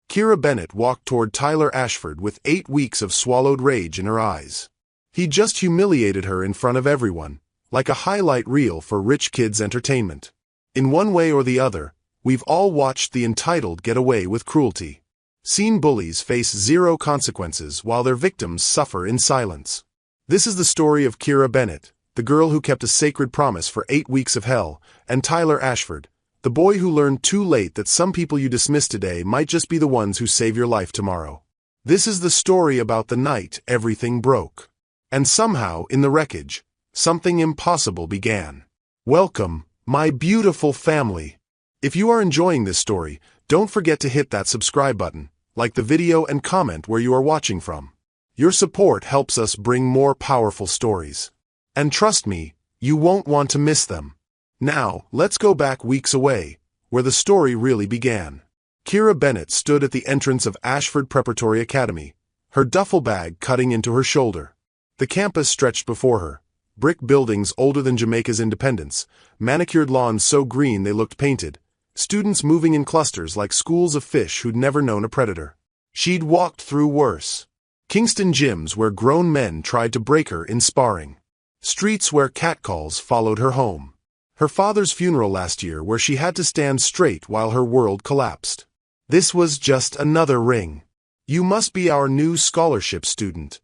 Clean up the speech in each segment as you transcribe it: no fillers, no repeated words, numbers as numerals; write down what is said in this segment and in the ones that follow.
Kira Bennett walked toward Tyler Ashford with 8 weeks of swallowed rage in her eyes. He'd just humiliated her in front of everyone, like a highlight reel for rich kids' entertainment. In one way or the other, we've all watched the entitled get away with cruelty. Seen bullies face zero consequences while their victims suffer in silence. This is the story of Kira Bennett, the girl who kept a sacred promise for 8 weeks of hell, and Tyler Ashford, the boy who learned too late that some people you dismiss today might just be the ones who save your life tomorrow. This is the story about the night everything broke. And somehow, in the wreckage, something impossible began. Welcome, my beautiful family. If you are enjoying this story, don't forget to hit that subscribe button, like the video and comment where you are watching from. Your support helps us bring more powerful stories. And trust me, you won't want to miss them. Now, let's go back weeks away, where the story really began. Kira Bennett stood at the entrance of Ashford Preparatory Academy, her duffel bag cutting into her shoulder. The campus stretched before her, brick buildings older than Jamaica's independence, manicured lawns so green they looked painted, students moving in clusters like schools of fish who'd never known a predator. She'd walked through worse. Kingston gyms where grown men tried to break her in sparring. Streets where catcalls followed her home. Her father's funeral last year where she had to stand straight while her world collapsed. This was just another ring. You must be our new scholarship student.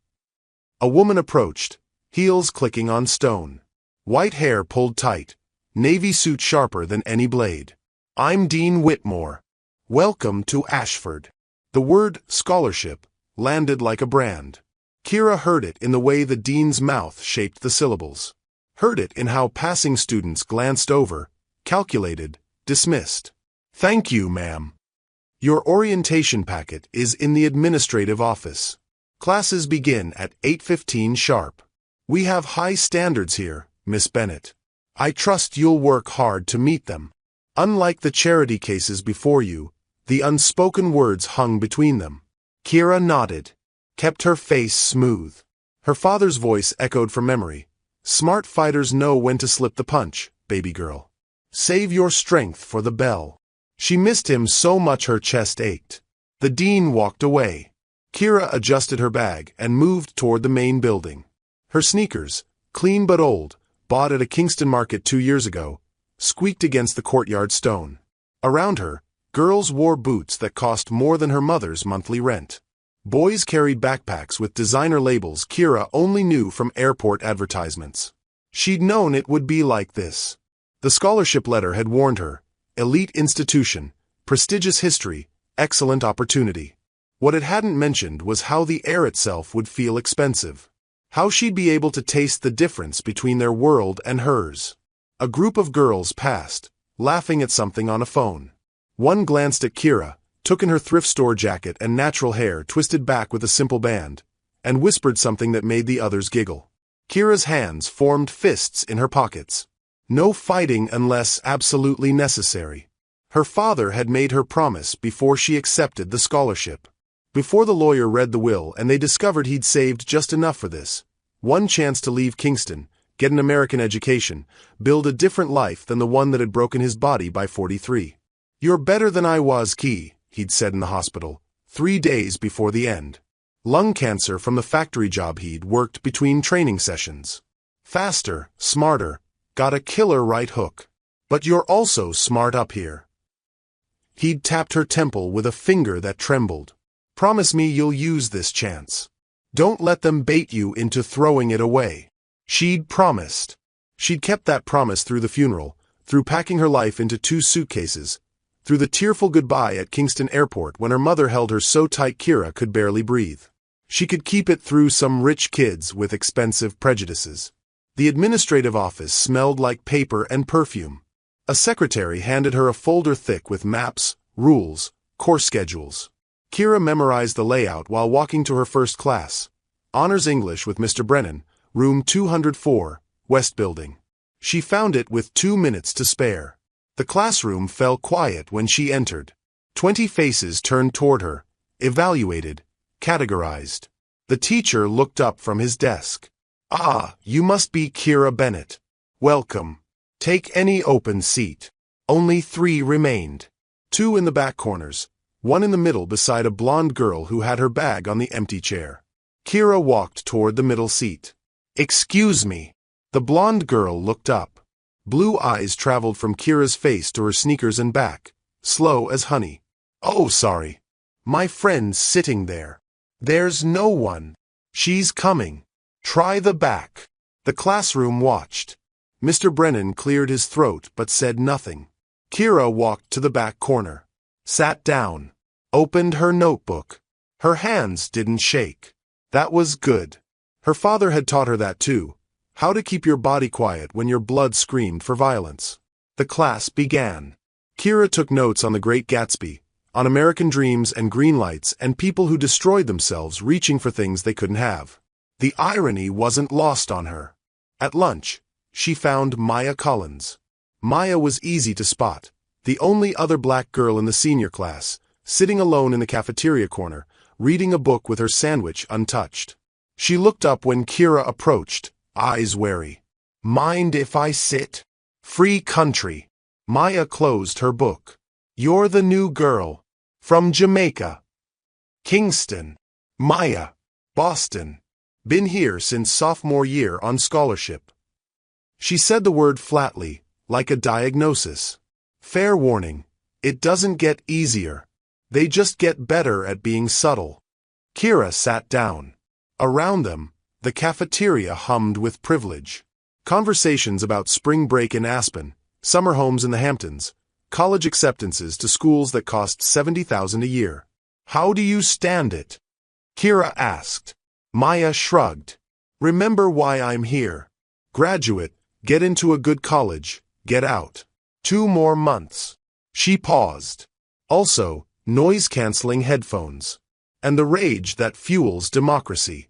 A woman approached, heels clicking on stone. White hair pulled tight, navy suit sharper than any blade. I'm Dean Whitmore. Welcome to Ashford. The word scholarship landed like a brand. Kira heard it in the way the dean's mouth shaped the syllables. Heard it in how passing students glanced over, calculated, dismissed. Thank you, ma'am. Your orientation packet is in the administrative office. Classes begin at 8:15 sharp. We have high standards here, Miss Bennett. I trust you'll work hard to meet them. Unlike the charity cases before you, the unspoken words hung between them. Kira nodded, kept her face smooth. Her father's voice echoed from memory. Smart fighters know when to slip the punch, baby girl. Save your strength for the bell. She missed him so much her chest ached. The dean walked away. Kira adjusted her bag and moved toward the main building. Her sneakers, clean but old, bought at a Kingston market 2 years ago, squeaked against the courtyard stone. Around her, girls wore boots that cost more than her mother's monthly rent. Boys carried backpacks with designer labels Kira only knew from airport advertisements. She'd known it would be like this. The scholarship letter had warned her. Elite institution, prestigious history, excellent opportunity. What it hadn't mentioned was how the air itself would feel expensive. How she'd be able to taste the difference between their world and hers. A group of girls passed, laughing at something on a phone. One glanced at Kira, took in her thrift store jacket and natural hair twisted back with a simple band, and whispered something that made the others giggle. Kira's hands formed fists in her pockets. No fighting unless absolutely necessary. Her father had made her promise before she accepted the scholarship. Before the lawyer read the will and they discovered he'd saved just enough for this. One chance to leave Kingston, get an American education, build a different life than the one that had broken his body by 43. You're better than I was, Key, he'd said in the hospital, 3 days before the end. Lung cancer from the factory job he'd worked between training sessions. Faster, smarter, got a killer right hook. But you're also smart up here. He'd tapped her temple with a finger that trembled. Promise me you'll use this chance. Don't let them bait you into throwing it away. She'd promised. She'd kept that promise through the funeral, through packing her life into 2 suitcases, through the tearful goodbye at Kingston Airport when her mother held her so tight Kira could barely breathe. She could keep it through some rich kids with expensive prejudices. The administrative office smelled like paper and perfume. A secretary handed her a folder thick with maps, rules, course schedules. Kira memorized the layout while walking to her first class. Honors English with Mr. Brennan, room 204, West Building. She found it with 2 minutes to spare. The classroom fell quiet when she entered. 20 faces turned toward her, evaluated, categorized. The teacher looked up from his desk. Ah, you must be Kira Bennett. Welcome. Take any open seat. Only 3 remained. 2 in the back corners, one in the middle beside a blonde girl who had her bag on the empty chair. Kira walked toward the middle seat. "Excuse me." The blonde girl looked up. Blue eyes traveled from Kira's face to her sneakers and back, slow as honey. "Oh, sorry. My friend's sitting there." "There's no one." "She's coming. Try the back." The classroom watched. Mr. Brennan cleared his throat but said nothing. Kira walked to the back corner, sat down, opened her notebook. Her hands didn't shake. That was good. Her father had taught her that too, how to keep your body quiet when your blood screamed for violence. The class began. Kira took notes on The Great Gatsby, on American dreams and green lights and people who destroyed themselves reaching for things they couldn't have. The irony wasn't lost on her. At lunch, she found Maya Collins. Maya was easy to spot, the only other black girl in the senior class, sitting alone in the cafeteria corner, reading a book with her sandwich untouched. She looked up when Kira approached, eyes wary. "Mind if I sit?" "Free country." Maya closed her book. "You're the new girl. From Jamaica." "Kingston." "Maya." "Boston. Been here since sophomore year on scholarship." She said the word flatly, like a diagnosis. Fair warning, it doesn't get easier. They just get better at being subtle. Kira sat down. Around them, the cafeteria hummed with privilege. Conversations about spring break in Aspen, summer homes in the Hamptons, college acceptances to schools that cost $70,000 a year. "How do you stand it?" Kira asked. Maya shrugged. "Remember why I'm here. Graduate, get into a good college, get out. 2 more months." She paused. "Also, noise-canceling headphones. And the rage that fuels democracy."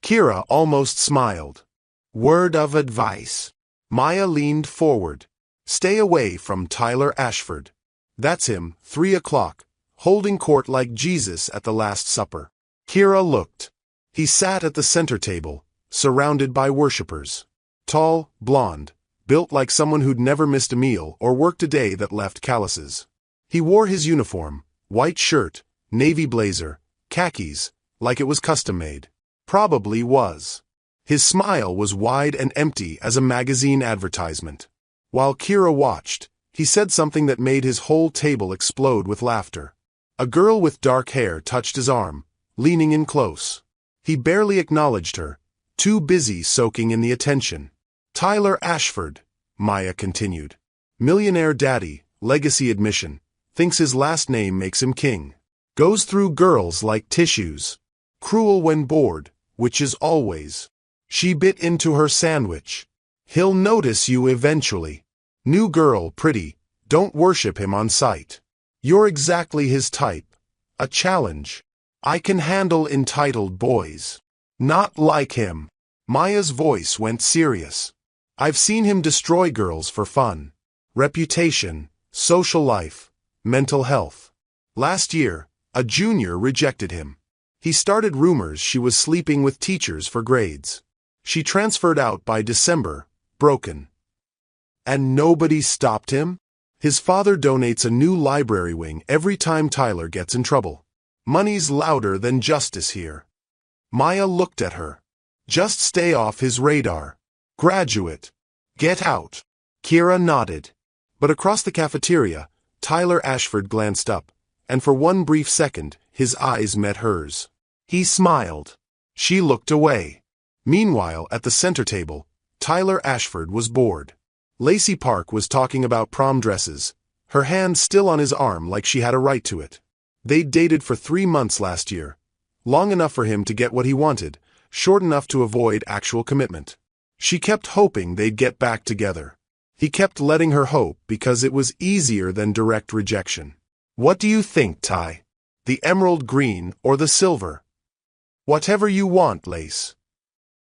Kira almost smiled. "Word of advice." Maya leaned forward. "Stay away from Tyler Ashford. That's him, 3 o'clock, holding court like Jesus at the Last Supper." Kira looked. He sat at the center table, surrounded by worshippers. Tall, blonde, built like someone who'd never missed a meal or worked a day that left calluses. He wore his uniform, white shirt, navy blazer, khakis, like it was custom-made. Probably was. His smile was wide and empty as a magazine advertisement. While Kira watched, he said something that made his whole table explode with laughter. A girl with dark hair touched his arm, leaning in close. He barely acknowledged her, too busy soaking in the attention. "Tyler Ashford," Maya continued. "Millionaire daddy, legacy admission, thinks his last name makes him king. Goes through girls like tissues. Cruel when bored, which is always." She bit into her sandwich. "He'll notice you eventually. New girl, pretty, don't worship him on sight. You're exactly his type. A challenge. I can handle entitled boys. Not like him." Maya's voice went serious. "I've seen him destroy girls for fun. Reputation, social life, mental health. Last year, a junior rejected him. He started rumors she was sleeping with teachers for grades. She transferred out by December, broken. And nobody stopped him? His father donates a new library wing every time Tyler gets in trouble. Money's louder than justice here." Maya looked at her. "Just stay off his radar. Graduate. Get out." Kira nodded. But across the cafeteria, Tyler Ashford glanced up, and for one brief second, his eyes met hers. He smiled. She looked away. Meanwhile, at the center table, Tyler Ashford was bored. Lacey Park was talking about prom dresses, her hand still on his arm like she had a right to it. They'd dated for 3 months last year, long enough for him to get what he wanted, short enough to avoid actual commitment. She kept hoping they'd get back together. He kept letting her hope because it was easier than direct rejection. "What do you think, Ty? The emerald green or the silver?" "Whatever you want, Lace."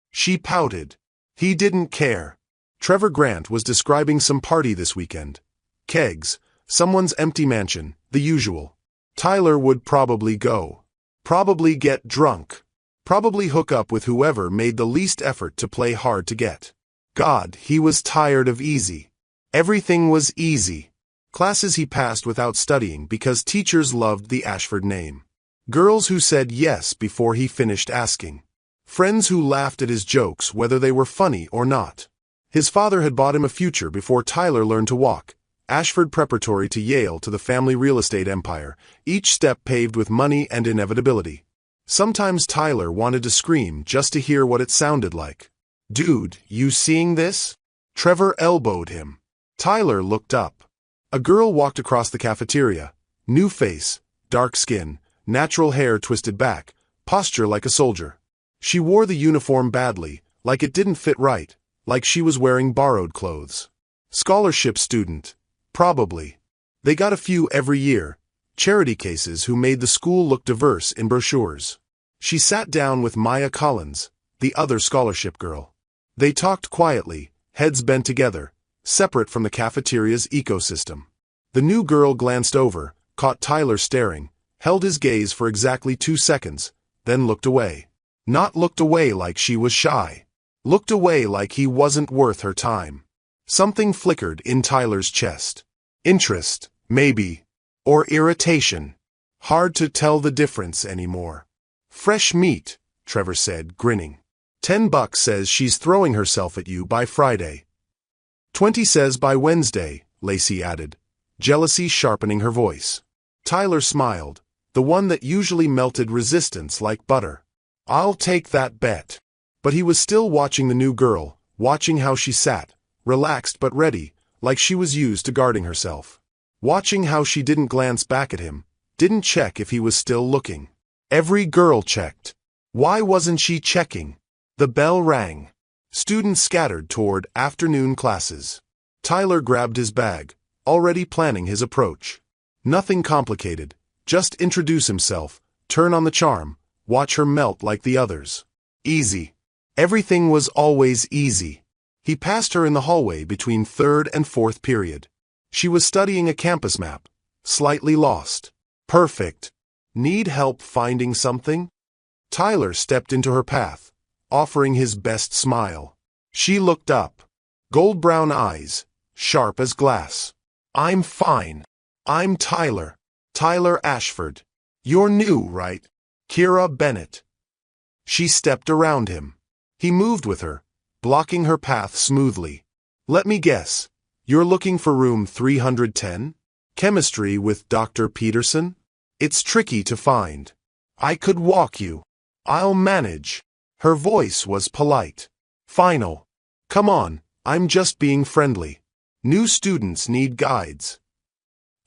She pouted. He didn't care. Trevor Grant was describing some party this weekend. Kegs, someone's empty mansion, the usual. Tyler would probably go. Probably get drunk. Probably hook up with whoever made the least effort to play hard to get. God, he was tired of easy. Everything was easy. Classes he passed without studying because teachers loved the Ashford name. Girls who said yes before he finished asking. Friends who laughed at his jokes whether they were funny or not. His father had bought him a future before Tyler learned to walk. Ashford Preparatory to Yale to the family real estate empire, each step paved with money and inevitability. Sometimes Tyler wanted to scream just to hear what it sounded like. "Dude, you seeing this?" Trevor elbowed him. Tyler looked up. A girl walked across the cafeteria. New face, dark skin, natural hair twisted back, posture like a soldier. She wore the uniform badly, like it didn't fit right, like she was wearing borrowed clothes. Scholarship student. Probably. They got a few every year, charity cases who made the school look diverse in brochures. She sat down with Maya Collins, the other scholarship girl. They talked quietly, heads bent together, separate from the cafeteria's ecosystem. The new girl glanced over, caught Tyler staring, held his gaze for exactly 2 seconds, then looked away. Not looked away like she was shy. Looked away like he wasn't worth her time. Something flickered in Tyler's chest. Interest, maybe. Or irritation. Hard to tell the difference anymore. "Fresh meat," Trevor said, grinning. $10 says she's throwing herself at you by Friday. 20 says by Wednesday, Lacey added, jealousy sharpening her voice. Tyler smiled, the one that usually melted resistance like butter. "I'll take that bet." But he was still watching the new girl, watching how she sat, relaxed but ready, like she was used to guarding herself. Watching how she didn't glance back at him, didn't check if he was still looking. Every girl checked. Why wasn't she checking? The bell rang. Students scattered toward afternoon classes. Tyler grabbed his bag, already planning his approach. Nothing complicated, just introduce himself, turn on the charm, watch her melt like the others. Easy. Everything was always easy. He passed her in the hallway between third and fourth period. She was studying a campus map, slightly lost. Perfect. Need help finding something? Tyler stepped into her path, offering his best smile. She looked up. Gold brown eyes, sharp as glass. "I'm fine. I'm Tyler. Tyler Ashford. You're new, right? Kira Bennett." She stepped around him. He moved with her, blocking her path smoothly. "Let me guess. You're looking for room 310? Chemistry with Dr. Peterson? It's tricky to find. I could walk you. I'll manage." Her voice was polite. Final. "Come on, I'm just being friendly. New students need guides."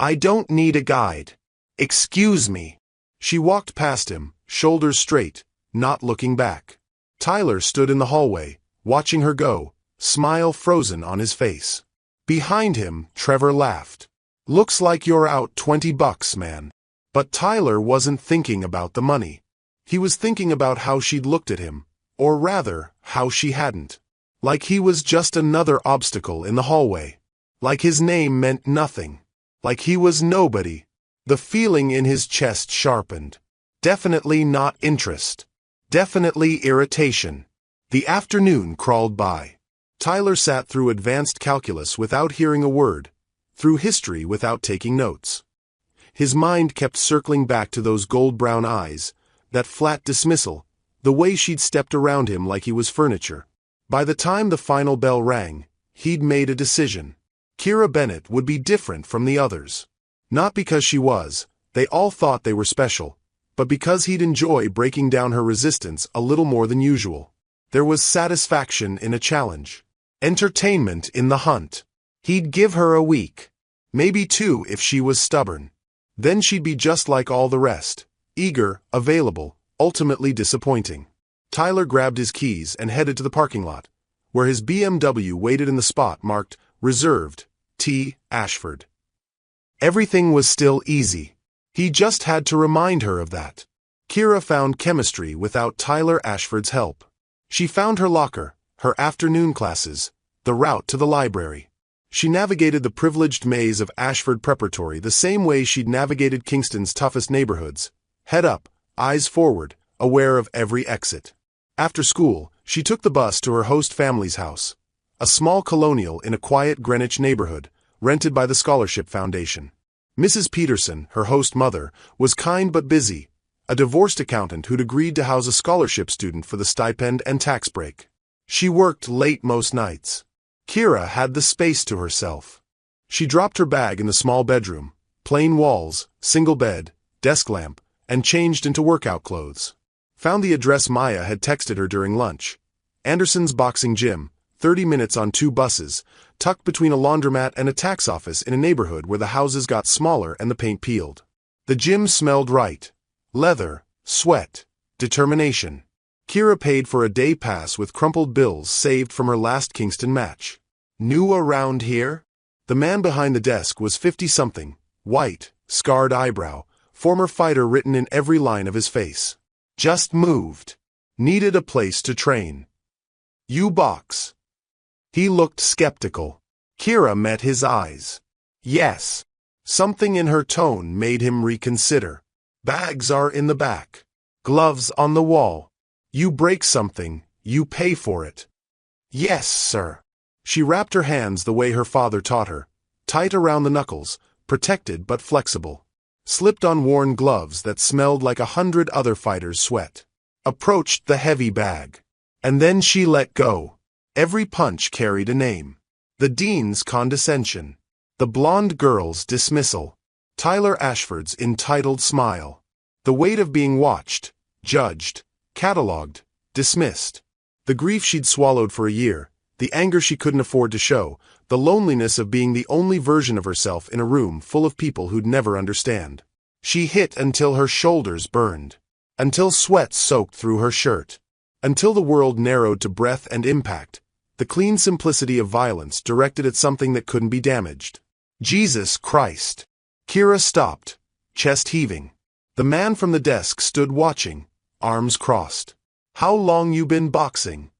"I don't need a guide. Excuse me." She walked past him, shoulders straight, not looking back. Tyler stood in the hallway, watching her go, smile frozen on his face. Behind him, Trevor laughed. "Looks like you're out $20, man." But Tyler wasn't thinking about the money. He was thinking about how she'd looked at him, or rather, how she hadn't. Like he was just another obstacle in the hallway. Like his name meant nothing. Like he was nobody. The feeling in his chest sharpened. Definitely not interest. Definitely irritation. The afternoon crawled by. Tyler sat through advanced calculus without hearing a word, through history without taking notes. His mind kept circling back to those gold-brown eyes, that flat dismissal, the way she'd stepped around him like he was furniture. By the time the final bell rang, he'd made a decision. Kira Bennett would be different from the others. Not because she was, they all thought they were special, but because he'd enjoy breaking down her resistance a little more than usual. There was satisfaction in a challenge. Entertainment in the hunt. He'd give her a week. Maybe 2 if she was stubborn. Then she'd be just like all the rest. Eager, available, ultimately disappointing. Tyler grabbed his keys and headed to the parking lot, where his BMW waited in the spot marked, Reserved, T. Ashford. Everything was still easy. He just had to remind her of that. Kira found chemistry without Tyler Ashford's help. She found her locker, her afternoon classes, the route to the library. She navigated the privileged maze of Ashford Preparatory the same way she'd navigated Kingston's toughest neighborhoods. Head up, eyes forward, aware of every exit. After school, she took the bus to her host family's house. A small colonial in a quiet Greenwich neighborhood, rented by the Scholarship Foundation. Mrs. Peterson, her host mother, was kind but busy, a divorced accountant who'd agreed to house a scholarship student for the stipend and tax break. She worked late most nights. Kira had the space to herself. She dropped her bag in the small bedroom, plain walls, single bed, desk lamp, and changed into workout clothes. Found the address Maya had texted her during lunch. Anderson's boxing gym, 30 minutes on 2 buses, tucked between a laundromat and a tax office in a neighborhood where the houses got smaller and the paint peeled. The gym smelled right. Leather, sweat, determination. Kira paid for a day pass with crumpled bills saved from her last Kingston match. New around here? The man behind the desk was 50-something, white, scarred eyebrow, former fighter written in every line of his face. Just moved. Needed a place to train. You box? He looked skeptical. Kira met his eyes. Yes. Something in her tone made him reconsider. Bags are in the back. Gloves on the wall. You break something, you pay for it. Yes, sir. She wrapped her hands the way her father taught her, tight around the knuckles, protected but flexible. Slipped on worn gloves that smelled like 100 other fighters' sweat. Approached the heavy bag. And then she let go. Every punch carried a name. The dean's condescension. The blonde girl's dismissal. Tyler Ashford's entitled smile. The weight of being watched, judged, catalogued, dismissed. The grief she'd swallowed for a year, the anger she couldn't afford to show, the loneliness of being the only version of herself in a room full of people who'd never understand. She hit until her shoulders burned. Until sweat soaked through her shirt. Until the world narrowed to breath and impact, the clean simplicity of violence directed at something that couldn't be damaged. Jesus Christ! Kira stopped, chest heaving. The man from the desk stood watching, arms crossed. How long you been boxing?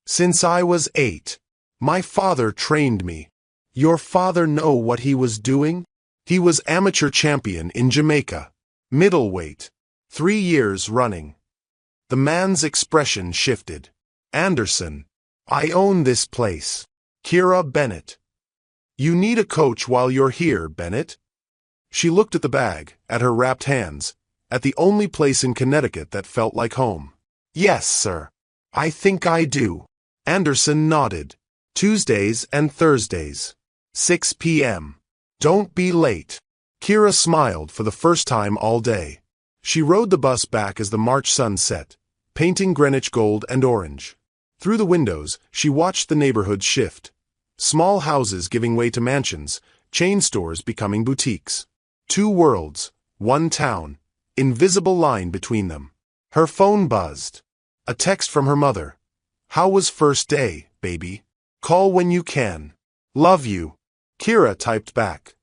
Since I was 8. My father trained me. Your father know what he was doing? He was amateur champion in Jamaica. Middleweight. 3 years running. The man's expression shifted. Anderson. I own this place. Kira Bennett. You need a coach while you're here, Bennett. She looked at the bag, at her wrapped hands, at the only place in Connecticut that felt like home. Yes, sir. I think I do. Anderson nodded. Tuesdays and Thursdays. 6 p.m. Don't be late. Kira smiled for the first time all day. She rode the bus back as the March sun set, painting Greenwich gold and orange. Through the windows, she watched the neighborhoods shift. Small houses giving way to mansions, chain stores becoming boutiques. 2 worlds, 1 town, invisible line between them. Her phone buzzed. A text from her mother. How was first day, baby? Call when you can. Love you. Kira typed back.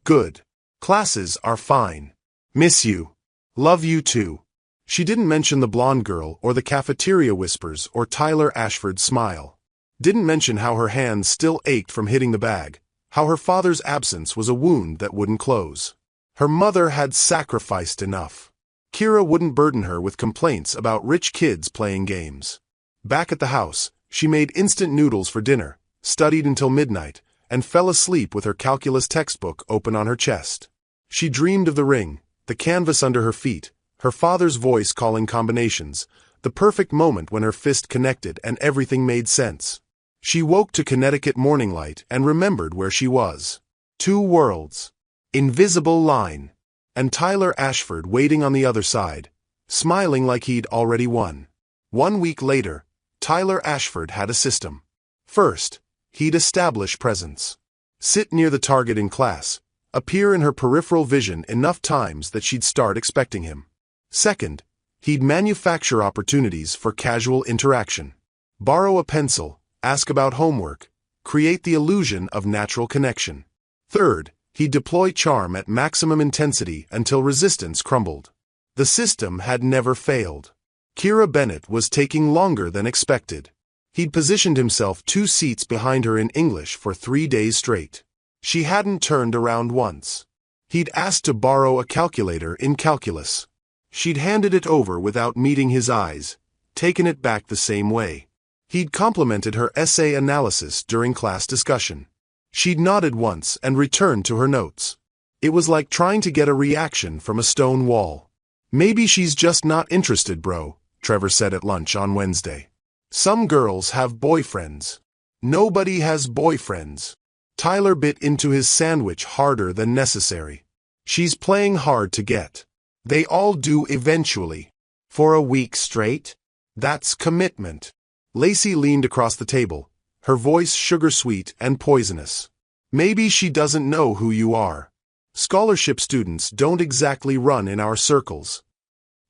Good. Classes are fine. Miss you. Love you too. She didn't mention the blonde girl or the cafeteria whispers or Tyler Ashford's smile. Didn't mention how her hands still ached from hitting the bag, how her father's absence was a wound that wouldn't close. Her mother had sacrificed enough. Kira wouldn't burden her with complaints about rich kids playing games. Back at the house, she made instant noodles for dinner, studied until midnight, and fell asleep with her calculus textbook open on her chest. She dreamed of the ring, the canvas under her feet, her father's voice calling combinations, the perfect moment when her fist connected and everything made sense. She woke to Connecticut morning light and remembered where she was. 2 worlds. Invisible line. And Tyler Ashford waiting on the other side, smiling like he'd already won. 1 week later, Tyler Ashford had a system. First, he'd establish presence. Sit near the target in class, appear in her peripheral vision enough times that she'd start expecting him. Second, he'd manufacture opportunities for casual interaction. Borrow a pencil, ask about homework, create the illusion of natural connection. Third, he'd deploy charm at maximum intensity until resistance crumbled. The system had never failed. Kira Bennett was taking longer than expected. He'd positioned himself 2 seats behind her in English for 3 days straight. She hadn't turned around once. He'd asked to borrow a calculator in calculus. She'd handed it over without meeting his eyes, taken it back the same way. He'd complimented her essay analysis during class discussion. She nodded once and returned to her notes. It was like trying to get a reaction from a stone wall. Maybe she's just not interested, bro, Trevor said at lunch on Wednesday. Some girls have boyfriends. Nobody has boyfriends. Tyler bit into his sandwich harder than necessary. She's playing hard to get. They all do eventually. For a week straight? That's commitment. Lacey leaned across the table, her voice sugar-sweet and poisonous. Maybe she doesn't know who you are. Scholarship students don't exactly run in our circles.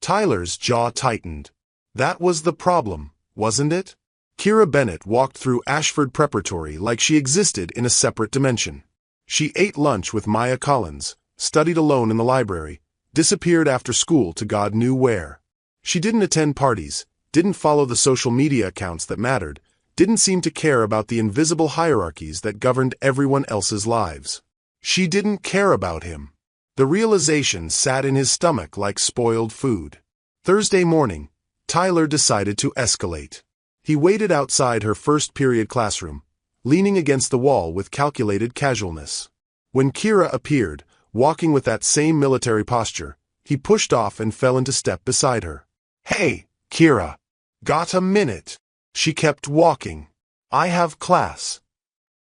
Tyler's jaw tightened. That was the problem, wasn't it? Kira Bennett walked through Ashford Preparatory like she existed in a separate dimension. She ate lunch with Maya Collins, studied alone in the library, disappeared after school to God knew where. She didn't attend parties, didn't follow the social media accounts that mattered, didn't seem to care about the invisible hierarchies that governed everyone else's lives. She didn't care about him. The realization sat in his stomach like spoiled food. Thursday morning, Tyler decided to escalate. He waited outside her first period classroom, leaning against the wall with calculated casualness. When Kira appeared, walking with that same military posture, he pushed off and fell into step beside her. Hey, Kira. Got a minute? She kept walking. I have class.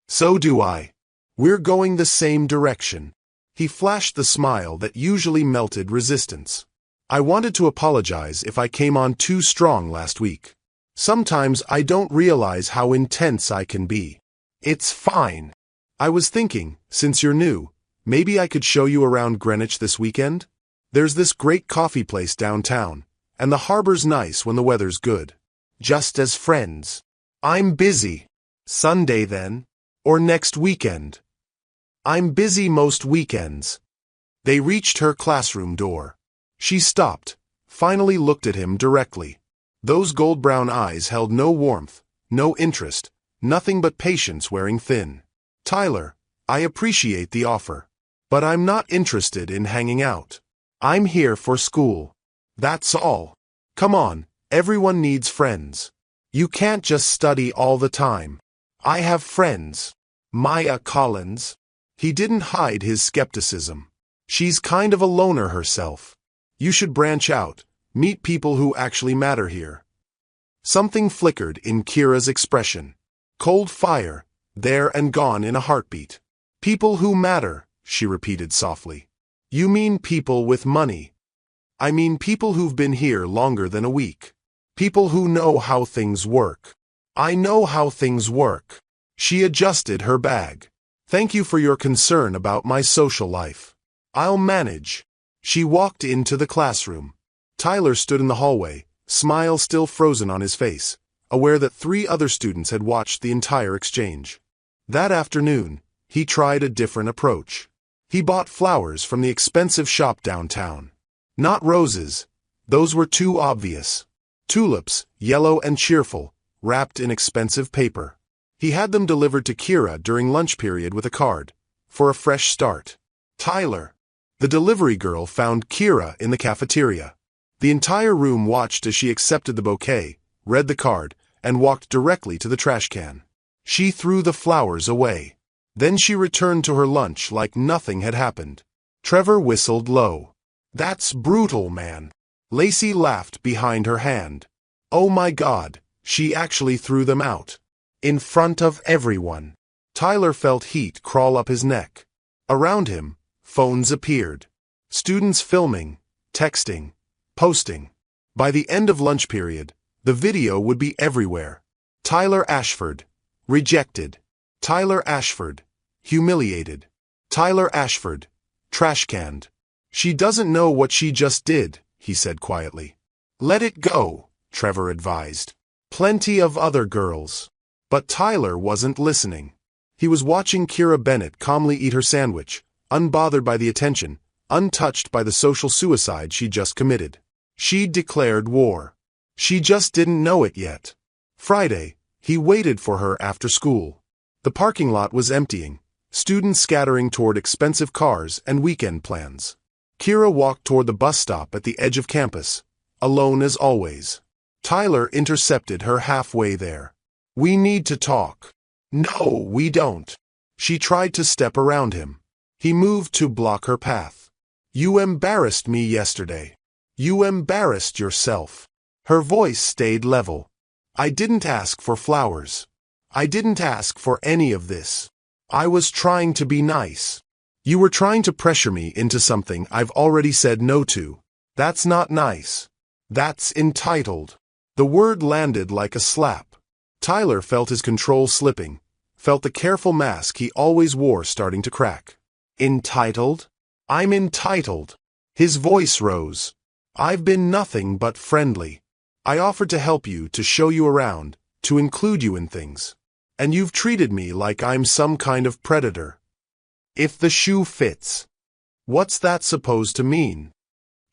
So do I. We're going the same direction. He flashed the smile that usually melted resistance. I wanted to apologize if I came on too strong last week. Sometimes I don't realize how intense I can be. It's fine. I was thinking, since you're new, maybe I could show you around Greenwich this weekend? There's this great coffee place downtown, and the harbor's nice when the weather's good. Just as friends. I'm busy. Sunday then? Or next weekend? I'm busy most weekends. They reached her classroom door. She stopped, finally looked at him directly. Those gold-brown eyes held no warmth, no interest, nothing but patience wearing thin. Tyler, I appreciate the offer. But I'm not interested in hanging out. I'm here for school. That's all. Come on, everyone needs friends. You can't just study all the time. I have friends. Maya Collins. He didn't hide his skepticism. She's kind of a loner herself. You should branch out, meet people who actually matter here. Something flickered in Kira's expression. Cold fire, there and gone in a heartbeat. People who matter, she repeated softly. You mean people with money. I mean people who've been here longer than a week. People who know how things work. I know how things work. She adjusted her bag. Thank you for your concern about my social life. I'll manage. She walked into the classroom. Tyler stood in the hallway, smile still frozen on his face, aware that 3 other students had watched the entire exchange. That afternoon, he tried a different approach. He bought flowers from the expensive shop downtown. Not roses. Those were too obvious. Tulips, yellow and cheerful, wrapped in expensive paper. He had them delivered to Kira during lunch period with a card, for a fresh start. Tyler. The delivery girl found Kira in the cafeteria. The entire room watched as she accepted the bouquet, read the card, and walked directly to the trash can. She threw the flowers away. Then she returned to her lunch like nothing had happened. Trevor whistled low. That's brutal, man. Lacey laughed behind her hand. Oh my God, she actually threw them out. In front of everyone. Tyler felt heat crawl up his neck. Around him, phones appeared. Students filming, texting, posting. By the end of lunch period, the video would be everywhere. Tyler Ashford. Rejected. Tyler Ashford. Humiliated. Tyler Ashford. Trash-canned. She doesn't know what she just did, he said quietly. Let it go, Trevor advised. Plenty of other girls. But Tyler wasn't listening. He was watching Kira Bennett calmly eat her sandwich, unbothered by the attention, untouched by the social suicide she just committed. She'd declared war. She just didn't know it yet. Friday, he waited for her after school. The parking lot was emptying, students scattering toward expensive cars and weekend plans. Kira walked toward the bus stop at the edge of campus, alone as always. Tyler intercepted her halfway there. We need to talk. No, we don't. She tried to step around him. He moved to block her path. You embarrassed me yesterday. You embarrassed yourself. Her voice stayed level. I didn't ask for flowers. I didn't ask for any of this. I was trying to be nice. You were trying to pressure me into something I've already said no to. That's not nice. That's entitled. The word landed like a slap. Tyler felt his control slipping, felt the careful mask he always wore starting to crack. Entitled? I'm entitled. His voice rose. I've been nothing but friendly. I offered to help you, to show you around, to include you in things. And you've treated me like I'm some kind of predator. If the shoe fits. What's that supposed to mean?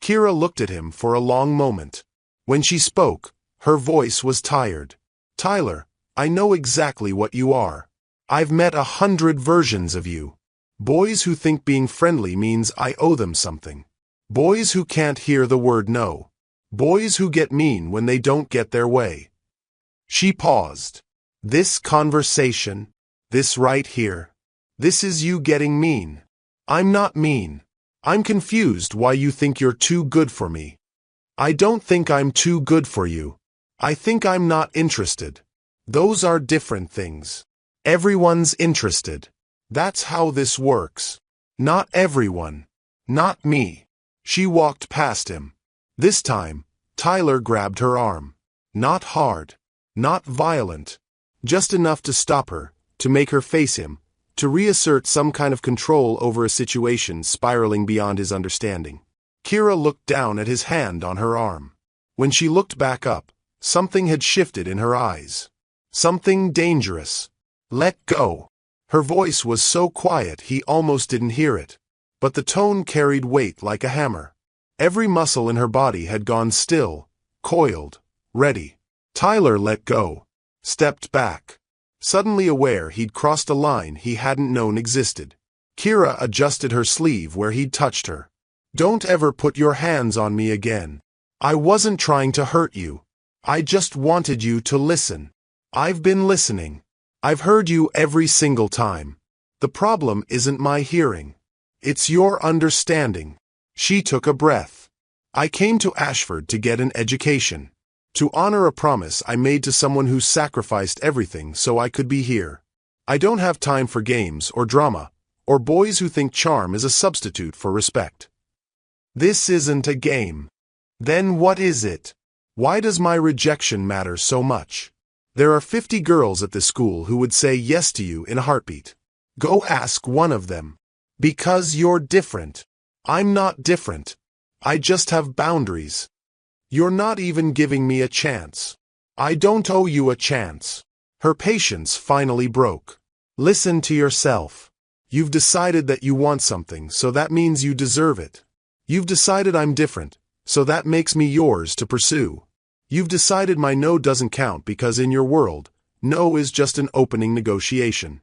Kira looked at him for a long moment. When she spoke, her voice was tired. Tyler, I know exactly what you are. I've met 100 versions of you. Boys who think being friendly means I owe them something. Boys who can't hear the word no. Boys who get mean when they don't get their way. She paused. This conversation, this right here, this is you getting mean. I'm not mean. I'm confused why you think you're too good for me. I don't think I'm too good for you. I think I'm not interested. Those are different things. Everyone's interested. That's how this works. Not everyone. Not me. She walked past him. This time, Tyler grabbed her arm. Not hard. Not violent. Just enough to stop her, to make her face him, to reassert some kind of control over a situation spiraling beyond his understanding. Kira looked down at his hand on her arm. When she looked back up, something had shifted in her eyes. Something dangerous. Let go. Her voice was so quiet he almost didn't hear it. But the tone carried weight like a hammer. Every muscle in her body had gone still, coiled, ready. Tyler let go. Stepped back. Suddenly aware he'd crossed a line he hadn't known existed. Kira adjusted her sleeve where he'd touched her. Don't ever put your hands on me again. I wasn't trying to hurt you. I just wanted you to listen. I've been listening. I've heard you every single time. The problem isn't my hearing. It's your understanding. She took a breath. I came to Ashford to get an education. To honor a promise I made to someone who sacrificed everything so I could be here. I don't have time for games or drama, or boys who think charm is a substitute for respect. This isn't a game. Then what is it? Why does my rejection matter so much? There are 50 girls at this school who would say yes to you in a heartbeat. Go ask one of them. Because you're different. I'm not different. I just have boundaries. You're not even giving me a chance. I don't owe you a chance. Her patience finally broke. Listen to yourself. You've decided that you want something, so that means you deserve it. You've decided I'm different, so that makes me yours to pursue. You've decided my no doesn't count because in your world, no is just an opening negotiation.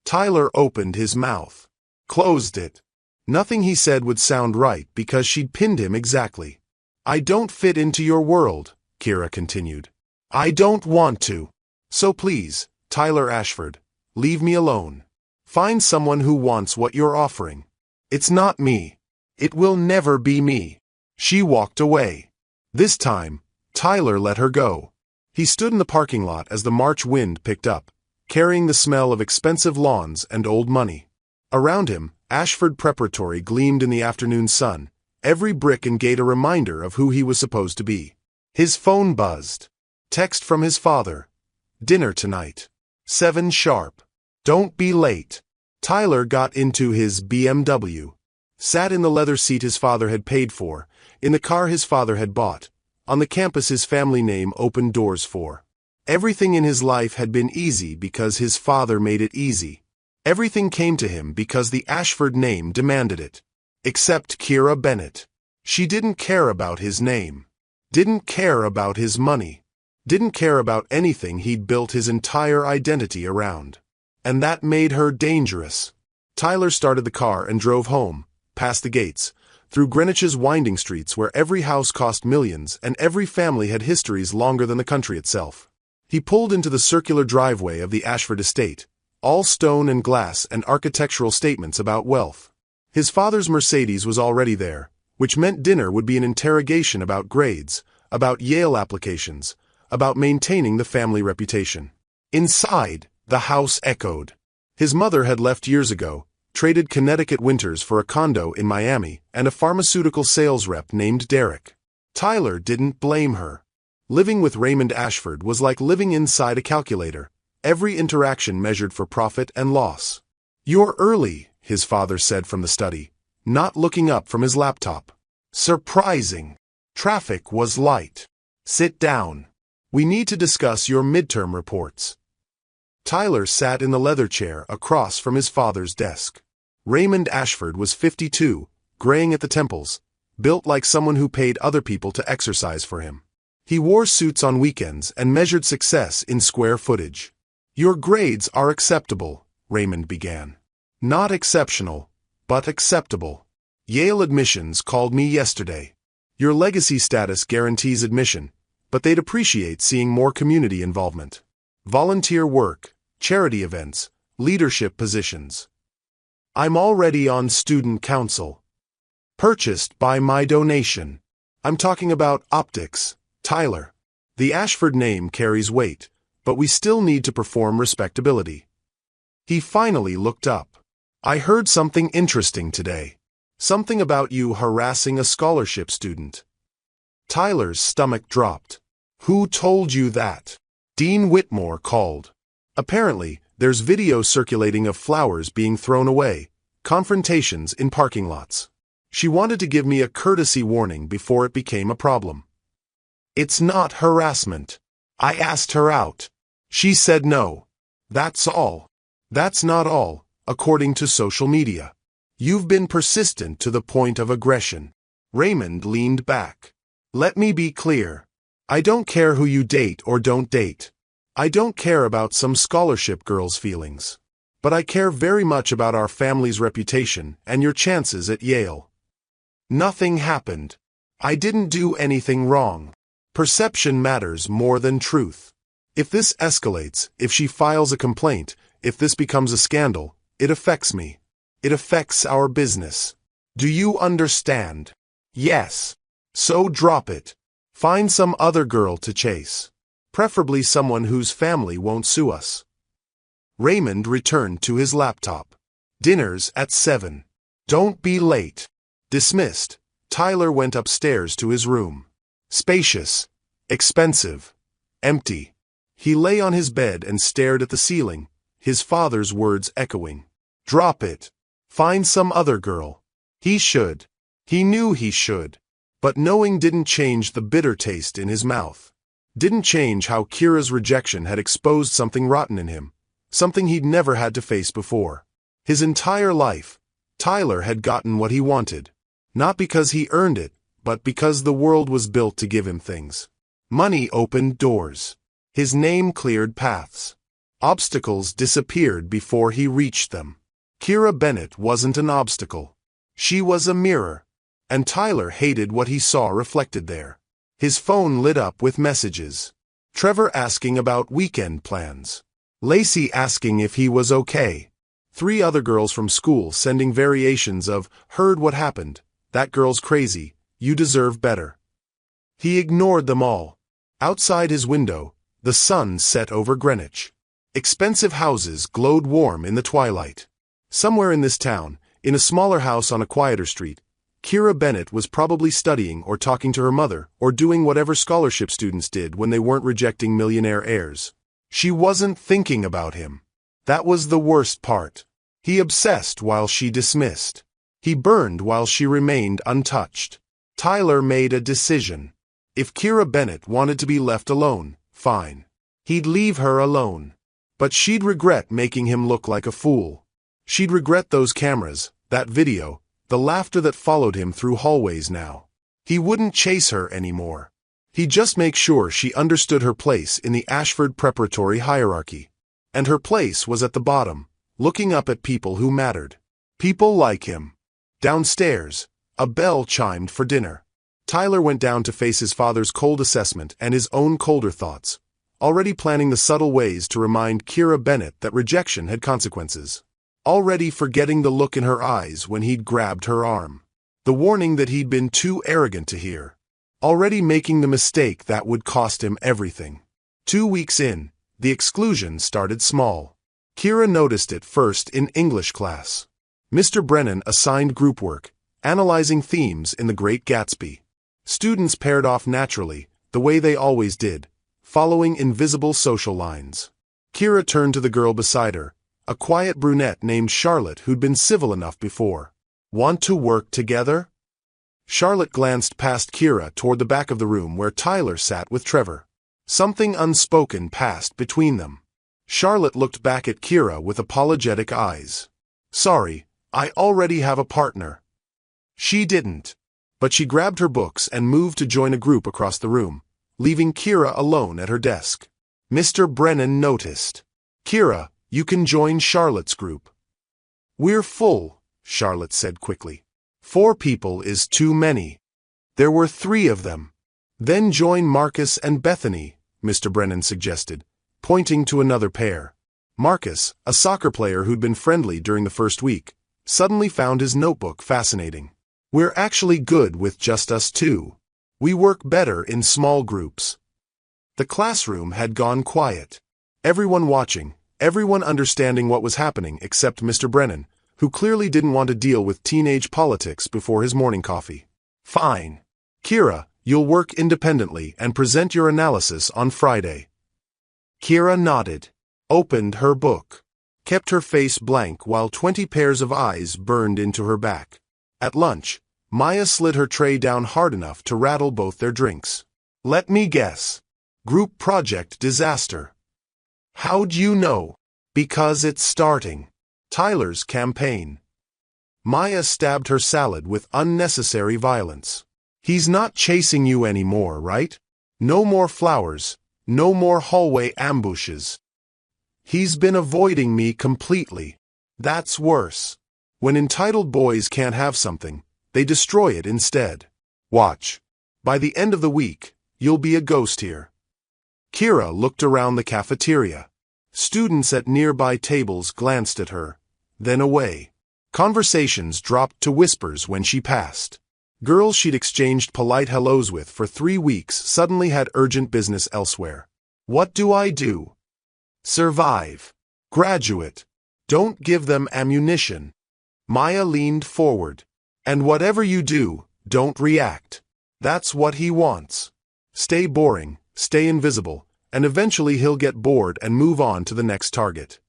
Tyler opened his mouth. Closed it. Nothing he said would sound right because she'd pinned him exactly. I don't fit into your world, Kira continued. I don't want to. So please, Tyler Ashford, leave me alone. Find someone who wants what you're offering. It's not me. It will never be me. She walked away. This time, Tyler let her go. He stood in the parking lot as the March wind picked up, carrying the smell of expensive lawns and old money. Around him, Ashford Preparatory gleamed in the afternoon sun, every brick and gate a reminder of who he was supposed to be. His phone buzzed. Text from his father. Dinner tonight. 7 sharp. Don't be late. Tyler got into his BMW. Sat in the leather seat his father had paid for, in the car his father had bought, on the campus his family name opened doors for. Everything in his life had been easy because his father made it easy. Everything came to him because the Ashford name demanded it. Except Kira Bennett. She didn't care about his name. Didn't care about his money. Didn't care about anything he'd built his entire identity around. And that made her dangerous. Tyler started the car and drove home, past the gates, through Greenwich's winding streets where every house cost millions and every family had histories longer than the country itself. He pulled into the circular driveway of the Ashford estate, all stone and glass and architectural statements about wealth. His father's Mercedes was already there, which meant dinner would be an interrogation about grades, about Yale applications, about maintaining the family reputation. Inside, the house echoed. His mother had left years ago, traded Connecticut winters for a condo in Miami and a pharmaceutical sales rep named Derek. Tyler didn't blame her. Living with Raymond Ashford was like living inside a calculator, every interaction measured for profit and loss. "You're early," his father said from the study, not looking up from his laptop. "Surprising. Traffic was light. Sit down. We need to discuss your midterm reports." Tyler sat in the leather chair across from his father's desk. Raymond Ashford was 52, graying at the temples, built like someone who paid other people to exercise for him. He wore suits on weekends and measured success in square footage. "Your grades are acceptable," Raymond began. "Not exceptional, but acceptable. Yale admissions called me yesterday. Your legacy status guarantees admission, but they'd appreciate seeing more community involvement. Volunteer work, charity events, leadership positions. I'm already on student council. Purchased by my donation. I'm talking about optics, Tyler. The Ashford name carries weight, but we still need to perform respectability." He finally looked up. "I heard something interesting today. Something about you harassing a scholarship student." Tyler's stomach dropped. "Who told you that?" Dean Whitmore called. "Apparently, there's video circulating of flowers being thrown away, confrontations in parking lots. She wanted to give me a courtesy warning before it became a problem." "It's not harassment. I asked her out. She said no. That's all." "That's not all, according to social media. You've been persistent to the point of aggression." Raymond leaned back. "Let me be clear. I don't care who you date or don't date. I don't care about some scholarship girl's feelings. But I care very much about our family's reputation and your chances at Yale. Nothing happened. I didn't do anything wrong. Perception matters more than truth. If this escalates, if she files a complaint, if this becomes a scandal, it affects me. It affects our business. Do you understand?" "Yes." "So drop it. Find some other girl to chase. Preferably someone whose family won't sue us." Raymond returned to his laptop. "Dinner's at 7. Don't be late." Dismissed, Tyler went upstairs to his room. Spacious, expensive, empty. He lay on his bed and stared at the ceiling, his father's words echoing. "Drop it. Find some other girl." He should. He knew he should. But knowing didn't change the bitter taste in his mouth. Didn't change how Kira's rejection had exposed something rotten in him, something he'd never had to face before. His entire life, Tyler had gotten what he wanted. Not because he earned it, but because the world was built to give him things. Money opened doors. His name cleared paths. Obstacles disappeared before he reached them. Kira Bennett wasn't an obstacle. She was a mirror. And Tyler hated what he saw reflected there. His phone lit up with messages. Trevor asking about weekend plans. Lacey asking if he was okay. 3 other girls from school sending variations of, "Heard what happened. That girl's crazy. You deserve better." He ignored them all. Outside his window, the sun set over Greenwich. Expensive houses glowed warm in the twilight. Somewhere in this town, in a smaller house on a quieter street, Kira Bennett was probably studying or talking to her mother or doing whatever scholarship students did when they weren't rejecting millionaire heirs. She wasn't thinking about him. That was the worst part. He obsessed while she dismissed. He burned while she remained untouched. Tyler made a decision. If Kira Bennett wanted to be left alone, fine. He'd leave her alone. But she'd regret making him look like a fool. She'd regret those cameras, that video, the laughter that followed him through hallways now. He wouldn't chase her anymore. He'd just make sure she understood her place in the Ashford preparatory hierarchy. And her place was at the bottom, looking up at people who mattered. People like him. Downstairs, a bell chimed for dinner. Tyler went down to face his father's cold assessment and his own colder thoughts. already planning the subtle ways to remind Kira Bennett that rejection had consequences. Already forgetting the look in her eyes when he'd grabbed her arm. The warning that he'd been too arrogant to hear. Already making the mistake that would cost him everything. 2 weeks in, the exclusion started small. Kira noticed it first in English class. Mr. Brennan assigned group work, analyzing themes in The Great Gatsby. Students paired off naturally, the way they always did, following invisible social lines. Kira turned to the girl beside her, a quiet brunette named Charlotte who'd been civil enough before. Want to work together? Charlotte glanced past Kira toward the back of the room where Tyler sat with Trevor. Something unspoken passed between them. Charlotte looked back at Kira with apologetic eyes. Sorry, I already have a partner. She didn't. But she grabbed her books and moved to join a group across the room, leaving Kira alone at her desk. Mr. Brennan noticed. Kira, you can join Charlotte's group. We're full, Charlotte said quickly. 4 people is too many. There were 3 of them. Then join Marcus and Bethany, Mr. Brennan suggested, pointing to another pair. Marcus, a soccer player who'd been friendly during the first week, suddenly found his notebook fascinating. We're actually good with just us 2. We work better in small groups. The classroom had gone quiet. Everyone watching, everyone understanding what was happening except Mr. Brennan, who clearly didn't want to deal with teenage politics before his morning coffee. Fine. Kira, you'll work independently and present your analysis on Friday. Kira nodded, opened her book, kept her face blank while 20 pairs of eyes burned into her back. At lunch, Maya slid her tray down hard enough to rattle both their drinks. Let me guess. Group project disaster. How'd you know? Because it's starting. Tyler's campaign. Maya stabbed her salad with unnecessary violence. He's not chasing you anymore, right? No more flowers, no more hallway ambushes. He's been avoiding me completely. That's worse. When entitled boys can't have something, they destroy it instead. Watch. By the end of the week, you'll be a ghost here. Kira looked around the cafeteria. Students at nearby tables glanced at her, then away. Conversations dropped to whispers when she passed. Girls she'd exchanged polite hellos with for 3 weeks suddenly had urgent business elsewhere. What do I do? Survive. Graduate. Don't give them ammunition. Maya leaned forward. And whatever you do, don't react. That's what he wants. Stay boring, stay invisible, and eventually he'll get bored and move on to the next target.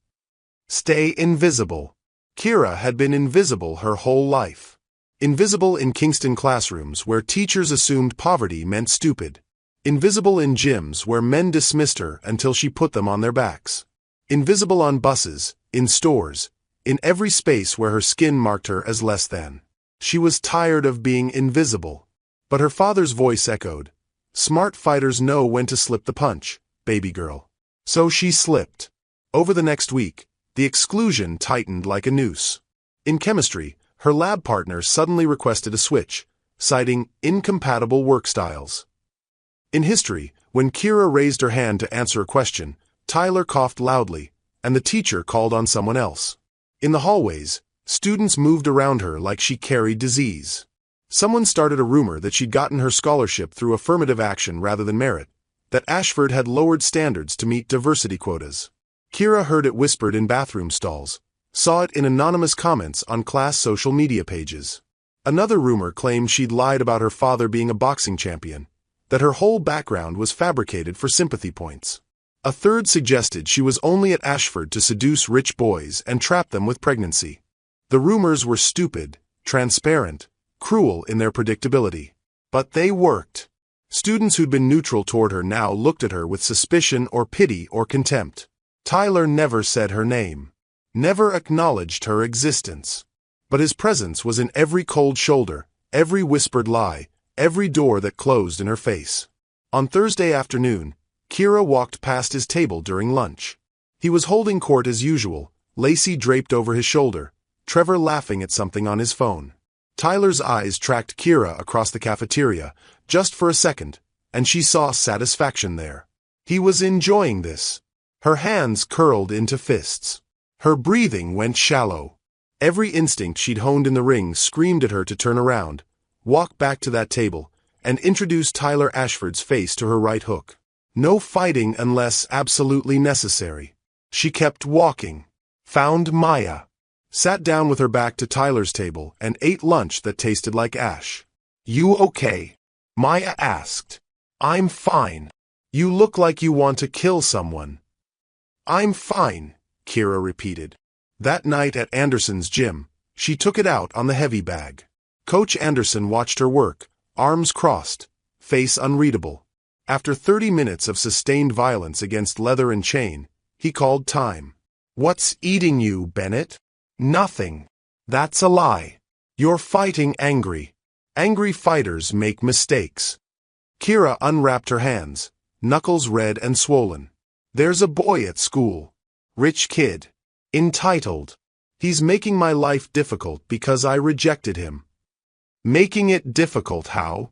Stay invisible. Kira had been invisible her whole life. Invisible in Kingston classrooms where teachers assumed poverty meant stupid. Invisible in gyms where men dismissed her until she put them on their backs. Invisible on buses, in stores, in every space where her skin marked her as less than. She was tired of being invisible. But her father's voice echoed. Smart fighters know when to slip the punch, baby girl. So she slipped. Over the next week, the exclusion tightened like a noose. In chemistry, her lab partner suddenly requested a switch, citing incompatible work styles. In history, when Kira raised her hand to answer a question, Tyler coughed loudly, and the teacher called on someone else. In the hallways, students moved around her like she carried disease. Someone started a rumor that she'd gotten her scholarship through affirmative action rather than merit, that Ashford had lowered standards to meet diversity quotas. Kira heard it whispered in bathroom stalls, saw it in anonymous comments on class social media pages. Another rumor claimed she'd lied about her father being a boxing champion, that her whole background was fabricated for sympathy points. A third suggested she was only at Ashford to seduce rich boys and trap them with pregnancy. The rumors were stupid, transparent, cruel in their predictability. But they worked. Students who'd been neutral toward her now looked at her with suspicion or pity or contempt. Tyler never said her name, never acknowledged her existence. But his presence was in every cold shoulder, every whispered lie, every door that closed in her face. On Thursday afternoon, Kira walked past his table during lunch. He was holding court as usual, Lacey draped over his shoulder, Trevor laughing at something on his phone. Tyler's eyes tracked Kira across the cafeteria, just for a second, and she saw satisfaction there. He was enjoying this. Her hands curled into fists. Her breathing went shallow. Every instinct she'd honed in the ring screamed at her to turn around, walk back to that table, and introduce Tyler Ashford's face to her right hook. No fighting unless absolutely necessary. She kept walking. Found Maya. Sat down with her back to Tyler's table and ate lunch that tasted like ash. "You okay?" Maya asked. "I'm fine. You look like you want to kill someone." "I'm fine," Kira repeated. That night at Anderson's gym, she took it out on the heavy bag. Coach Anderson watched her work, arms crossed, face unreadable. After 30 minutes of sustained violence against leather and chain, he called time. "What's eating you, Bennett?" "Nothing." "That's a lie. You're fighting angry. Angry fighters make mistakes." Kira unwrapped her hands, knuckles red and swollen. "There's a boy at school. Rich kid. Entitled. He's making my life difficult because I rejected him." "Making it difficult how?"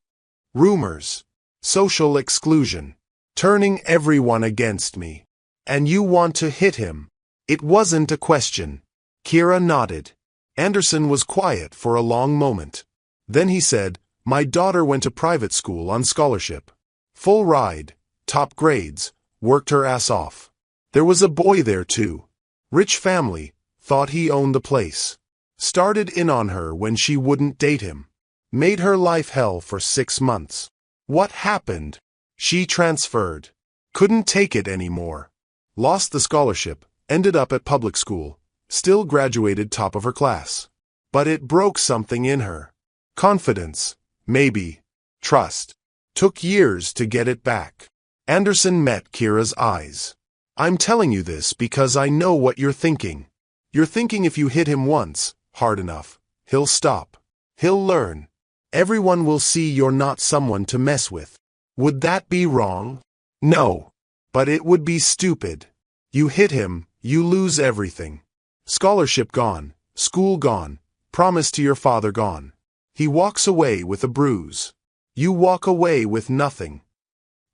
"Rumors. Social exclusion. Turning everyone against me. And you want to hit him." "It wasn't a question." Kira nodded. Anderson was quiet for a long moment. Then he said, "My daughter went to private school on scholarship. Full ride, top grades, worked her ass off. There was a boy there too. Rich family, thought he owned the place. Started in on her when she wouldn't date him. Made her life hell for 6 months. What happened? She transferred. Couldn't take it anymore. Lost the scholarship, ended up at public school, still graduated top of her class. But it broke something in her. Confidence, maybe. Trust. Took years to get it back." Anderson met Kira's eyes. "I'm telling you this because I know what you're thinking. You're thinking if you hit him once, hard enough, he'll stop. He'll learn. Everyone will see you're not someone to mess with. Would that be wrong? No. But it would be stupid. You hit him, you lose everything. Scholarship gone, school gone, promise to your father gone. He walks away with a bruise. You walk away with nothing."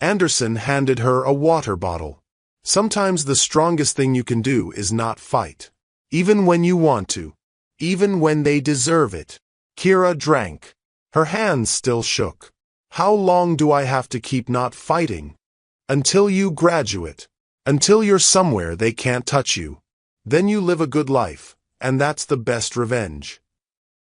Anderson handed her a water bottle. "Sometimes the strongest thing you can do is not fight. Even when you want to. Even when they deserve it." Kira drank. Her hands still shook. "How long do I have to keep not fighting?" "Until you graduate. Until you're somewhere they can't touch you. Then you live a good life, and that's the best revenge."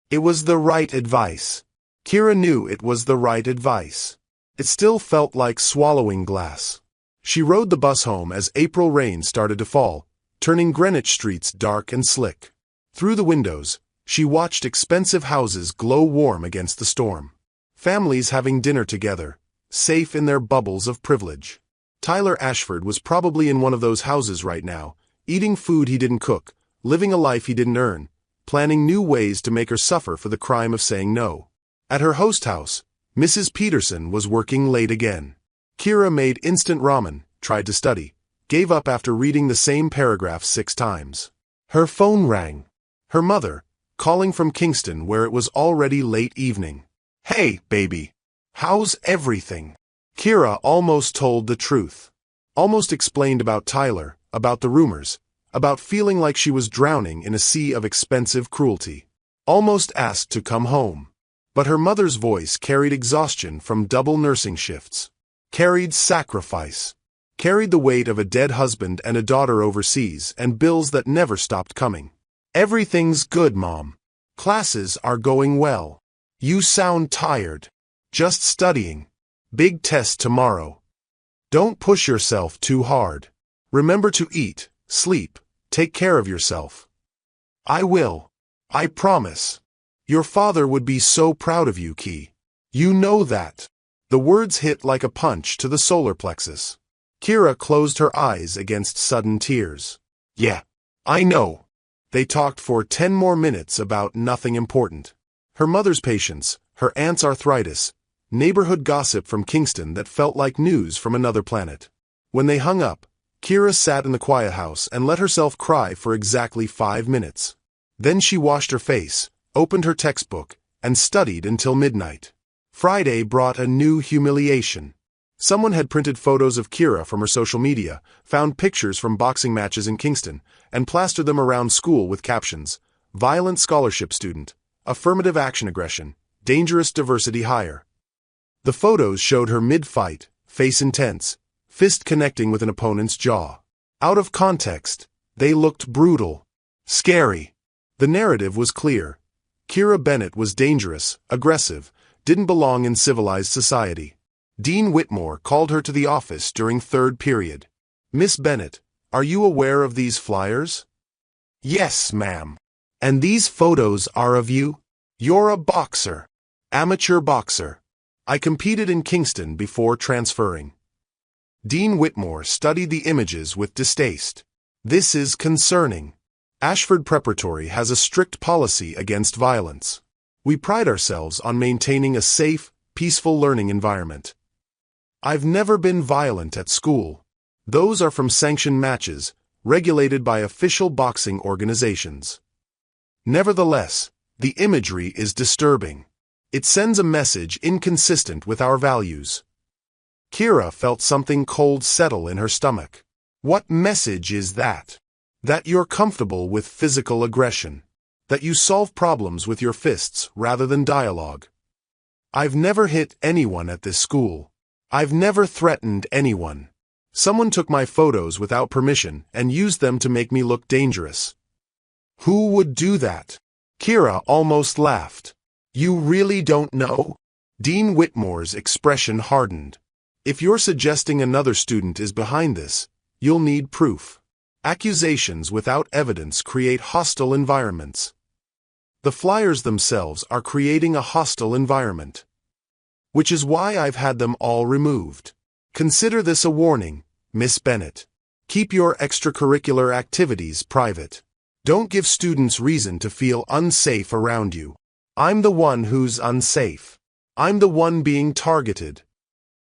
It was the right advice. Kira knew it was the right advice. It still felt like swallowing glass. She rode the bus home as April rain started to fall, turning Greenwich streets dark and slick. Through the windows, she watched expensive houses glow warm against the storm. Families having dinner together, safe in their bubbles of privilege. Tyler Ashford was probably in one of those houses right now, eating food he didn't cook, living a life he didn't earn, planning new ways to make her suffer for the crime of saying no. At her host house, Mrs. Peterson was working late again. Kira made instant ramen, tried to study, gave up after reading the same paragraph 6 times. Her phone rang. Her mother, calling from Kingston where it was already late evening. "Hey, baby. How's everything?" Kira almost told the truth. Almost explained about Tyler, about the rumors, about feeling like she was drowning in a sea of expensive cruelty. Almost asked to come home. But her mother's voice carried exhaustion from double nursing shifts. Carried sacrifice. Carried the weight of a dead husband and a daughter overseas and bills that never stopped coming. "Everything's good, Mom. Classes are going well. You sound tired. Just studying. Big test tomorrow. Don't push yourself too hard. Remember to eat, sleep, take care of yourself." "I will. I promise. Your father would be so proud of you, Key. You know that." The words hit like a punch to the solar plexus. Kira closed her eyes against sudden tears. "Yeah, I know." They talked for 10 more minutes about nothing important. Her mother's patients, her aunt's arthritis, neighborhood gossip from Kingston that felt like news from another planet. When they hung up, Kira sat in the quiet house and let herself cry for exactly 5 minutes. Then she washed her face, opened her textbook, and studied until midnight. Friday brought a new humiliation. Someone had printed photos of Kira from her social media, found pictures from boxing matches in Kingston, and plastered them around school with captions: violent scholarship student, affirmative action aggression, dangerous diversity hire. The photos showed her mid-fight, face intense, fist connecting with an opponent's jaw. Out of context, they looked brutal. Scary. The narrative was clear. Kira Bennett was dangerous, aggressive, didn't belong in civilized society. Dean Whitmore called her to the office during third period. "Miss Bennett, are you aware of these flyers?" "Yes, ma'am." "And these photos are of you? You're a boxer. Amateur boxer. I competed in Kingston before transferring." Dean Whitmore studied the images with distaste. "This is concerning. Ashford Preparatory has a strict policy against violence. We pride ourselves on maintaining a safe, peaceful learning environment. I've never been violent at school. Those are from sanctioned matches, regulated by official boxing organizations. Nevertheless, the imagery is disturbing. It sends a message inconsistent with our values." Kira felt something cold settle in her stomach. What message is that? That you're comfortable with physical aggression. That you solve problems with your fists rather than dialogue. "I've never hit anyone at this school. I've never threatened anyone. Someone took my photos without permission and used them to make me look dangerous." "Who would do that?" Kira almost laughed. "You really don't know?" Dean Whitmore's expression hardened. "If you're suggesting another student is behind this, you'll need proof. Accusations without evidence create hostile environments. The flyers themselves are creating a hostile environment. Which is why I've had them all removed. Consider this a warning, Miss Bennett. Keep your extracurricular activities private. Don't give students reason to feel unsafe around you. I'm the one who's unsafe. I'm the one being targeted."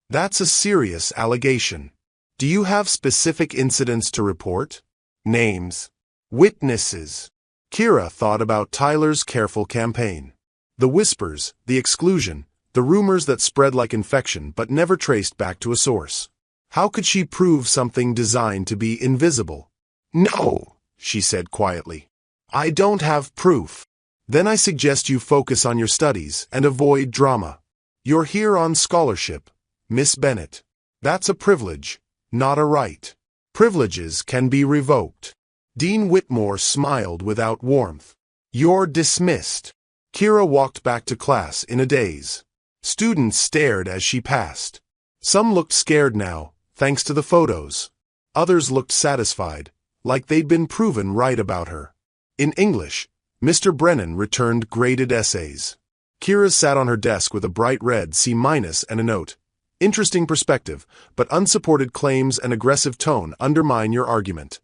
That's a serious allegation. Do you have specific incidents to report? Names. Witnesses. Kira thought about Tyler's careful campaign. The whispers, the exclusion, the rumors that spread like infection but never traced back to a source. How could she prove something designed to be invisible? "No," she said quietly. "I don't have proof." "Then I suggest you focus on your studies and avoid drama. You're here on scholarship, Miss Bennett. That's a privilege, not a right. Privileges can be revoked." Dean Whitmore smiled without warmth. "You're dismissed." Kira walked back to class in a daze. Students stared as she passed. Some looked scared now, thanks to the photos. Others looked satisfied, like they'd been proven right about her. In English, Mr. Brennan returned graded essays. Kira sat on her desk with a bright red C- and a note. "Interesting perspective, but unsupported claims and aggressive tone undermine your argument."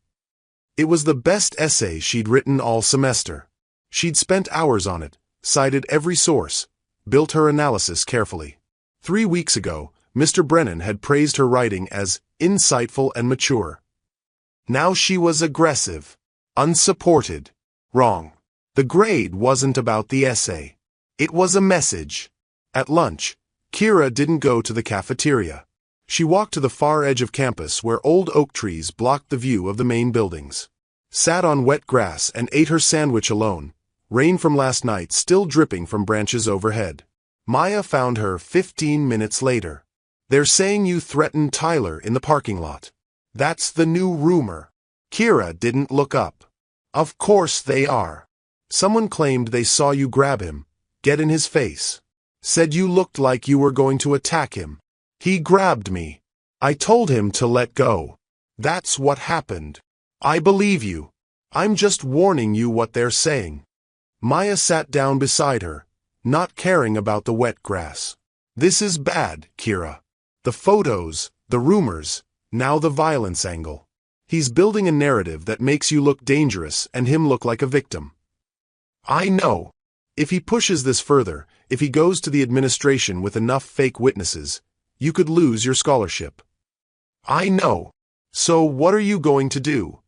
It was the best essay she'd written all semester. She'd spent hours on it, cited every source, built her analysis carefully. 3 weeks ago, Mr. Brennan had praised her writing as insightful and mature. Now she was aggressive, unsupported, wrong. The grade wasn't about the essay. It was a message. At lunch, Kira didn't go to the cafeteria. She walked to the far edge of campus where old oak trees blocked the view of the main buildings. Sat on wet grass and ate her sandwich alone, rain from last night still dripping from branches overhead. Maya found her 15 minutes later. "They're saying you threatened Tyler in the parking lot. That's the new rumor." Kira didn't look up. "Of course they are. Someone claimed they saw you grab him, get in his face. Said you looked like you were going to attack him. He grabbed me. I told him to let go. That's what happened. I believe you. I'm just warning you what they're saying." Maya sat down beside her, not caring about the wet grass. "This is bad, Kira. The photos, the rumors, now the violence angle. He's building a narrative that makes you look dangerous and him look like a victim." "I know. If he pushes this further, if he goes to the administration with enough fake witnesses, you could lose your scholarship." "I know. So what are you going to do?"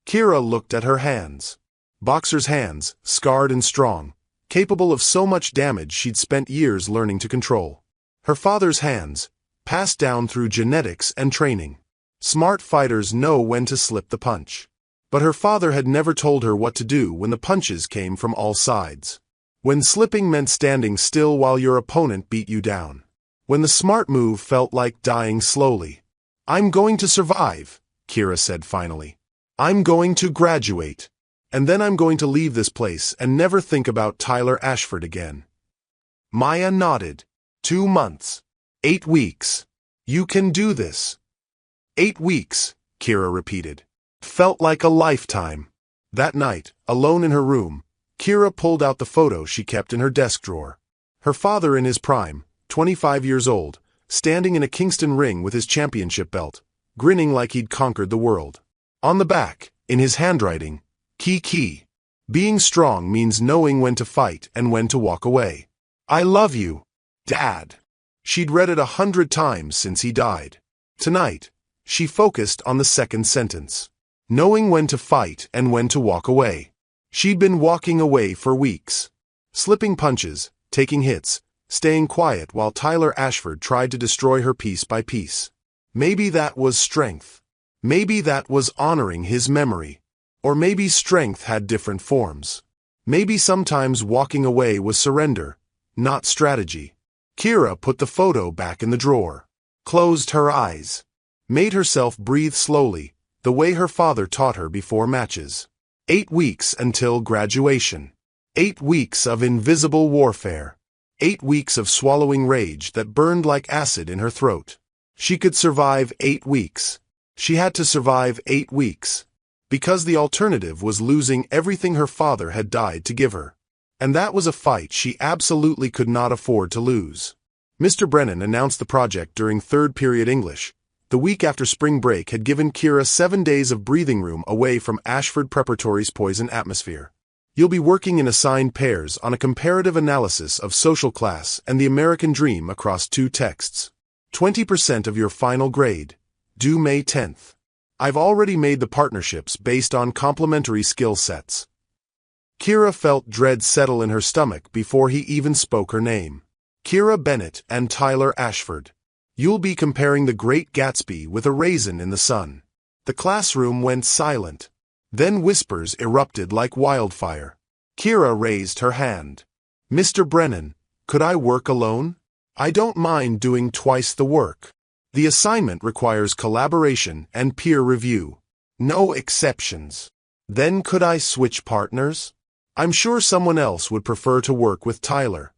Kira looked at her hands. Boxer's hands, scarred and strong, capable of so much damage she'd spent years learning to control. Her father's hands, passed down through genetics and training. Smart fighters know when to slip the punch. But her father had never told her what to do when the punches came from all sides. When slipping meant standing still while your opponent beat you down. When the smart move felt like dying slowly. "I'm going to survive," Kira said finally. "I'm going to graduate. And then I'm going to leave this place and never think about Tyler Ashford again." Maya nodded. 2 months. 8 weeks. "You can do this." 8 weeks, Kira repeated. Felt like a lifetime. That night, alone in her room, Kira pulled out the photo she kept in her desk drawer. Her father in his prime, 25 years old, standing in a Kingston ring with his championship belt, grinning like he'd conquered the world. On the back, in his handwriting, Key. Being strong means knowing when to fight and when to walk away. "I love you, Dad." She'd read it 100 times since he died. Tonight, she focused on the second sentence. Knowing when to fight and when to walk away. She'd been walking away for weeks. Slipping punches, taking hits, staying quiet while Tyler Ashford tried to destroy her piece by piece. Maybe that was strength. Maybe that was honoring his memory. Or maybe strength had different forms. Maybe sometimes walking away was surrender, not strategy. Kira put the photo back in the drawer. Closed her eyes. Made herself breathe slowly, the way her father taught her before matches. 8 weeks until graduation. 8 weeks of invisible warfare. 8 weeks of swallowing rage that burned like acid in her throat. She could survive 8 weeks. She had to survive 8 weeks. Because the alternative was losing everything her father had died to give her. And that was a fight she absolutely could not afford to lose. Mr. Brennan announced the project during third period English. The week after spring break had given Kira 7 days of breathing room away from Ashford Preparatory's poison atmosphere. "You'll be working in assigned pairs on a comparative analysis of social class and the American dream across 2 texts. 20% of your final grade. Due May 10th. I've already made the partnerships based on complementary skill sets." Kira felt dread settle in her stomach before he even spoke her name. Kira Bennett and Tyler Ashford. "You'll be comparing the Great Gatsby with a raisin in the sun." The classroom went silent. Then whispers erupted like wildfire. Kira raised her hand. "Mr. Brennan, could I work alone? I don't mind doing twice the work. The assignment requires collaboration and peer review. No exceptions. Then could I switch partners? I'm sure someone else would prefer to work with Tyler."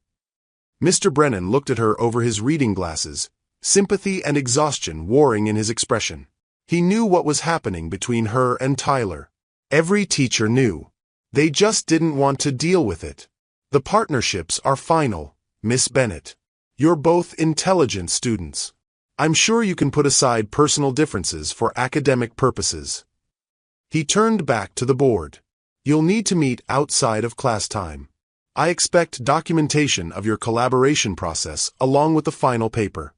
Mr. Brennan looked at her over his reading glasses, sympathy and exhaustion warring in his expression. He knew what was happening between her and Tyler. Every teacher knew. They just didn't want to deal with it. "The partnerships are final, Miss Bennett. You're both intelligent students. I'm sure you can put aside personal differences for academic purposes." He turned back to the board. "You'll need to meet outside of class time. I expect documentation of your collaboration process along with the final paper."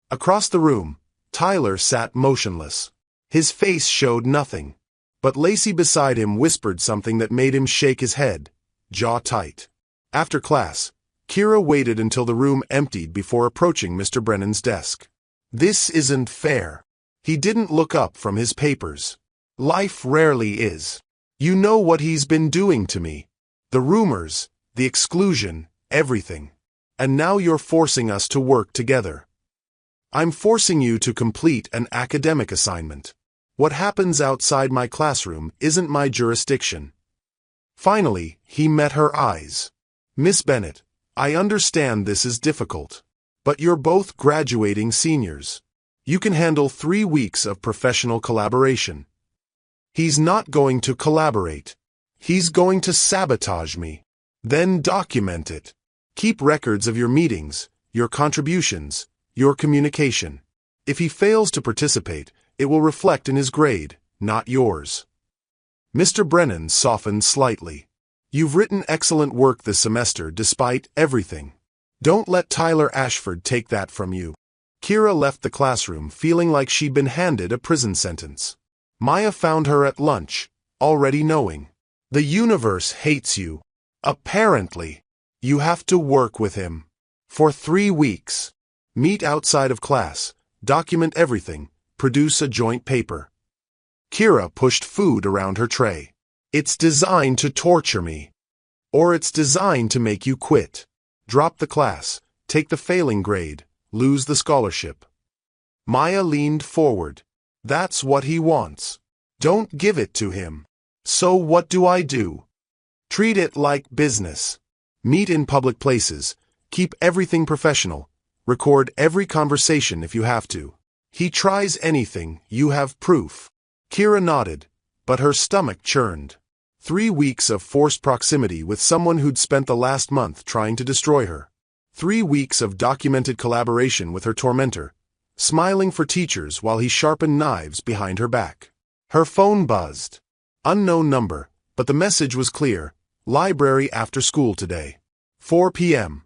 Across the room, Tyler sat motionless. His face showed nothing. But Lacey beside him whispered something that made him shake his head, jaw tight. After class, Kira waited until the room emptied before approaching Mr. Brennan's desk. "This isn't fair." He didn't look up from his papers. "Life rarely is. You know what he's been doing to me. The rumors, the exclusion, everything. And now you're forcing us to work together. I'm forcing you to complete an academic assignment. What happens outside my classroom isn't my jurisdiction." Finally, he met her eyes. "Miss Bennett, I understand this is difficult. But you're both graduating seniors. You can handle 3 weeks of professional collaboration." "He's not going to collaborate. He's going to sabotage me. Then document it. Keep records of your meetings, your contributions, your communication. If he fails to participate, it will reflect in his grade, not yours." Mr. Brennan softened slightly. "You've written excellent work this semester despite everything. Don't let Tyler Ashford take that from you." Kira left the classroom feeling like she'd been handed a prison sentence. Maya found her at lunch, already knowing. "The universe hates you. Apparently. You have to work with him. For 3 weeks. Meet outside of class, document everything, produce a joint paper. Kira pushed food around her tray. It's designed to torture me. Or it's designed to make you quit. Drop the class, take the failing grade, lose the scholarship. Maya leaned forward. That's what he wants. Don't give it to him. So what do I do? Treat it like business. Meet in public places. Keep everything professional. Record every conversation if you have to. He tries anything, you have proof. Kira nodded, but her stomach churned. 3 weeks of forced proximity with someone who'd spent the last month trying to destroy her. 3 weeks of documented collaboration with her tormentor, smiling for teachers while he sharpened knives behind her back. Her phone buzzed. Unknown number, but the message was clear. Library after school today. 4 p.m.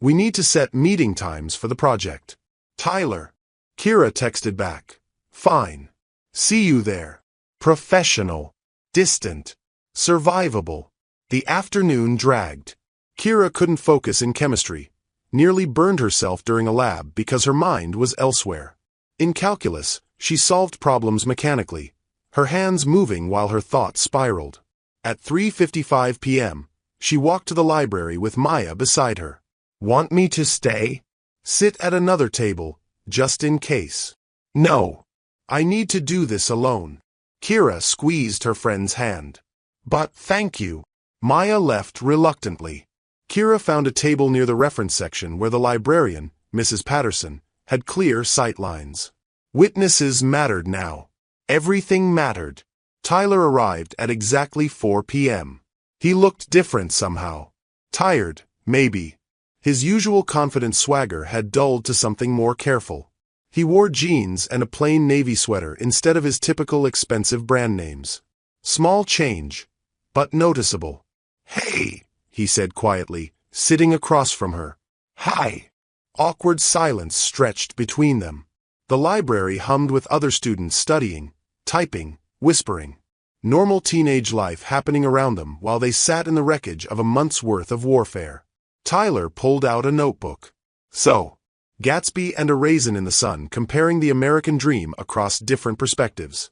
We need to set meeting times for the project. Tyler. Kira texted back. Fine. See you there. Professional. Distant. Survivable. The afternoon dragged. Kira couldn't focus in chemistry. Nearly burned herself during a lab because her mind was elsewhere. In calculus, she solved problems mechanically, her hands moving while her thoughts spiraled. At 3:55 p.m., she walked to the library with Maya beside her. Want me to stay? Sit at another table, just in case. No. I need to do this alone. Kira squeezed her friend's hand. But thank you. Maya left reluctantly. Kira found a table near the reference section where the librarian, Mrs. Patterson, had clear sight lines. Witnesses mattered now. Everything mattered. Tyler arrived at exactly 4 p.m. He looked different somehow. Tired, maybe. His usual confident swagger had dulled to something more careful. He wore jeans and a plain navy sweater instead of his typical expensive brand names. Small change, but noticeable. Hey, he said quietly, sitting across from her. Hi. Awkward silence stretched between them. The library hummed with other students studying, typing, whispering. Normal teenage life happening around them while they sat in the wreckage of a month's worth of warfare. Tyler pulled out a notebook. So, Gatsby and a Raisin in the Sun comparing the American dream across different perspectives.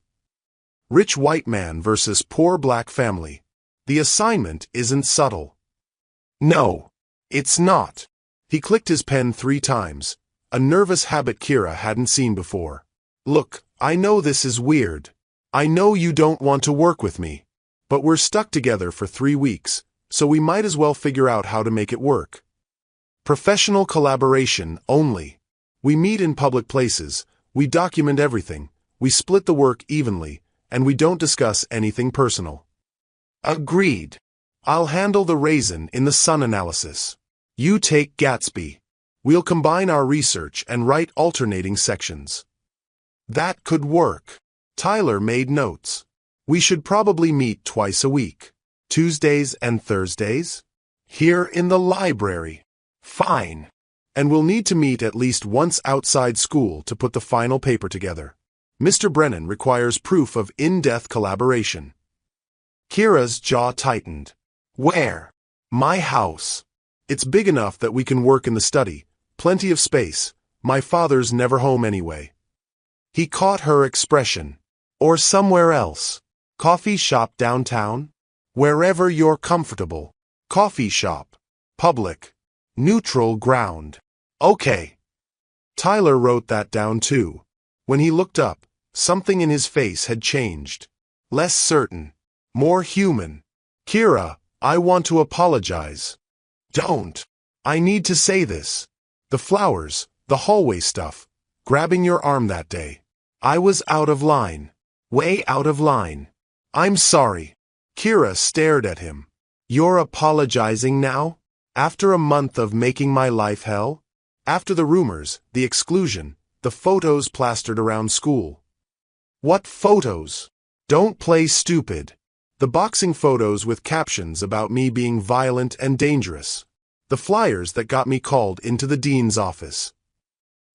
Rich white man versus poor black family. The assignment isn't subtle. No, it's not. He clicked his pen 3 times, a nervous habit Kira hadn't seen before. Look, I know this is weird. I know you don't want to work with me. But we're stuck together for 3 weeks, so we might as well figure out how to make it work. Professional collaboration only. We meet in public places, we document everything, we split the work evenly, and we don't discuss anything personal. Agreed. I'll handle the Raisin in the Sun analysis. You take Gatsby. We'll combine our research and write alternating sections. That could work. Tyler made notes. We should probably meet twice a week. Tuesdays and Thursdays? Here in the library. Fine. And we'll need to meet at least once outside school to put the final paper together. Mr. Brennan requires proof of in-depth collaboration. Kira's jaw tightened. Where? My house. It's big enough that we can work in the study. Plenty of space. My father's never home anyway. He caught her expression. Or somewhere else. Coffee shop downtown? Wherever you're comfortable. Coffee shop. Public. Neutral ground. Okay. Tyler wrote that down too. When he looked up, something in his face had changed. Less certain. More human. Kira, I want to apologize. Don't. I need to say this. The flowers, the hallway stuff, grabbing your arm that day. I was out of line. Way out of line. I'm sorry. Kira stared at him. You're apologizing now? After a month of making my life hell? After the rumors, the exclusion, the photos plastered around school. What photos? Don't play stupid. The boxing photos with captions about me being violent and dangerous. The flyers that got me called into the dean's office.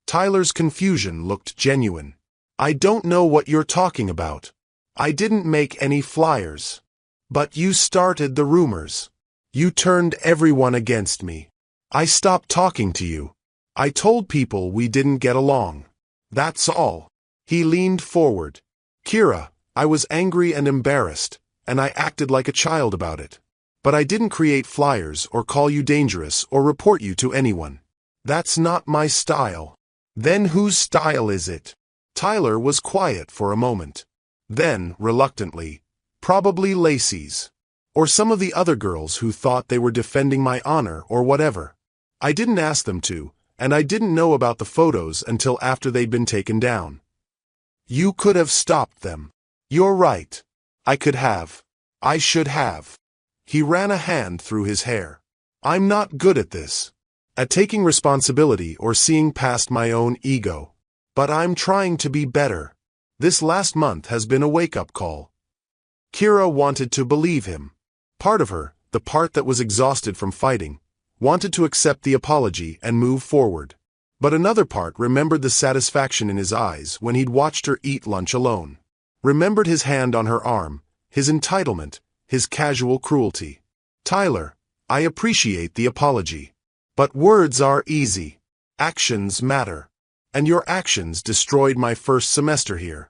Tyler's confusion looked genuine. I don't know what you're talking about. I didn't make any flyers. But you started the rumors. You turned everyone against me. I stopped talking to you. I told people we didn't get along. That's all. He leaned forward. Kira, I was angry and embarrassed, and I acted like a child about it. But I didn't create flyers or call you dangerous or report you to anyone. That's not my style. Then whose style is it? Tyler was quiet for a moment. Then, reluctantly, probably Lacey's. Or some of the other girls who thought they were defending my honor or whatever. I didn't ask them to, and I didn't know about the photos until after they'd been taken down. You could have stopped them. You're right. I could have. I should have. He ran a hand through his hair. I'm not good at this. At taking responsibility or seeing past my own ego. But I'm trying to be better. This last month has been a wake-up call. Kira wanted to believe him. Part of her, the part that was exhausted from fighting, wanted to accept the apology and move forward. But another part remembered the satisfaction in his eyes when he'd watched her eat lunch alone. Remembered his hand on her arm, his entitlement, his casual cruelty. Tyler, I appreciate the apology. But words are easy. Actions matter. And your actions destroyed my first semester here.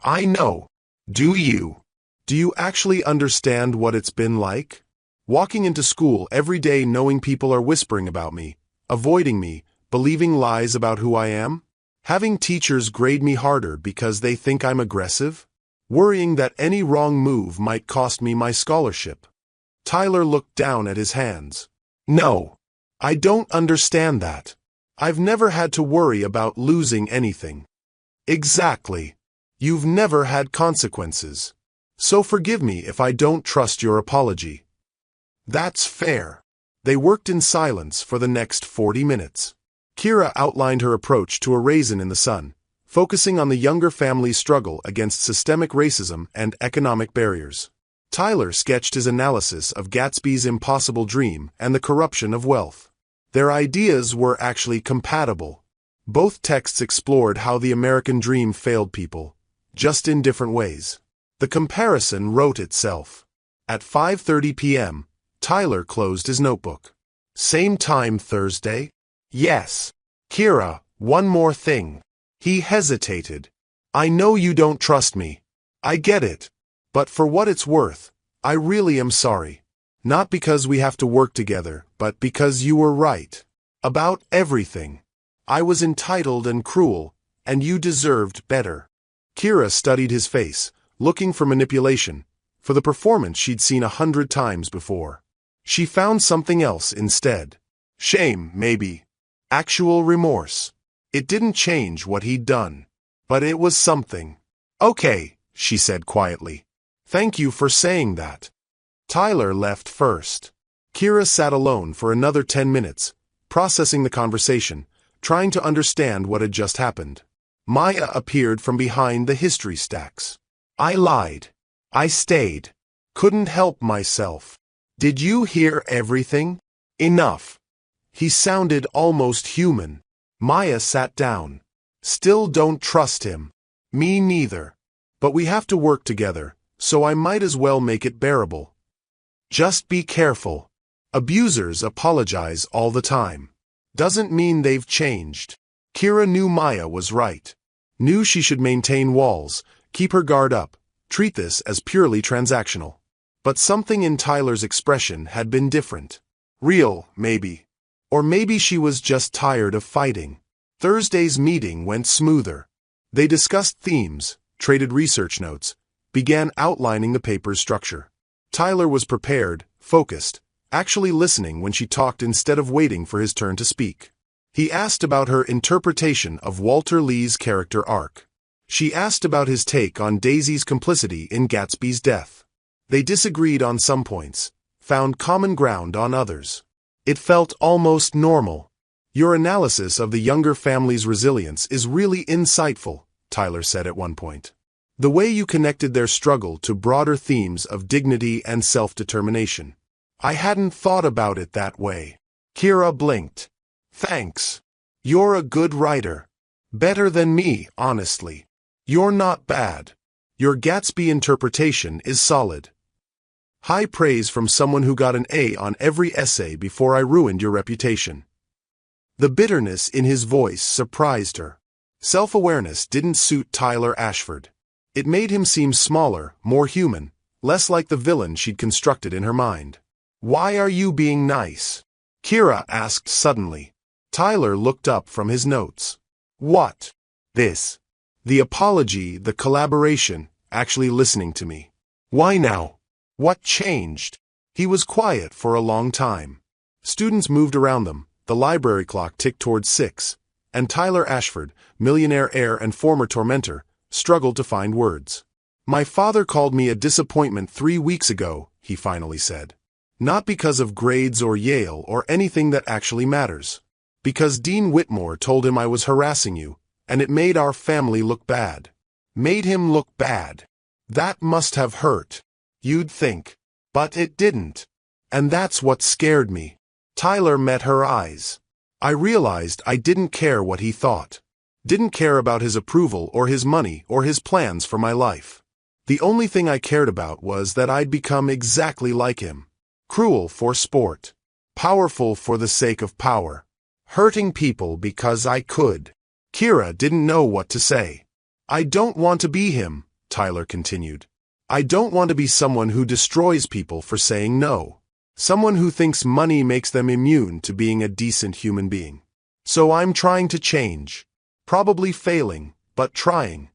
I know. Do you? Do you actually understand what it's been like? Walking into school every day knowing people are whispering about me, avoiding me, believing lies about who I am? Having teachers grade me harder because they think I'm aggressive? Worrying that any wrong move might cost me my scholarship? Tyler looked down at his hands. No. I don't understand that. I've never had to worry about losing anything. Exactly. You've never had consequences. So forgive me if I don't trust your apology. That's fair. They worked in silence for the next 40 minutes. Kira outlined her approach to a raisin in the sun, focusing on the younger family's struggle against systemic racism and economic barriers. Tyler sketched his analysis of Gatsby's impossible dream and the corruption of wealth. Their ideas were actually compatible. Both texts explored how the American dream failed people, just in different ways. The comparison wrote itself. At 5:30 p.m., Tyler closed his notebook. Same time Thursday? Yes. Kira, one more thing. He hesitated. I know you don't trust me. I get it. But for what it's worth, I really am sorry. Not because we have to work together, but because you were right. About everything. I was entitled and cruel, and you deserved better. Kira studied his face, looking for manipulation, for the performance she'd seen 100 times before. She found something else instead. Shame, maybe. Actual remorse. It didn't change what he'd done. But it was something. Okay, she said quietly. Thank you for saying that. Tyler left first. Kira sat alone for another 10 minutes, processing the conversation, trying to understand what had just happened. Maya appeared from behind the history stacks. I lied. I stayed. Couldn't help myself. Did you hear everything? Enough. He sounded almost human. Maya sat down. Still don't trust him. Me neither. But we have to work together, so I might as well make it bearable. Just be careful. Abusers apologize all the time. Doesn't mean they've changed. Kira knew Maya was right. Knew she should maintain walls, keep her guard up, treat this as purely transactional. But something in Tyler's expression had been different. Real, maybe. Or maybe she was just tired of fighting. Thursday's meeting went smoother. They discussed themes, traded research notes, began outlining the paper's structure. Tyler was prepared, focused, actually listening when she talked instead of waiting for his turn to speak. He asked about her interpretation of Walter Lee's character arc. She asked about his take on Daisy's complicity in Gatsby's death. They disagreed on some points, found common ground on others. It felt almost normal. Your analysis of the younger family's resilience is really insightful, Tyler said at one point. The way you connected their struggle to broader themes of dignity and self-determination. I hadn't thought about it that way. Kira blinked. Thanks. You're a good writer. Better than me, honestly. You're not bad. Your Gatsby interpretation is solid. High praise from someone who got an A on every essay before I ruined your reputation. The bitterness in his voice surprised her. Self-awareness didn't suit Tyler Ashford. It made him seem smaller, more human, less like the villain she'd constructed in her mind. "Why are you being nice?" Kira asked suddenly. Tyler looked up from his notes. "What?" "This. The apology, the collaboration, actually listening to me." "Why now? What changed?" He was quiet for a long time. Students moved around them, the library clock ticked towards 6, and Tyler Ashford, millionaire heir and former tormentor, struggled to find words. "My father called me a disappointment 3 weeks ago," he finally said. "Not because of grades or Yale or anything that actually matters. Because Dean Whitmore told him I was harassing you, and it made our family look bad." Made him look bad. That must have hurt. You'd think. But it didn't. And that's what scared me. Tyler met her eyes. I realized I didn't care what he thought. Didn't care about his approval or his money or his plans for my life. The only thing I cared about was that I'd become exactly like him. Cruel for sport. Powerful for the sake of power. Hurting people because I could. Kira didn't know what to say. "I don't want to be him," Tyler continued. "I don't want to be someone who destroys people for saying no. Someone who thinks money makes them immune to being a decent human being. So I'm trying to change. Probably failing, but trying."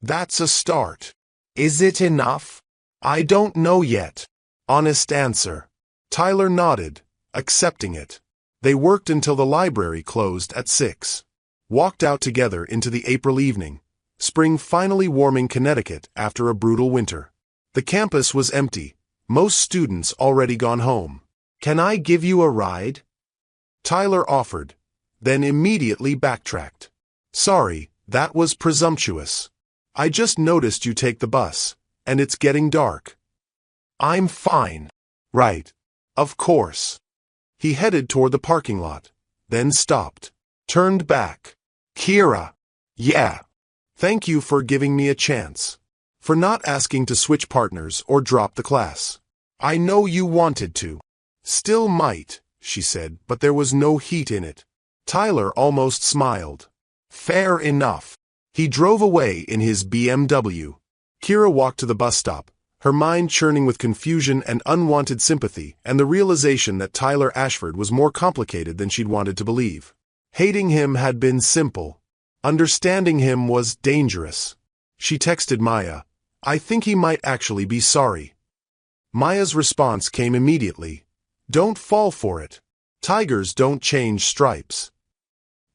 "That's a start. Is it enough?" "I don't know yet." Honest answer. Tyler nodded, accepting it. They worked until the library closed at 6. Walked out together into the April evening, spring finally warming Connecticut after a brutal winter. The campus was empty, most students already gone home. "Can I give you a ride?" Tyler offered, then immediately backtracked. "Sorry, that was presumptuous. I just noticed you take the bus, and it's getting dark." "I'm fine." "Right. Of course." He headed toward the parking lot, then stopped, turned back. "Kira." "Yeah. Thank you for giving me a chance. For not asking to switch partners or drop the class. I know you wanted to." "Still might," she said, but there was no heat in it. Tyler almost smiled. "Fair enough." He drove away in his BMW. Kira walked to the bus stop, her mind churning with confusion and unwanted sympathy and the realization that Tyler Ashford was more complicated than she'd wanted to believe. Hating him had been simple. Understanding him was dangerous. She texted Maya, "I think he might actually be sorry." Maya's response came immediately. "Don't fall for it. Tigers don't change stripes."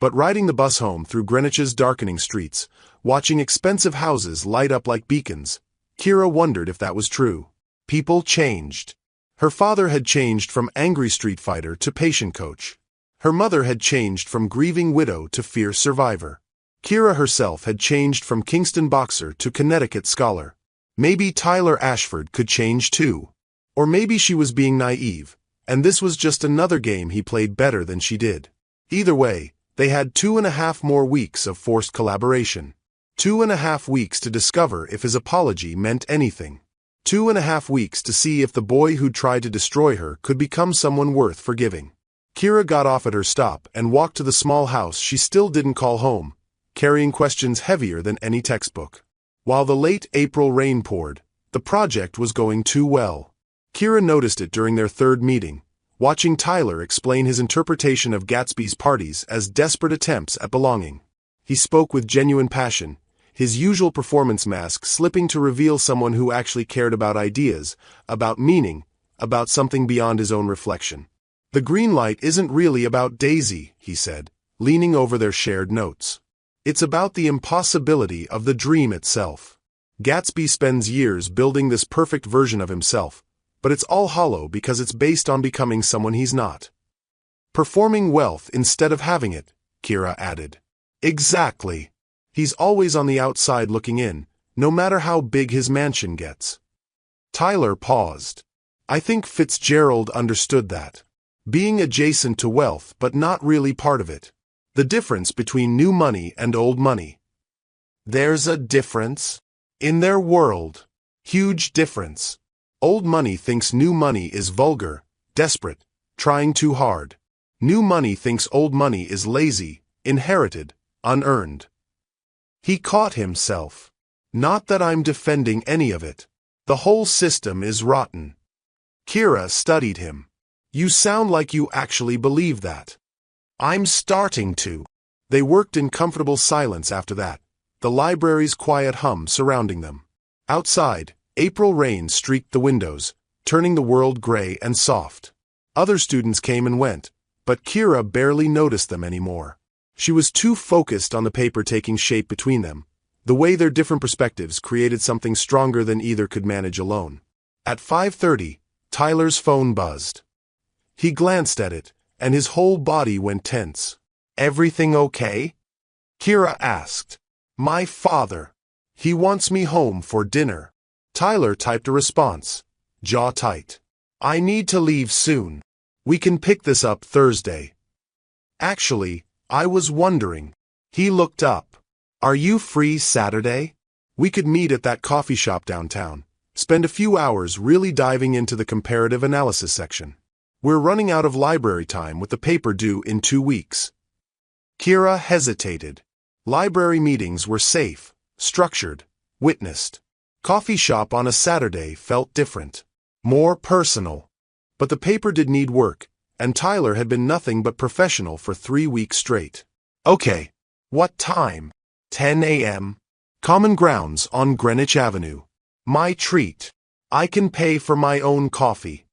But riding the bus home through Greenwich's darkening streets, watching expensive houses light up like beacons, Kira wondered if that was true. People changed. Her father had changed from angry street fighter to patient coach. Her mother had changed from grieving widow to fierce survivor. Kira herself had changed from Kingston boxer to Connecticut scholar. Maybe Tyler Ashford could change too. Or maybe she was being naive, and this was just another game he played better than she did. Either way, they had 2.5 more weeks of forced collaboration. 2.5 weeks to discover if his apology meant anything. 2.5 weeks to see if the boy who'd tried to destroy her could become someone worth forgiving. Kira got off at her stop and walked to the small house she still didn't call home, carrying questions heavier than any textbook. While the late April rain poured, the project was going too well. Kira noticed it during their third meeting, watching Tyler explain his interpretation of Gatsby's parties as desperate attempts at belonging. He spoke with genuine passion, his usual performance mask slipping to reveal someone who actually cared about ideas, about meaning, about something beyond his own reflection. "The green light isn't really about Daisy," he said, leaning over their shared notes. "It's about the impossibility of the dream itself. Gatsby spends years building this perfect version of himself, but it's all hollow because it's based on becoming someone he's not. Performing wealth instead of having it," Kira added. "Exactly. He's always on the outside looking in, no matter how big his mansion gets." Tyler paused. "I think Fitzgerald understood that. Being adjacent to wealth but not really part of it. The difference between new money and old money." "There's a difference?" "In their world. Huge difference. Old money thinks new money is vulgar, desperate, trying too hard. New money thinks old money is lazy, inherited, unearned. He caught himself. Not that I'm defending any of it. The whole system is rotten. Kira studied him. You sound like you actually believe that. I'm starting to. They worked in comfortable silence after that, the library's quiet hum surrounding them. Outside, April rain streaked the windows, turning the world gray and soft. Other students came and went, but Kira barely noticed them anymore. She was too focused on the paper taking shape between them, the way their different perspectives created something stronger than either could manage alone. At 5:30, Tyler's phone buzzed. He glanced at it, and his whole body went tense. Everything okay? Kira asked. My father. He wants me home for dinner. Tyler typed a response, jaw tight. I need to leave soon. We can pick this up Thursday. Actually, I was wondering. He looked up. Are you free Saturday? We could meet at that coffee shop downtown. Spend a few hours really diving into the comparative analysis section. We're running out of library time with the paper due in 2 weeks. Kira hesitated. Library meetings were safe, structured, witnessed. Coffee shop on a Saturday felt different, more personal. But the paper did need work, and Tyler had been nothing but professional for 3 weeks straight. Okay. What time? 10 a.m. Common Grounds on Greenwich Avenue. My treat. I can pay for my own coffee.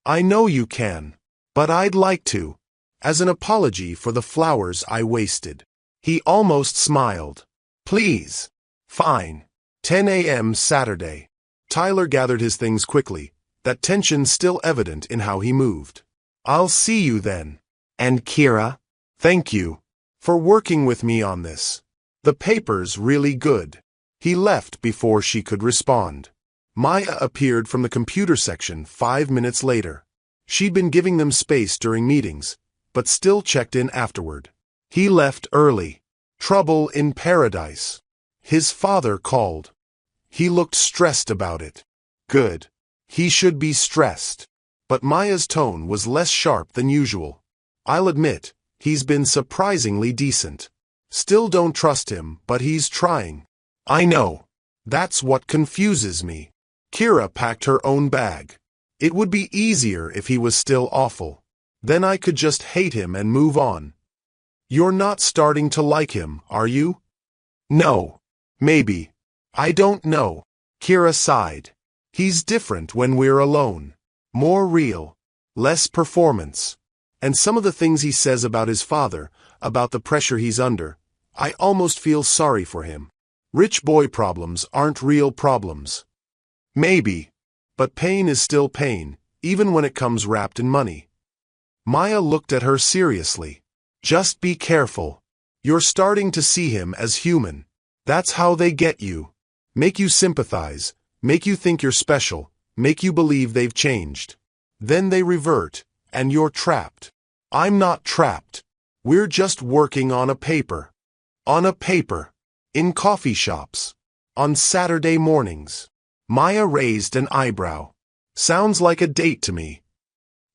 I know you can. But I'd like to. As an apology for the flowers I wasted. He almost smiled. Please. Fine. 10 a.m. Saturday. Tyler gathered his things quickly, that tension still evident in how he moved. I'll see you then. And Kira? Thank you. For working with me on this. The paper's really good. He left before she could respond. Maya appeared from the computer section 5 minutes later. She'd been giving them space during meetings, but still checked in afterward. He left early. Trouble in paradise. His father called. He looked stressed about it. Good. He should be stressed. But Maya's tone was less sharp than usual. I'll admit, he's been surprisingly decent. Still don't trust him, but he's trying. I know. That's what confuses me. Kira packed her own bag. It would be easier if he was still awful. Then I could just hate him and move on. You're not starting to like him, are you? No. Maybe. I don't know. Kira sighed. He's different when we're alone. More real. Less performance. And some of the things he says about his father, about the pressure he's under, I almost feel sorry for him. Rich boy problems aren't real problems. Maybe. But pain is still pain, even when it comes wrapped in money. Maya looked at her seriously. Just be careful. You're starting to see him as human. That's how they get you. Make you sympathize, make you think you're special, make you believe they've changed. Then they revert, and you're trapped. I'm not trapped. We're just working on a paper. On a paper. In coffee shops. On Saturday mornings. Maya raised an eyebrow. Sounds like a date to me.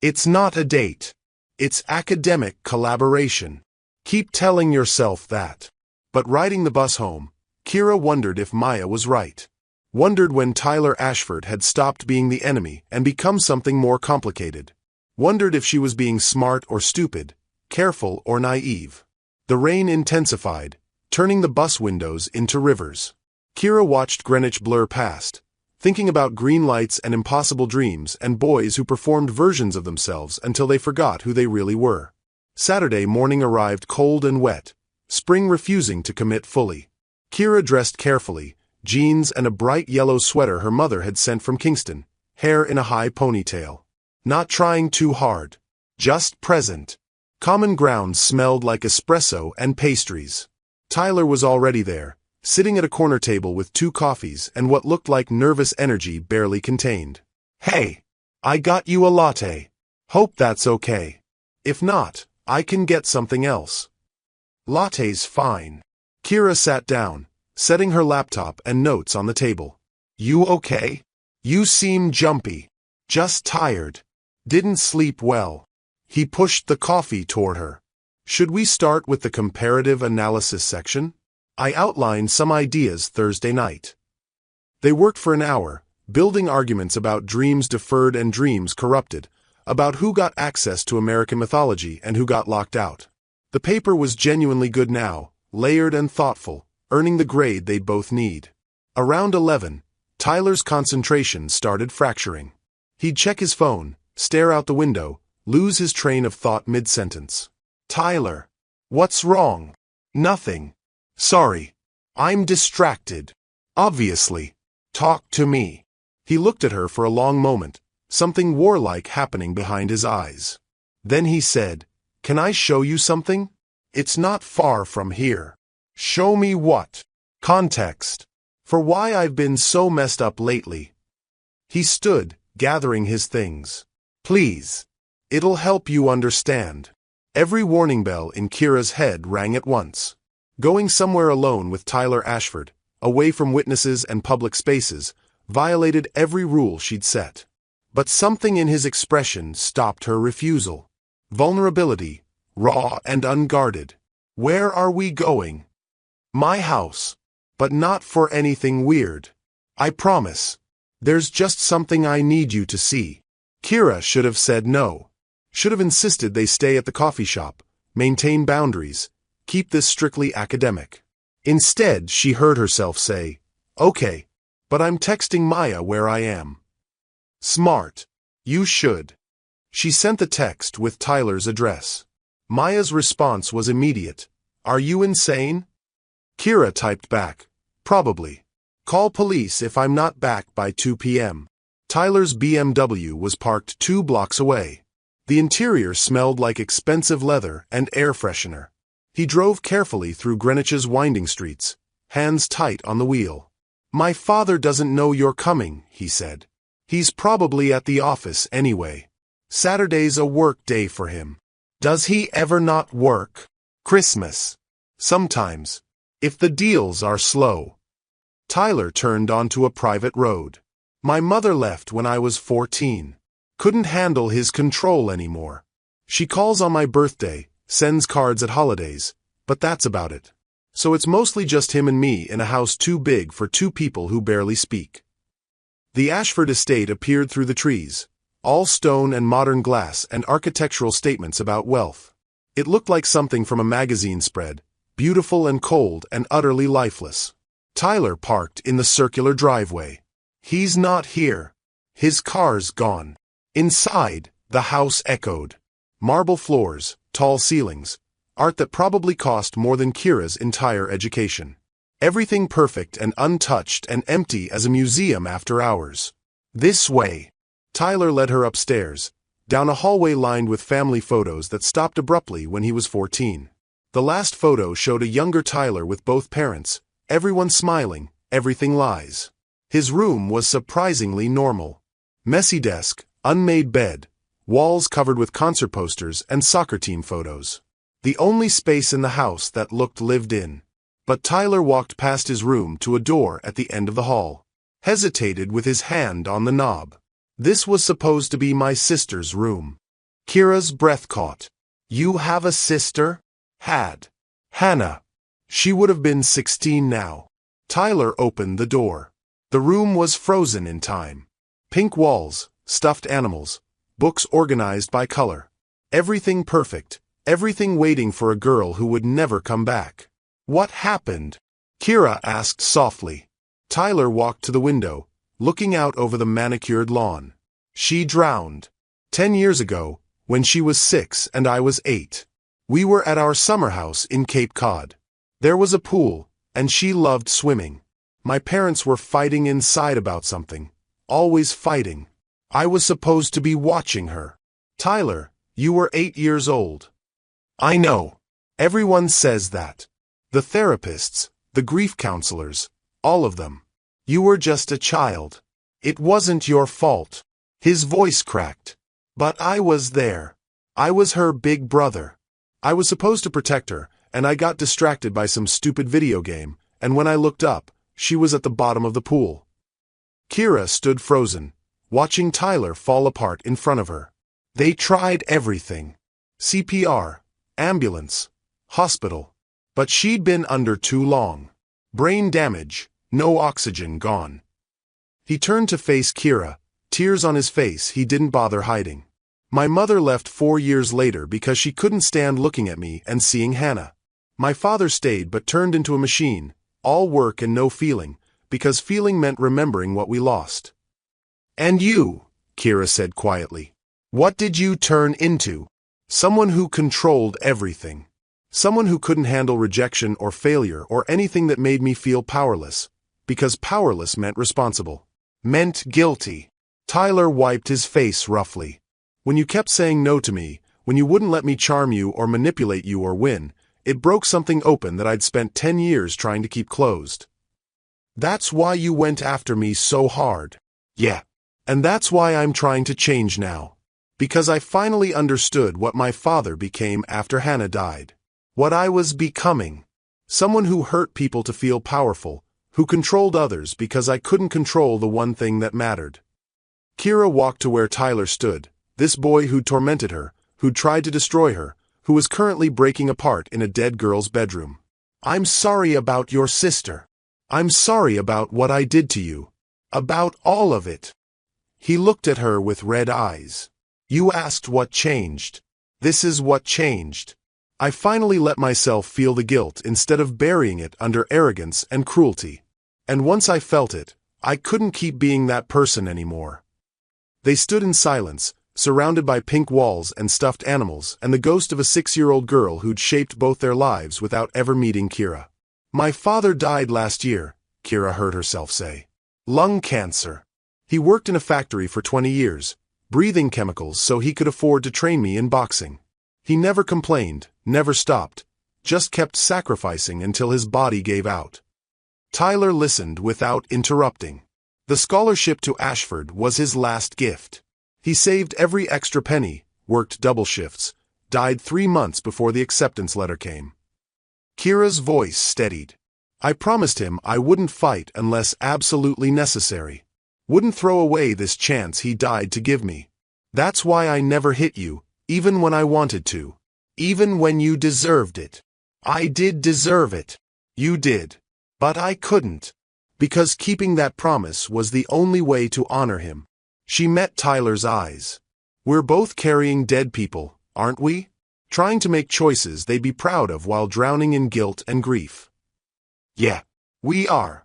It's not a date. It's academic collaboration. Keep telling yourself that. But riding the bus home, Kira wondered if Maya was right. Wondered when Tyler Ashford had stopped being the enemy and become something more complicated. Wondered if she was being smart or stupid, careful or naive. The rain intensified, turning the bus windows into rivers. Kira watched Greenwich blur past, thinking about green lights and impossible dreams and boys who performed versions of themselves until they forgot who they really were. Saturday morning arrived cold and wet, spring refusing to commit fully. Kira dressed carefully, jeans and a bright yellow sweater her mother had sent from Kingston, hair in a high ponytail. Not trying too hard. Just present. Common Grounds smelled like espresso and pastries. Tyler was already there, sitting at a corner table with 2 coffees and what looked like nervous energy barely contained. Hey, I got you a latte. Hope that's okay. If not, I can get something else. Latte's fine. Kira sat down, setting her laptop and notes on the table. You okay? You seem jumpy. Just tired. Didn't sleep well. He pushed the coffee toward her. Should we start with the comparative analysis section? I outlined some ideas Thursday night. They worked for an hour, building arguments about dreams deferred and dreams corrupted, about who got access to American mythology and who got locked out. The paper was genuinely good now, layered and thoughtful, earning the grade they'd both need. Around 11, Tyler's concentration started fracturing. He'd check his phone, stare out the window, lose his train of thought mid-sentence. Tyler. What's wrong? Nothing. Sorry. I'm distracted. Obviously. Talk to me. He looked at her for a long moment, something warlike happening behind his eyes. Then he said, "Can I show you something? It's not far from here." Show me what? Context. For why I've been so messed up lately. He stood, gathering his things. Please. It'll help you understand. Every warning bell in Kira's head rang at once. Going somewhere alone with Tyler Ashford, away from witnesses and public spaces, violated every rule she'd set. But something in his expression stopped her refusal. Vulnerability, raw and unguarded. Where are we going? My house. But not for anything weird. I promise. There's just something I need you to see. Kira should have said no. Should have insisted they stay at the coffee shop, maintain boundaries, keep this strictly academic. Instead, she heard herself say, "Okay, but I'm texting Maya where I am." Smart. You should. She sent the text with Tyler's address. Maya's response was immediate. Are you insane? Kira typed back, probably. Call police if I'm not back by 2 p.m. Tyler's BMW was parked 2 blocks away. The interior smelled like expensive leather and air freshener. He drove carefully through Greenwich's winding streets, hands tight on the wheel. My father doesn't know you're coming, he said. He's probably at the office anyway. Saturday's a work day for him. Does he ever not work? Christmas. Sometimes. If the deals are slow. Tyler turned onto a private road. My mother left when I was 14. Couldn't handle his control anymore. She calls on my birthday, sends cards at holidays, but that's about it. So it's mostly just him and me in a house too big for 2 people who barely speak. The Ashford estate appeared through the trees, all stone and modern glass and architectural statements about wealth. It looked like something from a magazine spread, beautiful and cold and utterly lifeless. Tyler parked in the circular driveway. He's not here. His car's gone. Inside, the house echoed. Marble floors, tall ceilings, art that probably cost more than Kira's entire education. Everything perfect and untouched and empty as a museum after hours. This way. Tyler led her upstairs, down a hallway lined with family photos that stopped abruptly when he was 14. The last photo showed a younger Tyler with both parents, everyone smiling, everything lies. His room was surprisingly normal. Messy desk, unmade bed, walls covered with concert posters and soccer team photos. The only space in the house that looked lived in. But Tyler walked past his room to a door at the end of the hall. Hesitated with his hand on the knob. This was supposed to be my sister's room. Kira's breath caught. You have a sister? Had. Hannah. She would have been 16 now. Tyler opened the door. The room was frozen in time. Pink walls, stuffed animals, books organized by color. Everything perfect, everything waiting for a girl who would never come back. What happened? Kira asked softly. Tyler walked to the window, looking out over the manicured lawn. She drowned. 10 years ago, when she was 6 and I was 8. We were at our summer house in Cape Cod. There was a pool, and she loved swimming. My parents were fighting inside about something. Always fighting. I was supposed to be watching her. Tyler, you were 8 years old. I know. Everyone says that. The therapists, the grief counselors, all of them. You were just a child. It wasn't your fault. His voice cracked. But I was there. I was her big brother. I was supposed to protect her, and I got distracted by some stupid video game, and when I looked up, she was at the bottom of the pool. Kira stood frozen, watching Tyler fall apart in front of her. They tried everything. CPR, ambulance, hospital. But she'd been under too long. Brain damage, no oxygen gone. He turned to face Kira, tears on his face he didn't bother hiding. My mother left 4 years later because she couldn't stand looking at me and seeing Hannah. My father stayed but turned into a machine, all work and no feeling, because feeling meant remembering what we lost. And you, Kira said quietly. What did you turn into? Someone who controlled everything. Someone who couldn't handle rejection or failure or anything that made me feel powerless, because powerless meant responsible. Meant guilty. Tyler wiped his face roughly. When you kept saying no to me, when you wouldn't let me charm you or manipulate you or win, it broke something open that I'd spent 10 years trying to keep closed. That's why you went after me so hard. Yeah. And that's why I'm trying to change now. Because I finally understood what my father became after Hannah died. What I was becoming. Someone who hurt people to feel powerful, who controlled others because I couldn't control the one thing that mattered. Kira walked to where Tyler stood, this boy who'd tormented her, who'd tried to destroy her, who was currently breaking apart in a dead girl's bedroom. I'm sorry about your sister. I'm sorry about what I did to you. About all of it. He looked at her with red eyes. You asked what changed. This is what changed. I finally let myself feel the guilt instead of burying it under arrogance and cruelty. And once I felt it, I couldn't keep being that person anymore. They stood in silence, surrounded by pink walls and stuffed animals and the ghost of a 6-year-old girl who'd shaped both their lives without ever meeting Kira. My father died last year, Kira heard herself say. Lung cancer. He worked in a factory for 20 years, breathing chemicals so he could afford to train me in boxing. He never complained, never stopped, just kept sacrificing until his body gave out. Tyler listened without interrupting. The scholarship to Ashford was his last gift. He saved every extra penny, worked double shifts, died 3 months before the acceptance letter came. Kira's voice steadied. I promised him I wouldn't fight unless absolutely necessary. Wouldn't throw away this chance he died to give me. That's why I never hit you, even when I wanted to. Even when you deserved it. I did deserve it. You did. But I couldn't. Because keeping that promise was the only way to honor him. She met Tyler's eyes. We're both carrying dead people, aren't we? Trying to make choices they'd be proud of while drowning in guilt and grief. Yeah, we are.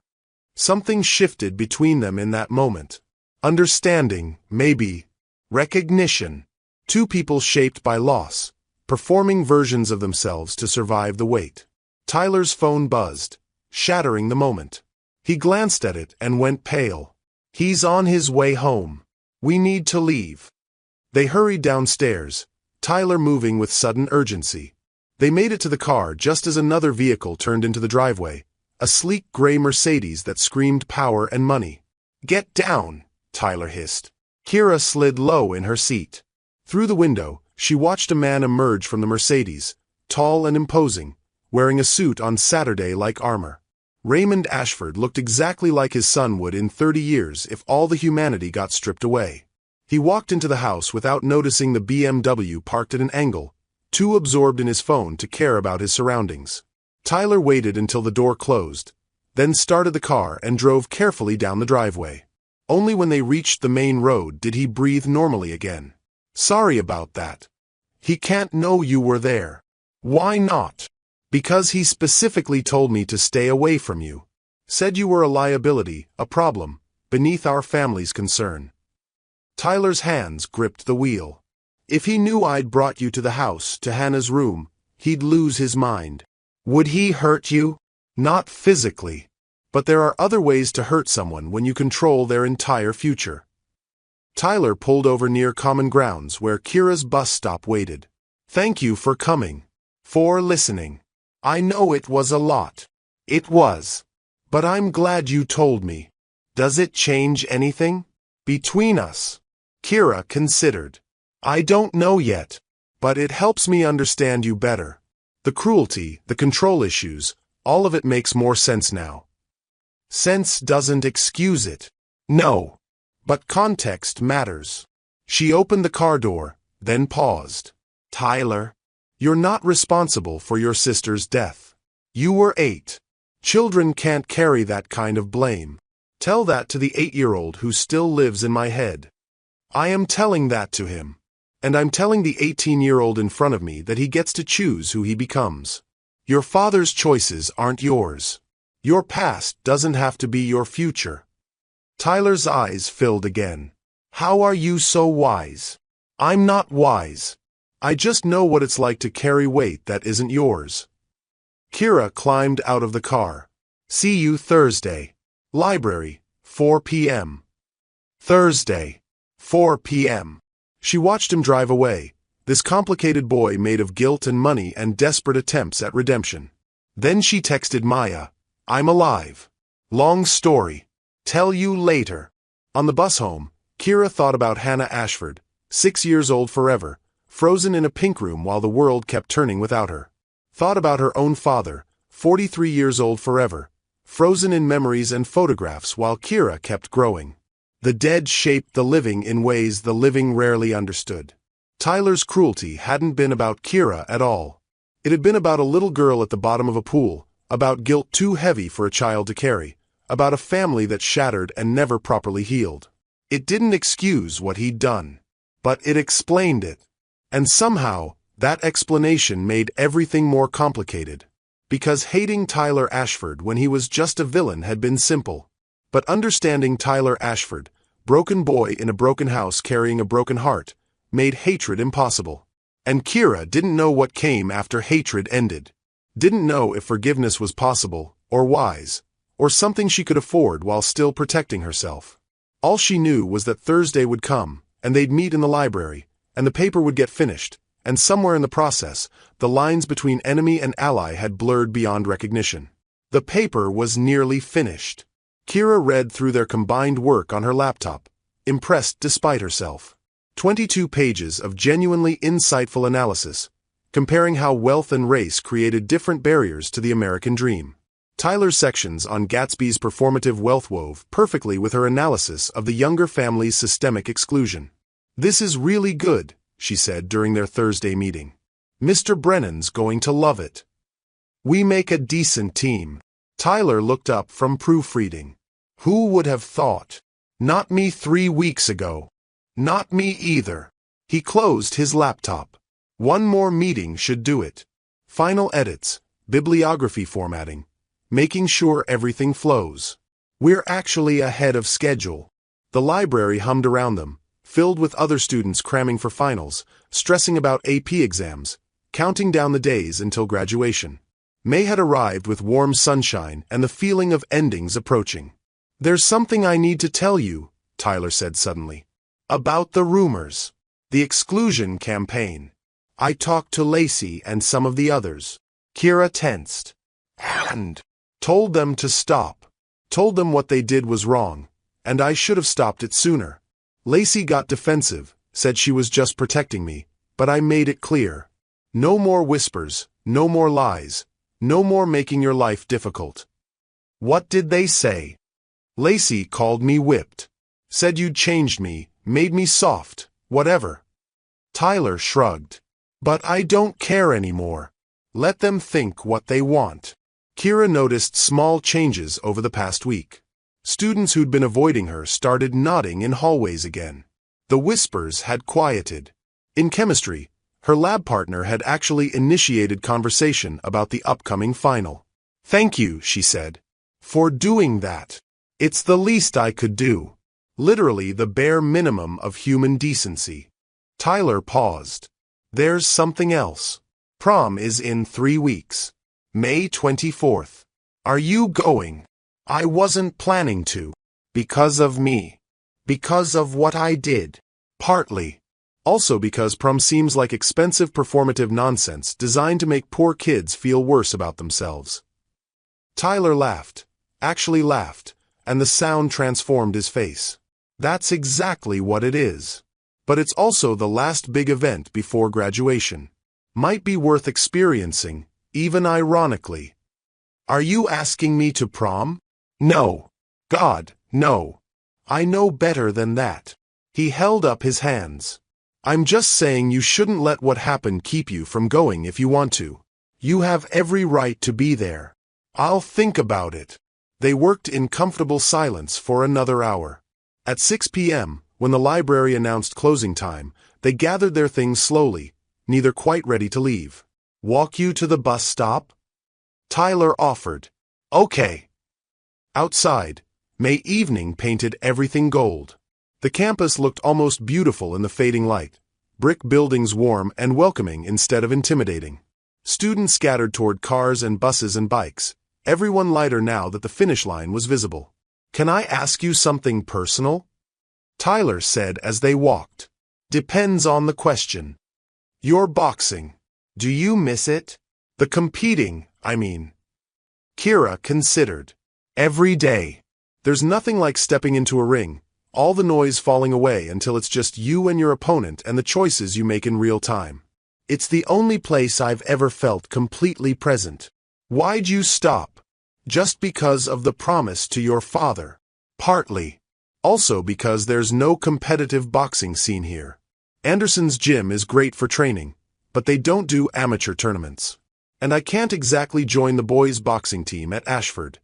Something shifted between them in that moment. Understanding, maybe. Recognition. 2 people shaped by loss, performing versions of themselves to survive the wait. Tyler's phone buzzed, shattering the moment. He glanced at it and went pale. He's on his way home. We need to leave. They hurried downstairs, Tyler moving with sudden urgency. They made it to the car just as another vehicle turned into the driveway. A sleek gray Mercedes that screamed power and money. Get down, Tyler hissed. Kira slid low in her seat. Through the window, she watched a man emerge from the Mercedes, tall and imposing, wearing a suit on Saturday-like armor. Raymond Ashford looked exactly like his son would in 30 years if all the humanity got stripped away. He walked into the house without noticing the BMW parked at an angle, too absorbed in his phone to care about his surroundings. Tyler waited until the door closed, then started the car and drove carefully down the driveway. Only when they reached the main road did he breathe normally again. Sorry about that. He can't know you were there. Why not? Because he specifically told me to stay away from you. Said you were a liability, a problem, beneath our family's concern. Tyler's hands gripped the wheel. If he knew I'd brought you to the house, to Hannah's room, he'd lose his mind. Would he hurt you? Not physically. But there are other ways to hurt someone when you control their entire future. Tyler pulled over near Common Grounds where Kira's bus stop waited. Thank you for coming. For listening. I know it was a lot. It was. But I'm glad you told me. Does it change anything? Between us? Kira considered. I don't know yet. But it helps me understand you better. The cruelty, the control issues, all of it makes more sense now. Sense doesn't excuse it. No. But context matters. She opened the car door, then paused. Tyler, you're not responsible for your sister's death. You were 8. Children can't carry that kind of blame. Tell that to the 8-year-old who still lives in my head. I am telling that to him. And I'm telling the 18-year-old in front of me that he gets to choose who he becomes. Your father's choices aren't yours. Your past doesn't have to be your future. Tyler's eyes filled again. How are you so wise? I'm not wise. I just know what it's like to carry weight that isn't yours. Kira climbed out of the car. See you Thursday. Library, 4 p.m. Thursday, 4 p.m. She watched him drive away, this complicated boy made of guilt and money and desperate attempts at redemption. Then she texted Maya, I'm alive. Long story. Tell you later. On the bus home, Kira thought about Hannah Ashford, 6 years old forever, frozen in a pink room while the world kept turning without her. Thought about her own father, 43 years old forever, frozen in memories and photographs while Kira kept growing. The dead shaped the living in ways the living rarely understood. Tyler's cruelty hadn't been about Kira at all. It had been about a little girl at the bottom of a pool, about guilt too heavy for a child to carry, about a family that shattered and never properly healed. It didn't excuse what he'd done, but it explained it. And somehow, that explanation made everything more complicated. Because hating Tyler Ashford when he was just a villain had been simple. But understanding Tyler Ashford, broken boy in a broken house carrying a broken heart, made hatred impossible. And Kira didn't know what came after hatred ended. Didn't know if forgiveness was possible, or wise, or something she could afford while still protecting herself. All she knew was that Thursday would come, and they'd meet in the library, and the paper would get finished, and somewhere in the process, the lines between enemy and ally had blurred beyond recognition. The paper was nearly finished. Kira read through their combined work on her laptop, impressed despite herself. 22 pages of genuinely insightful analysis, comparing how wealth and race created different barriers to the American dream. Tyler's sections on Gatsby's performative wealth wove perfectly with her analysis of the younger family's systemic exclusion. This is really good, she said during their Thursday meeting. Mr. Brennan's going to love it. We make a decent team. Tyler looked up from proofreading. Who would have thought? Not me 3 weeks ago. Not me either. He closed his laptop. One more meeting should do it. Final edits, bibliography formatting, making sure everything flows. We're actually ahead of schedule. The library hummed around them, filled with other students cramming for finals, stressing about AP exams, counting down the days until graduation. May had arrived with warm sunshine and the feeling of endings approaching. There's something I need to tell you, Tyler said suddenly. About the rumors. The exclusion campaign. I talked to Lacey and some of the others. Kira tensed. And told them to stop. Told them what they did was wrong, and I should have stopped it sooner. Lacey got defensive, said she was just protecting me, but I made it clear. No more whispers, no more lies, no more making your life difficult. What did they say? Lacey called me whipped. Said you'd changed me, made me soft, whatever. Tyler shrugged. But I don't care anymore. Let them think what they want. Kira noticed small changes over the past week. Students who'd been avoiding her started nodding in hallways again. The whispers had quieted. In chemistry, her lab partner had actually initiated conversation about the upcoming final. Thank you, she said, for doing that. It's the least I could do. Literally the bare minimum of human decency. Tyler paused. There's something else. Prom is in 3 weeks. May 24th. Are you going? I wasn't planning to. Because of me. Because of what I did. Partly. Also because prom seems like expensive performative nonsense designed to make poor kids feel worse about themselves. Tyler laughed. Actually laughed, and the sound transformed his face. That's exactly what it is. But it's also the last big event before graduation. Might be worth experiencing, even ironically. Are you asking me to prom? No. God, no. I know better than that. He held up his hands. I'm just saying you shouldn't let what happened keep you from going if you want to. You have every right to be there. I'll think about it. They worked in comfortable silence for another hour. At 6 p.m., when the library announced closing time, they gathered their things slowly, neither quite ready to leave. Walk you to the bus stop? Tyler offered. Okay. Outside, May evening painted everything gold. The campus looked almost beautiful in the fading light, brick buildings warm and welcoming instead of intimidating. Students scattered toward cars and buses and bikes, everyone lighter now that the finish line was visible. Can I ask you something personal? Tyler said as they walked. Depends on the question. Your boxing. Do you miss it? The competing, I mean. Kira considered. Every day. There's nothing like stepping into a ring, all the noise falling away until it's just you and your opponent and the choices you make in real time. It's the only place I've ever felt completely present. Why'd you stop? Just because of the promise to your father. Partly. Also because there's no competitive boxing scene here. Anderson's gym is great for training, but they don't do amateur tournaments. And I can't exactly join the boys' boxing team at Ashford.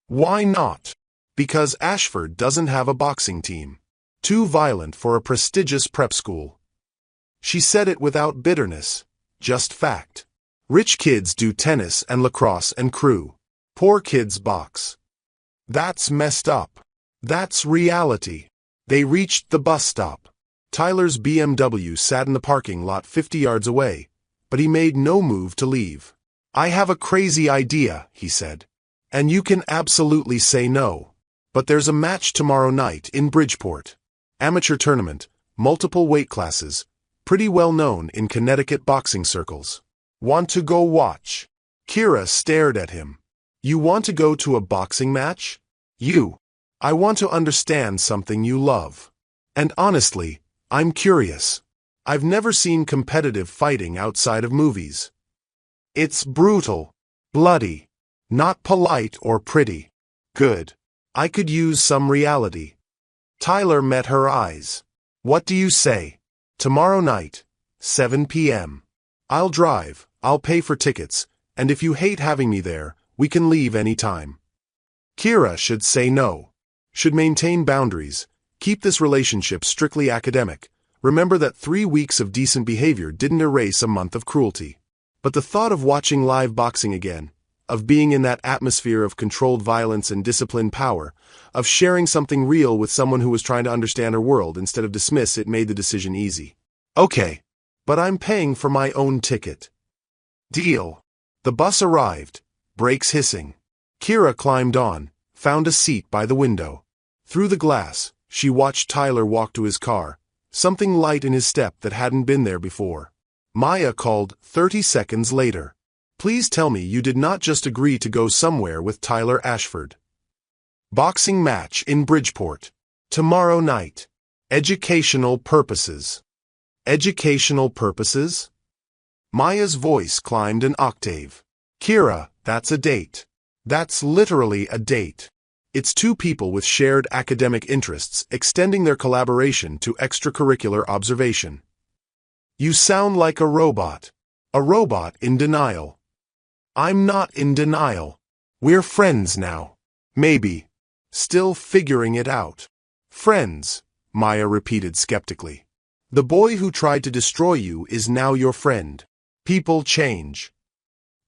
Why not? Because Ashford doesn't have a boxing team. Too violent for a prestigious prep school. She said it without bitterness, just fact. Rich kids do tennis and lacrosse and crew. Poor kids box. That's messed up. That's reality. They reached the bus stop. Tyler's BMW sat in the parking lot 50 yards away, but he made no move to leave. I have a crazy idea, he said. And you can absolutely say no. But there's a match tomorrow night in Bridgeport. Amateur tournament, multiple weight classes, pretty well known in Connecticut boxing circles. Want to go watch? Kira stared at him. You want to go to a boxing match? I want to understand something you love. And honestly, I'm curious. I've never seen competitive fighting outside of movies. It's brutal, bloody, not polite or pretty. Good. I could use some reality. Tyler met her eyes. What do you say? Tomorrow night, 7 p.m. I'll drive, I'll pay for tickets, and if you hate having me there, we can leave any time. Kira should say no. Should maintain boundaries, keep this relationship strictly academic. Remember that 3 weeks of decent behavior didn't erase a month of cruelty. But the thought of watching live boxing again, of being in that atmosphere of controlled violence and disciplined power, of sharing something real with someone who was trying to understand her world instead of dismiss it made the decision easy. Okay, but I'm paying for my own ticket. Deal. The bus arrived, brakes hissing. Kira climbed on, found a seat by the window. Through the glass, she watched Tyler walk to his car, something light in his step that hadn't been there before. Maya called 30 seconds later. Please tell me you did not just agree to go somewhere with Tyler Ashford. Boxing match in Bridgeport. Tomorrow night. Educational purposes. Educational purposes? Maya's voice climbed an octave. Kira, that's a date. That's literally a date. It's two people with shared academic interests extending their collaboration to extracurricular observation. You sound like a robot. A robot in denial. I'm not in denial. We're friends now. Maybe. Still figuring it out. Friends, Maya repeated skeptically. The boy who tried to destroy you is now your friend. People change.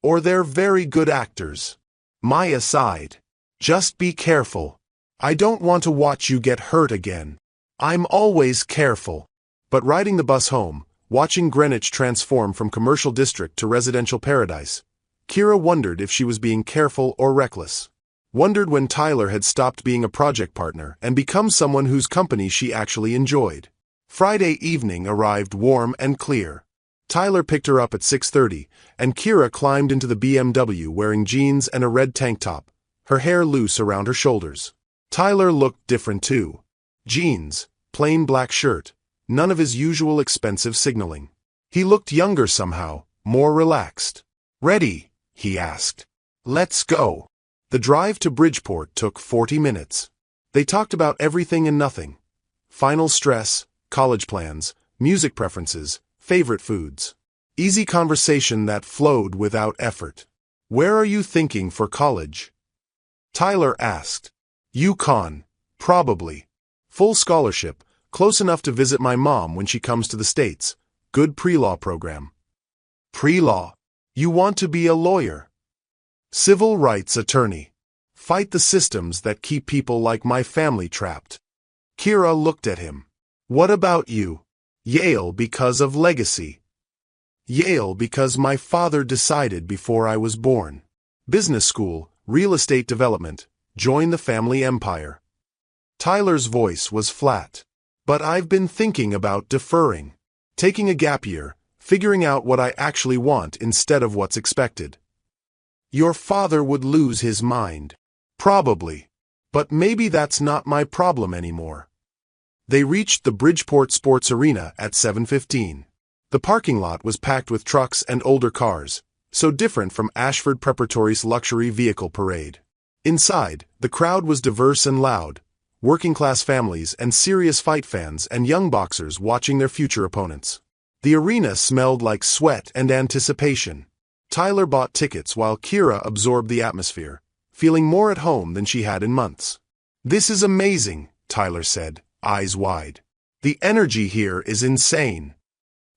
Or they're very good actors. Maya sighed. Just be careful. I don't want to watch you get hurt again. I'm always careful. But riding the bus home, watching Greenwich transform from commercial district to residential paradise, Kira wondered if she was being careful or reckless. Wondered when Tyler had stopped being a project partner and become someone whose company she actually enjoyed. Friday evening arrived warm and clear. Tyler picked her up at 6:30, and Kira climbed into the BMW wearing jeans and a red tank top, her hair loose around her shoulders. Tyler looked different too. Jeans, plain black shirt, none of his usual expensive signaling. He looked younger somehow, more relaxed. Ready? He asked. Let's go. The drive to Bridgeport took 40 minutes. They talked about everything and nothing. Final stress, college plans, music preferences, favorite foods. Easy conversation that flowed without effort. Where are you thinking for college? Tyler asked. UConn, probably. Full scholarship, close enough to visit my mom when she comes to the States. Good pre-law program. Pre-law. You want to be a lawyer? Civil rights attorney. Fight the systems that keep people like my family trapped. Kira looked at him. What about you? Yale because of legacy. Yale because my father decided before I was born. Business school, real estate development, join the family empire. Tyler's voice was flat. But I've been thinking about deferring. Taking a gap year, figuring out what I actually want instead of what's expected. Your father would lose his mind. Probably. But maybe that's not my problem anymore. They reached the Bridgeport Sports Arena at 7:15. The parking lot was packed with trucks and older cars, so different from Ashford Preparatory's luxury vehicle parade. Inside, the crowd was diverse and loud, working-class families and serious fight fans and young boxers watching their future opponents. The arena smelled like sweat and anticipation. Tyler bought tickets while Kira absorbed the atmosphere, feeling more at home than she had in months. This is amazing, Tyler said, eyes wide. The energy here is insane.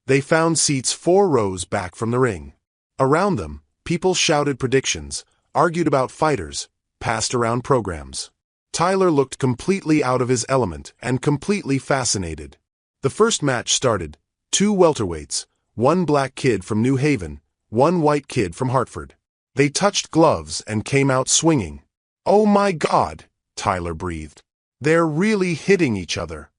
They found seats 4 rows back from the ring. Around them, people shouted predictions, argued about fighters, passed around programs. Tyler looked completely out of his element and completely fascinated. The first match started. 2 welterweights, 1 black kid from New Haven, 1 white kid from Hartford. They touched gloves and came out swinging. Oh my God, Tyler breathed. They're really hitting each other.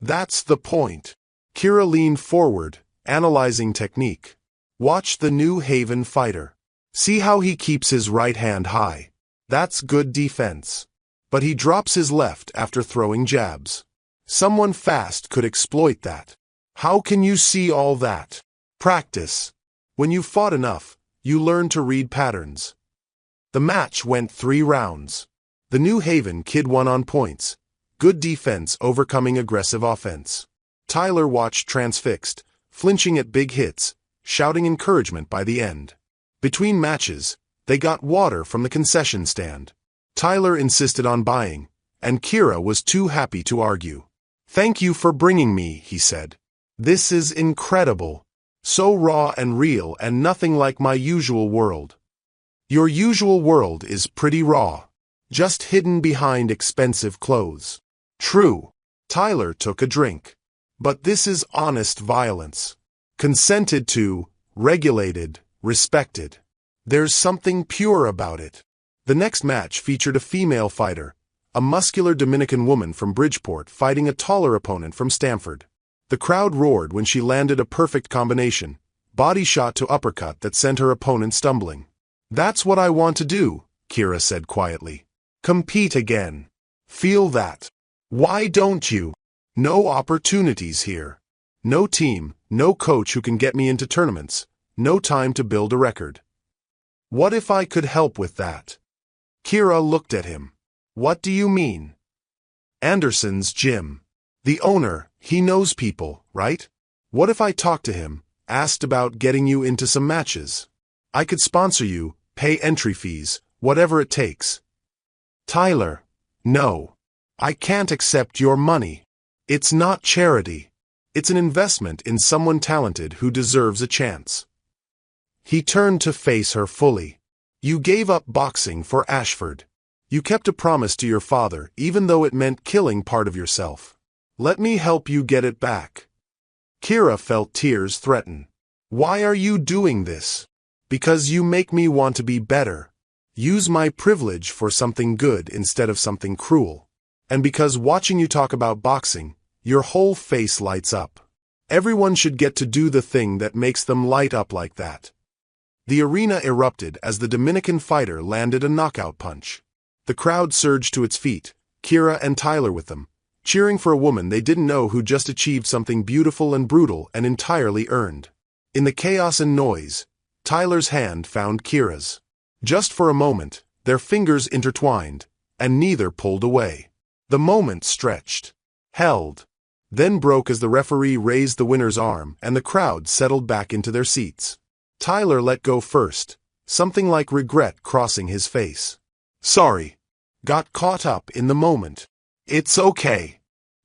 That's the point. Kira leaned forward, analyzing technique. Watch the New Haven fighter. See how he keeps his right hand high. That's good defense. But he drops his left after throwing jabs. Someone fast could exploit that. How can you see all that? Practice. When you've fought enough, you learn to read patterns. The match went 3 rounds. The New Haven kid won on points. Good defense overcoming aggressive offense. Tyler watched transfixed, flinching at big hits, shouting encouragement by the end. Between matches, they got water from the concession stand. Tyler insisted on buying, and Kira was too happy to argue. Thank you for bringing me, he said. This is incredible. So raw and real and nothing like my usual world. Your usual world is pretty raw. Just hidden behind expensive clothes. True. Tyler took a drink. But this is honest violence. Consented to, regulated, respected. There's something pure about it. The next match featured a female fighter, a muscular Dominican woman from Bridgeport fighting a taller opponent from Stanford. The crowd roared when she landed a perfect combination, body shot to uppercut that sent her opponent stumbling. That's what I want to do, Kira said quietly. Compete again. Feel that. Why don't you? No opportunities here. No team, no coach who can get me into tournaments, no time to build a record. What if I could help with that? Kira looked at him. What do you mean? Anderson's gym. The owner, he knows people, right? What if I talked to him, asked about getting you into some matches? I could sponsor you, pay entry fees, whatever it takes. Tyler, no. I can't accept your money. It's not charity. It's an investment in someone talented who deserves a chance. He turned to face her fully. You gave up boxing for Ashford. You kept a promise to your father, even though it meant killing part of yourself. Let me help you get it back. Kira felt tears threaten. Why are you doing this? Because you make me want to be better. Use my privilege for something good instead of something cruel. And because watching you talk about boxing, your whole face lights up. Everyone should get to do the thing that makes them light up like that. The arena erupted as the Dominican fighter landed a knockout punch. The crowd surged to its feet, Kira and Tyler with them, cheering for a woman they didn't know who just achieved something beautiful and brutal and entirely earned. In the chaos and noise, Tyler's hand found Kira's. Just for a moment, their fingers intertwined, and neither pulled away. The moment stretched, held. then broke as the referee raised the winner's arm and the crowd settled back into their seats. Tyler let go first, something like regret crossing his face. Sorry. Got caught up in the moment. It's okay.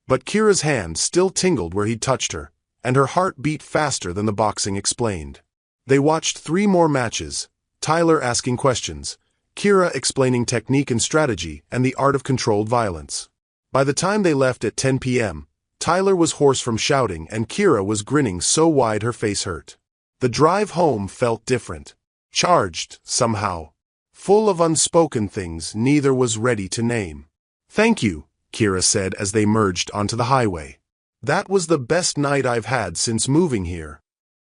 But Kira's hand still tingled where he'd touched her, and her heart beat faster than the boxing explained. They watched 3 more matches, Tyler asking questions, Kira explaining technique and strategy and the art of controlled violence. By the time they left at 10 p.m., Tyler was hoarse from shouting and Kira was grinning so wide her face hurt. The drive home felt different. Charged, somehow. Full of unspoken things neither was ready to name. Thank you, Kira said as they merged onto the highway. That was the best night I've had since moving here.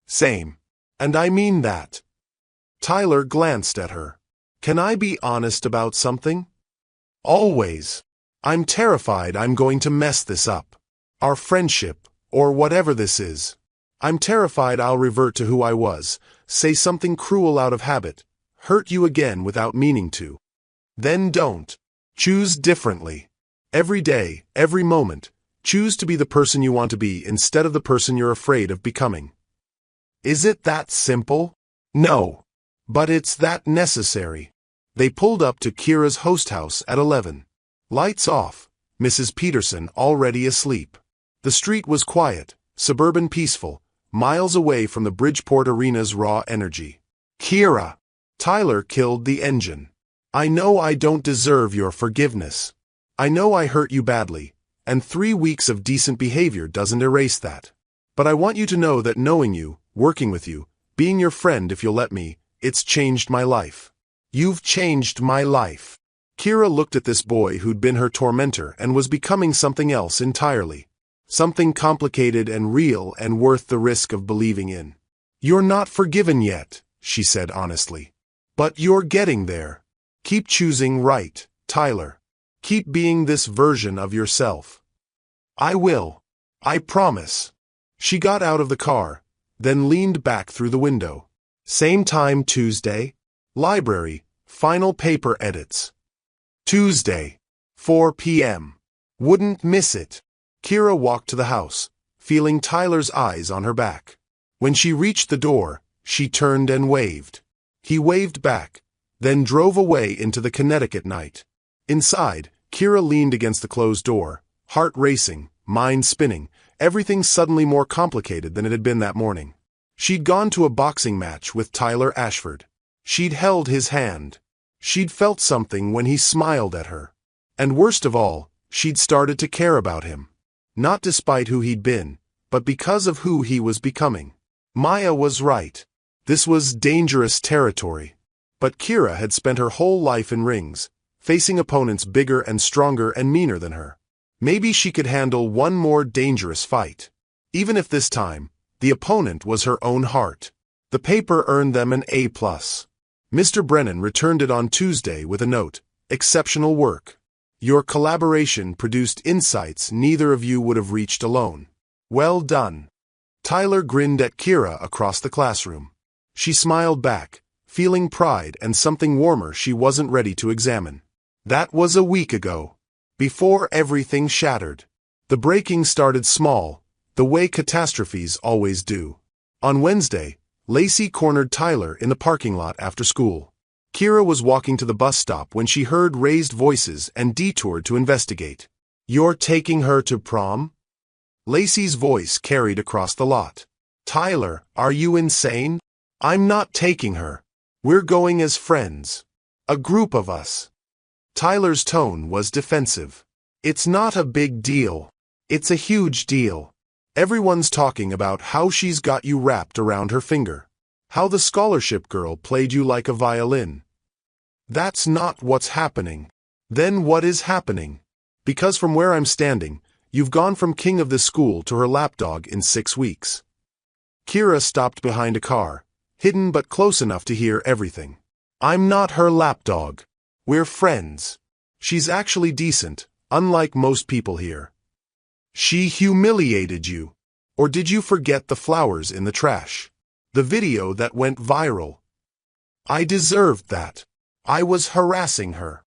Same. And I mean that. Tyler glanced at her. Can I be honest about something? Always. I'm terrified I'm going to mess this up. Our friendship, or whatever this is. I'm terrified I'll revert to who I was, say something cruel out of habit, hurt you again without meaning to. Then don't. Choose differently. Every day, every moment, choose to be the person you want to be instead of the person you're afraid of becoming. Is it that simple? No. But it's that necessary. They pulled up to Kira's host house at 11. Lights off, Mrs. Peterson already asleep. The street was quiet, suburban peaceful, miles away from the Bridgeport Arena's raw energy. Kira! Tyler killed the engine. I know I don't deserve your forgiveness. I know I hurt you badly, and 3 weeks of decent behavior doesn't erase that. But I want you to know that knowing you, working with you, being your friend if you'll let me, it's changed my life. You've changed my life. Kira looked at this boy who'd been her tormentor and was becoming something else entirely. Something complicated and real and worth the risk of believing in. You're not forgiven yet, she said honestly. But you're getting there. Keep choosing right, Tyler. Keep being this version of yourself. I will. I promise. She got out of the car, then leaned back through the window. Same time Tuesday. Library, final paper edits. Tuesday, 4 p.m. Wouldn't miss it. Kira walked to the house, feeling Tyler's eyes on her back. When she reached the door, she turned and waved. He waved back, then drove away into the Connecticut night. Inside, Kira leaned against the closed door, heart racing, mind spinning, everything suddenly more complicated than it had been that morning. She'd gone to a boxing match with Tyler Ashford. She'd held his hand. She'd felt something when he smiled at her. And worst of all, she'd started to care about him. Not despite who he'd been, but because of who he was becoming. Maya was right. This was dangerous territory. But Kira had spent her whole life in rings, facing opponents bigger and stronger and meaner than her. Maybe she could handle one more dangerous fight. Even if this time, the opponent was her own heart. The paper earned them an A+. Mr. Brennan returned it on Tuesday with a note. Exceptional work. Your collaboration produced insights neither of you would have reached alone. Well done. Tyler grinned at Kira across the classroom. She smiled back, feeling pride and something warmer she wasn't ready to examine. That was a week ago. Before everything shattered. The breaking started small, the way catastrophes always do. On Wednesday, Lacey cornered Tyler in the parking lot after school. Kira was walking to the bus stop when she heard raised voices and detoured to investigate. You're taking her to prom? Lacey's voice carried across the lot. Tyler, are you insane? I'm not taking her. We're going as friends. A group of us. Tyler's tone was defensive. It's not a big deal. It's a huge deal. Everyone's talking about how she's got you wrapped around her finger. How the scholarship girl played you like a violin. That's not what's happening. Then what is happening? Because from where I'm standing, you've gone from king of this school to her lapdog in 6 weeks. Kira stopped behind a car, hidden but close enough to hear everything. I'm not her lapdog. We're friends. She's actually decent, unlike most people here. She humiliated you. Or did you forget the flowers in the trash? The video that went viral. I deserved that. I was harassing her.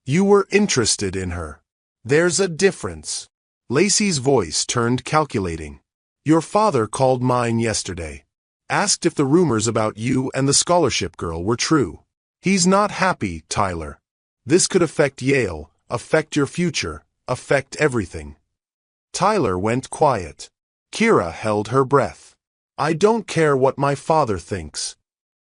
You were interested in her. There's a difference. Lacey's voice turned calculating. Your father called mine yesterday. Asked if the rumors about you and the scholarship girl were true. He's not happy, Tyler. This could affect Yale, affect your future, affect everything. Tyler went quiet. Kira held her breath. I don't care what my father thinks.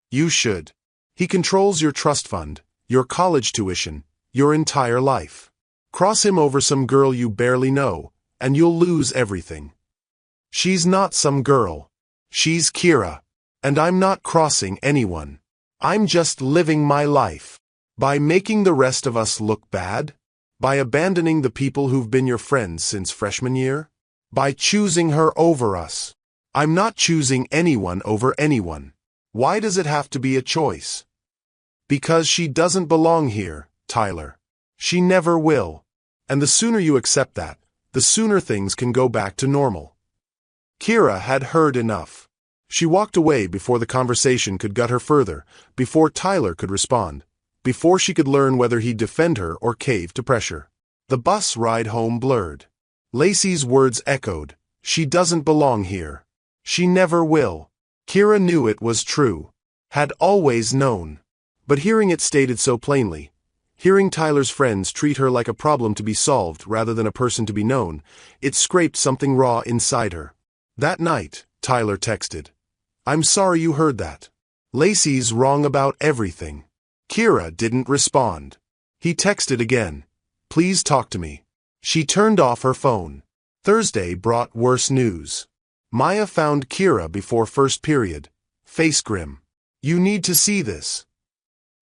You should. He controls your trust fund, your college tuition, your entire life. Cross him over some girl you barely know, and you'll lose everything. She's not some girl. She's Kira. And I'm not crossing anyone. I'm just living my life. By making the rest of us look bad? By abandoning the people who've been your friends since freshman year? By choosing her over us? I'm not choosing anyone over anyone. Why does it have to be a choice? Because she doesn't belong here, Tyler. She never will. And the sooner you accept that, the sooner things can go back to normal. Kira had heard enough. She walked away before the conversation could gut her further, before Tyler could respond, before she could learn whether he'd defend her or cave to pressure. The bus ride home blurred. Lacey's words echoed. She doesn't belong here. She never will. Kira knew it was true. Had always known. But hearing it stated so plainly, hearing Tyler's friends treat her like a problem to be solved rather than a person to be known, it scraped something raw inside her. That night, Tyler texted, I'm sorry you heard that. Lacey's wrong about everything. Kira didn't respond. He texted again, please talk to me. She turned off her phone. Thursday brought worse news. Maya found Kira before first period. Face grim. You need to see this.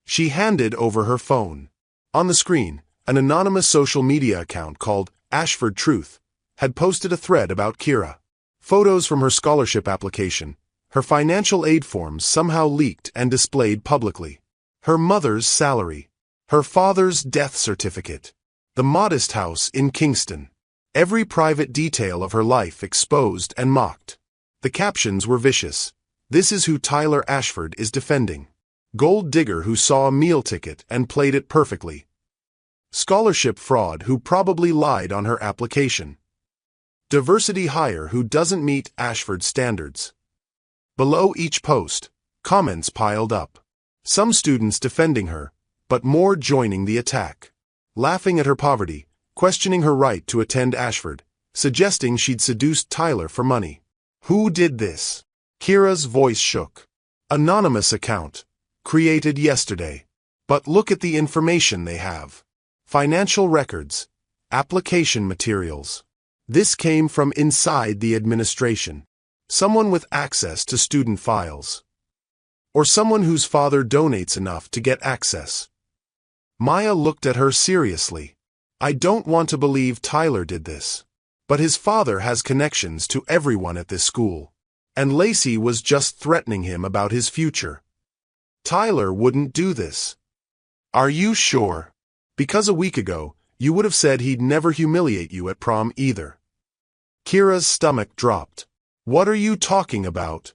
She handed over her phone. On the screen, an anonymous social media account called Ashford Truth had posted a thread about Kira. Photos from her scholarship application, her financial aid forms somehow leaked and displayed publicly. Her mother's salary, her father's death certificate, the modest house in Kingston. Every private detail of her life exposed and mocked. The captions were vicious. This is who Tyler Ashford is defending. Gold digger who saw a meal ticket and played it perfectly. Scholarship fraud who probably lied on her application. Diversity hire who doesn't meet Ashford's standards. Below each post, comments piled up. Some students defending her, but more joining the attack. Laughing at her poverty, questioning her right to attend Ashford, suggesting she'd seduced Tyler for money. Who did this? Kira's voice shook. Anonymous account. Created yesterday. But look at the information they have. Financial records. Application materials. This came from inside the administration. Someone with access to student files. Or someone whose father donates enough to get access. Maya looked at her seriously. I don't want to believe Tyler did this. But his father has connections to everyone at this school. And Lacey was just threatening him about his future. Tyler wouldn't do this. Are you sure? Because a week ago, you would have said he'd never humiliate you at prom either. Kira's stomach dropped. What are you talking about?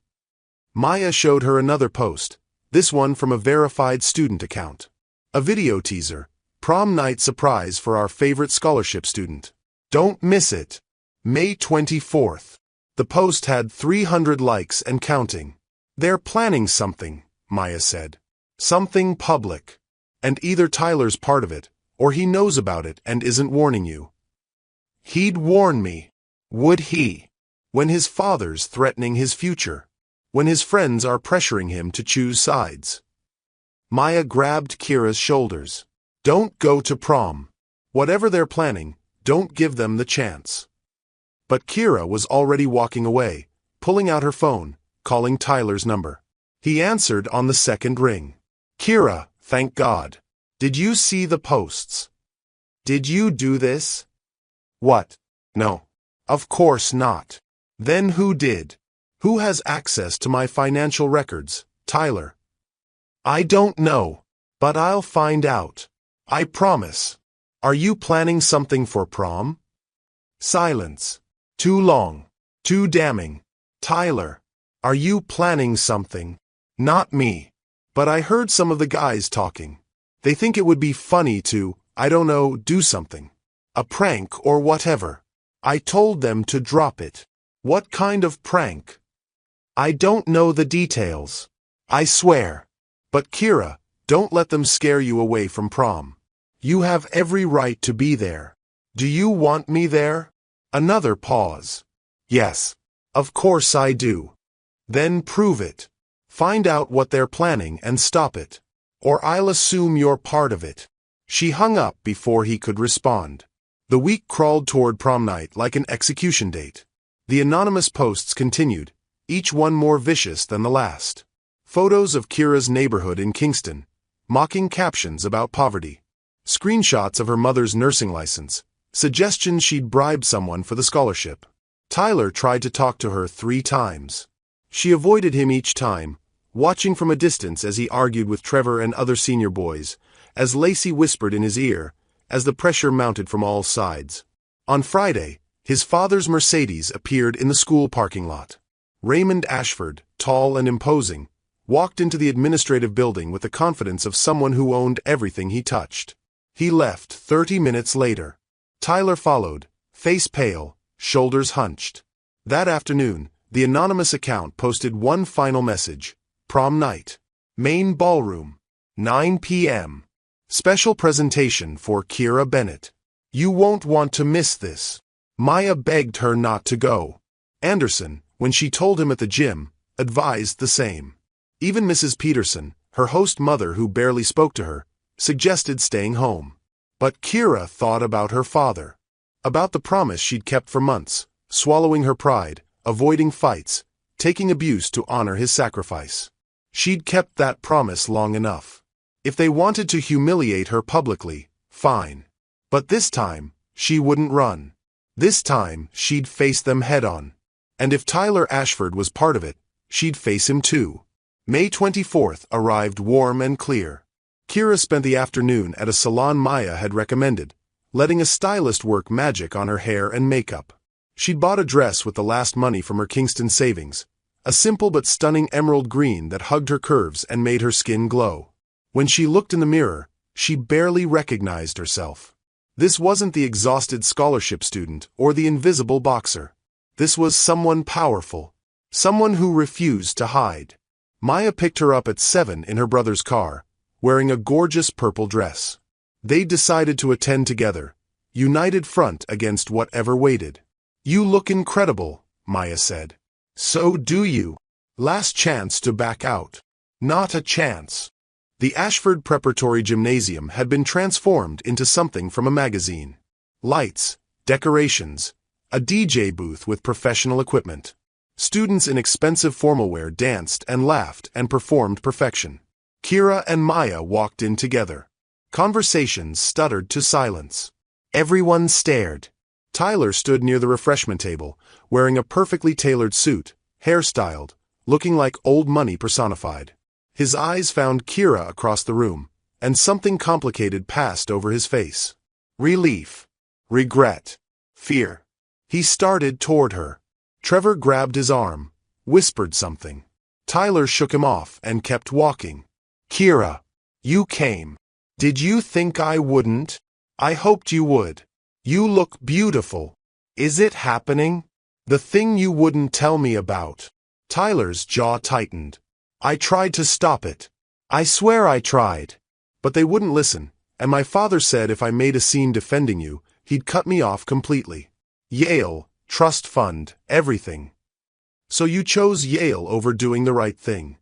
Maya showed her another post, this one from a verified student account. A video teaser, prom night surprise for our favorite scholarship student. Don't miss it. May 24th. The post had 300 likes and counting. They're planning something, Maya said. Something public. And either Tyler's part of it, or he knows about it and isn't warning you. He'd warn me. Would he? When his father's threatening his future. When his friends are pressuring him to choose sides. Maya grabbed Kira's shoulders. Don't go to prom. Whatever they're planning, don't give them the chance. But Kira was already walking away, pulling out her phone, calling Tyler's number. He answered on the second ring. Kira, thank God. Did you see the posts? Did you do this? What? No. Of course not. Then who did? Who has access to my financial records, Tyler? I don't know. But I'll find out. I promise. Are you planning something for prom? Silence. Too long. Too damning. Tyler, are you planning something? Not me. But I heard some of the guys talking. They think it would be funny to, I don't know, do something. A prank or whatever. I told them to drop it. What kind of prank? I don't know the details. I swear. But Kira, don't let them scare you away from prom. You have every right to be there. Do you want me there? Another pause. Yes. Of course I do. Then prove it. Find out what they're planning and stop it. Or I'll assume you're part of it. She hung up before he could respond. The week crawled toward prom night like an execution date. The anonymous posts continued, each one more vicious than the last. Photos of Kira's neighborhood in Kingston, mocking captions about poverty. Screenshots of her mother's nursing license, suggestions she'd bribed someone for the scholarship. Tyler tried to talk to her 3 times. She avoided him each time, watching from a distance as he argued with Trevor and other senior boys, as Lacey whispered in his ear, as the pressure mounted from all sides. On Friday, his father's Mercedes appeared in the school parking lot. Raymond Ashford, tall and imposing, walked into the administrative building with the confidence of someone who owned everything he touched. He left 30 minutes later. Tyler followed, face pale, shoulders hunched. That afternoon, the anonymous account posted one final message. Prom night. Main ballroom. 9 p.m. Special presentation for Kira Bennett. You won't want to miss this. Maya begged her not to go. Anderson, when she told him at the gym, advised the same. Even Mrs. Peterson, her host mother who barely spoke to her, suggested staying home. But Kira thought about her father. About the promise she'd kept for months, swallowing her pride, avoiding fights, taking abuse to honor his sacrifice. She'd kept that promise long enough. If they wanted to humiliate her publicly, fine. But this time, she wouldn't run. This time, she'd face them head-on. And if Tyler Ashford was part of it, she'd face him too. May 24th arrived warm and clear. Kira spent the afternoon at a salon Maya had recommended, letting a stylist work magic on her hair and makeup. She'd bought a dress with the last money from her Kingston savings, a simple but stunning emerald green that hugged her curves and made her skin glow. When she looked in the mirror, she barely recognized herself. This wasn't the exhausted scholarship student or the invisible boxer. This was someone powerful, someone who refused to hide. Maya picked her up at 7 in her brother's car, wearing a gorgeous purple dress. They decided to attend together, united front against whatever waited. You look incredible, Maya said. So do you. Last chance to back out. Not a chance. The Ashford Preparatory Gymnasium had been transformed into something from a magazine. Lights, decorations, a DJ booth with professional equipment. Students in expensive formalwear danced and laughed and performed perfection. Kira and Maya walked in together. Conversations stuttered to silence. Everyone stared. Tyler stood near the refreshment table, wearing a perfectly tailored suit, hairstyled, looking like old money personified. His eyes found Kira across the room, and something complicated passed over his face. Relief, regret, fear. He started toward her. Trevor grabbed his arm, whispered something. Tyler shook him off and kept walking. Kira, you came. Did you think I wouldn't? I hoped you would. You look beautiful. Is it happening? The thing you wouldn't tell me about. Tyler's jaw tightened. I tried to stop it. I swear I tried. But they wouldn't listen, and my father said if I made a scene defending you, he'd cut me off completely. Yale, trust fund, everything. So you chose Yale over doing the right thing.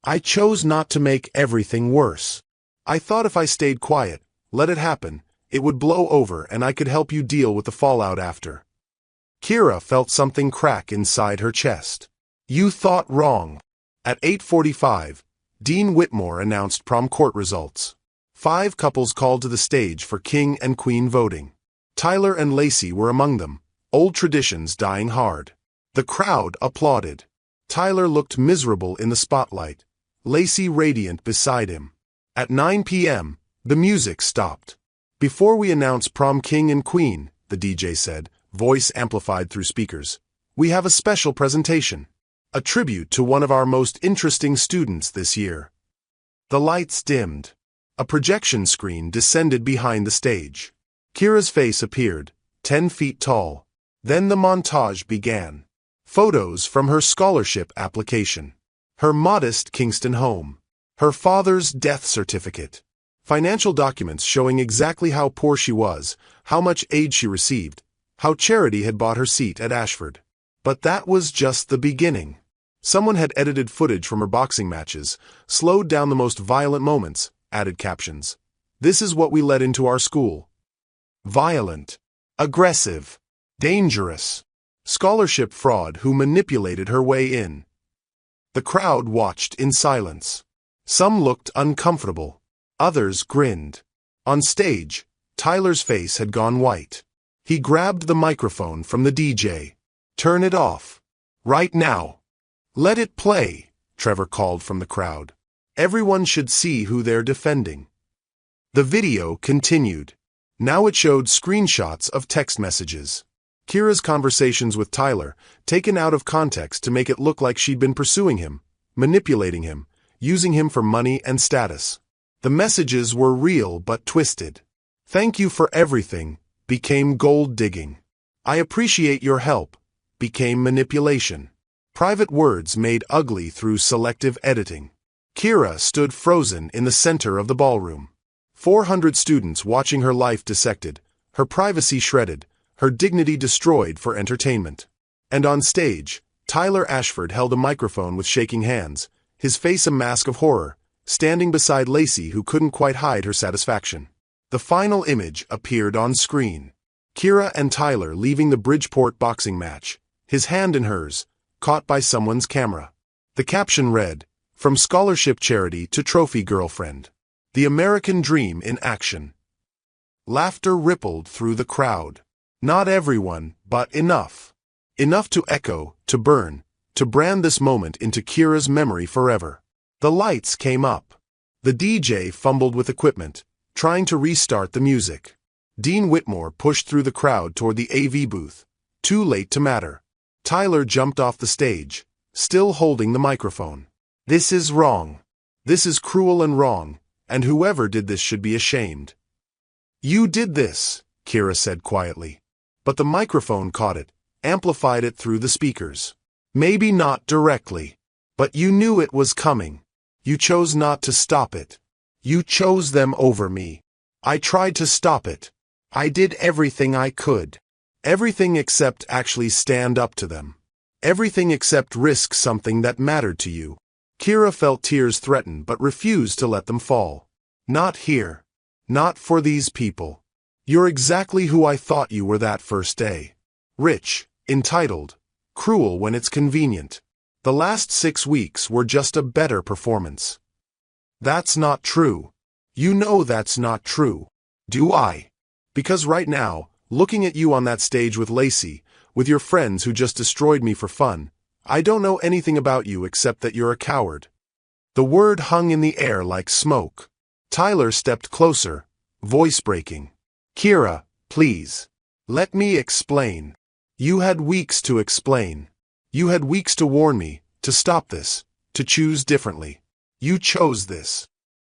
I chose not to make everything worse. I thought if I stayed quiet, let it happen, it would blow over and I could help you deal with the fallout after. Kira felt something crack inside her chest. You thought wrong. At 8:45, Dean Whitmore announced prom court results. 5 couples called to the stage for king and queen voting. Tyler and Lacey were among them, old traditions dying hard. The crowd applauded. Tyler looked miserable in the spotlight, Lacey radiant beside him. At 9 p.m., the music stopped. Before we announce prom king and queen, the DJ said, voice amplified through speakers, we have a special presentation. A tribute to one of our most interesting students this year. The lights dimmed. A projection screen descended behind the stage. Kira's face appeared, 10 feet tall, Then the montage began. Photos from her scholarship application. Her modest Kingston home. Her father's death certificate. Financial documents showing exactly how poor she was, how much aid she received, how charity had bought her seat at Ashford. But that was just the beginning. Someone had edited footage from her boxing matches, slowed down the most violent moments, added captions. This is what we let into our school. Violent. Aggressive. Dangerous. Scholarship fraud who manipulated her way in. The crowd watched in silence. Some looked uncomfortable. Others grinned. On stage, Tyler's face had gone white. He grabbed the microphone from the DJ. Turn it off. Right now. Let it play, Trevor called from the crowd. Everyone should see who they're defending. The video continued. Now it showed screenshots of text messages. Kira's conversations with Tyler, taken out of context to make it look like she'd been pursuing him, manipulating him, using him for money and status. The messages were real but twisted. Thank you for everything became gold digging. I appreciate your help became manipulation. Private words made ugly through selective editing. Kira stood frozen in the center of the ballroom. 400 students watching her life dissected, her privacy shredded, her dignity destroyed for entertainment. And on stage, Tyler Ashford held a microphone with shaking hands, his face a mask of horror, standing beside Lacey who couldn't quite hide her satisfaction. The final image appeared on screen. Kira and Tyler leaving the Bridgeport boxing match, his hand in hers, caught by someone's camera. The caption read, "From scholarship charity to trophy girlfriend. The American dream in action." Laughter rippled through the crowd. Not everyone, but enough. Enough to echo, to burn, to brand this moment into Kira's memory forever. The lights came up. The DJ fumbled with equipment, trying to restart the music. Dean Whitmore pushed through the crowd toward the AV booth. Too late to matter. Tyler jumped off the stage, still holding the microphone. This is wrong. This is cruel and wrong, and whoever did this should be ashamed. You did this, Kira said quietly. But the microphone caught it, amplified it through the speakers. Maybe not directly. But you knew it was coming. You chose not to stop it. You chose them over me. I tried to stop it. I did everything I could. Everything except actually stand up to them. Everything except risk something that mattered to you. Kira felt tears threaten but refused to let them fall. Not here. Not for these people. You're exactly who I thought you were that first day. Rich, entitled, cruel when it's convenient. The last 6 weeks were just a better performance. That's not true. You know that's not true. Do I? Because right now, looking at you on that stage with Lacey, with your friends who just destroyed me for fun, I don't know anything about you except that you're a coward. The word hung in the air like smoke. Tyler stepped closer, voice breaking. Kira, please. Let me explain. You had weeks to explain. You had weeks to warn me, to stop this, to choose differently. You chose this.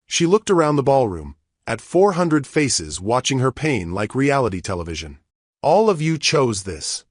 She looked around the ballroom, at 400 faces watching her pain like reality television. All of you chose this.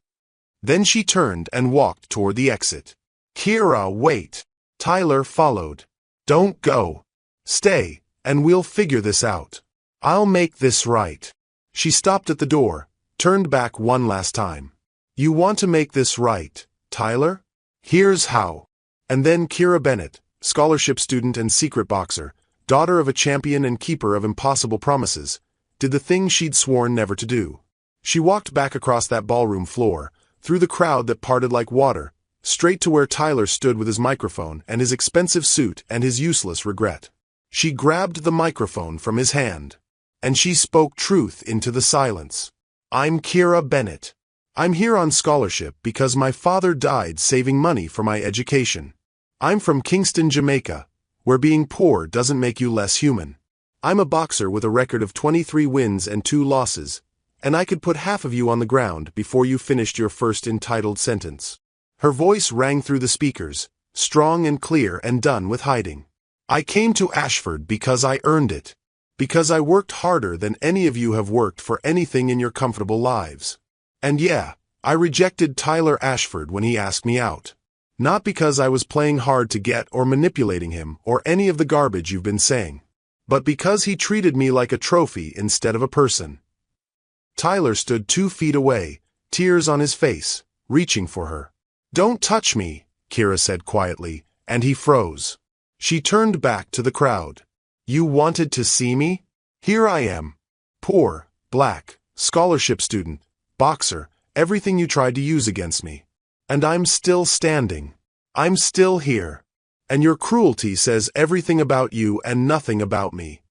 Then she turned and walked toward the exit. Kira, wait. Tyler followed. Don't go. Stay, and we'll figure this out. I'll make this right. She stopped at the door, turned back one last time. You want to make this right, Tyler? Here's how. And then Kira Bennett, scholarship student and secret boxer, daughter of a champion and keeper of impossible promises, did the thing she'd sworn never to do. She walked back across that ballroom floor, through the crowd that parted like water, straight to where Tyler stood with his microphone and his expensive suit and his useless regret. She grabbed the microphone from his hand. And she spoke truth into the silence. I'm Kira Bennett. I'm here on scholarship because my father died saving money for my education. I'm from Kingston, Jamaica, where being poor doesn't make you less human. I'm a boxer with a record of 23 wins and 2 losses, and I could put half of you on the ground before you finished your first entitled sentence. Her voice rang through the speakers, strong and clear and done with hiding. I came to Ashford because I earned it. Because I worked harder than any of you have worked for anything in your comfortable lives. And yeah, I rejected Tyler Ashford when he asked me out. Not because I was playing hard to get or manipulating him or any of the garbage you've been saying, but because he treated me like a trophy instead of a person. Tyler stood 2 feet away, tears on his face, reaching for her. "Don't touch me," Kira said quietly, and he froze. She turned back to the crowd. "You wanted to see me? Here I am. Poor, black, scholarship student, boxer, everything you tried to use against me. And I'm still standing. I'm still here. And your cruelty says everything about you and nothing about me."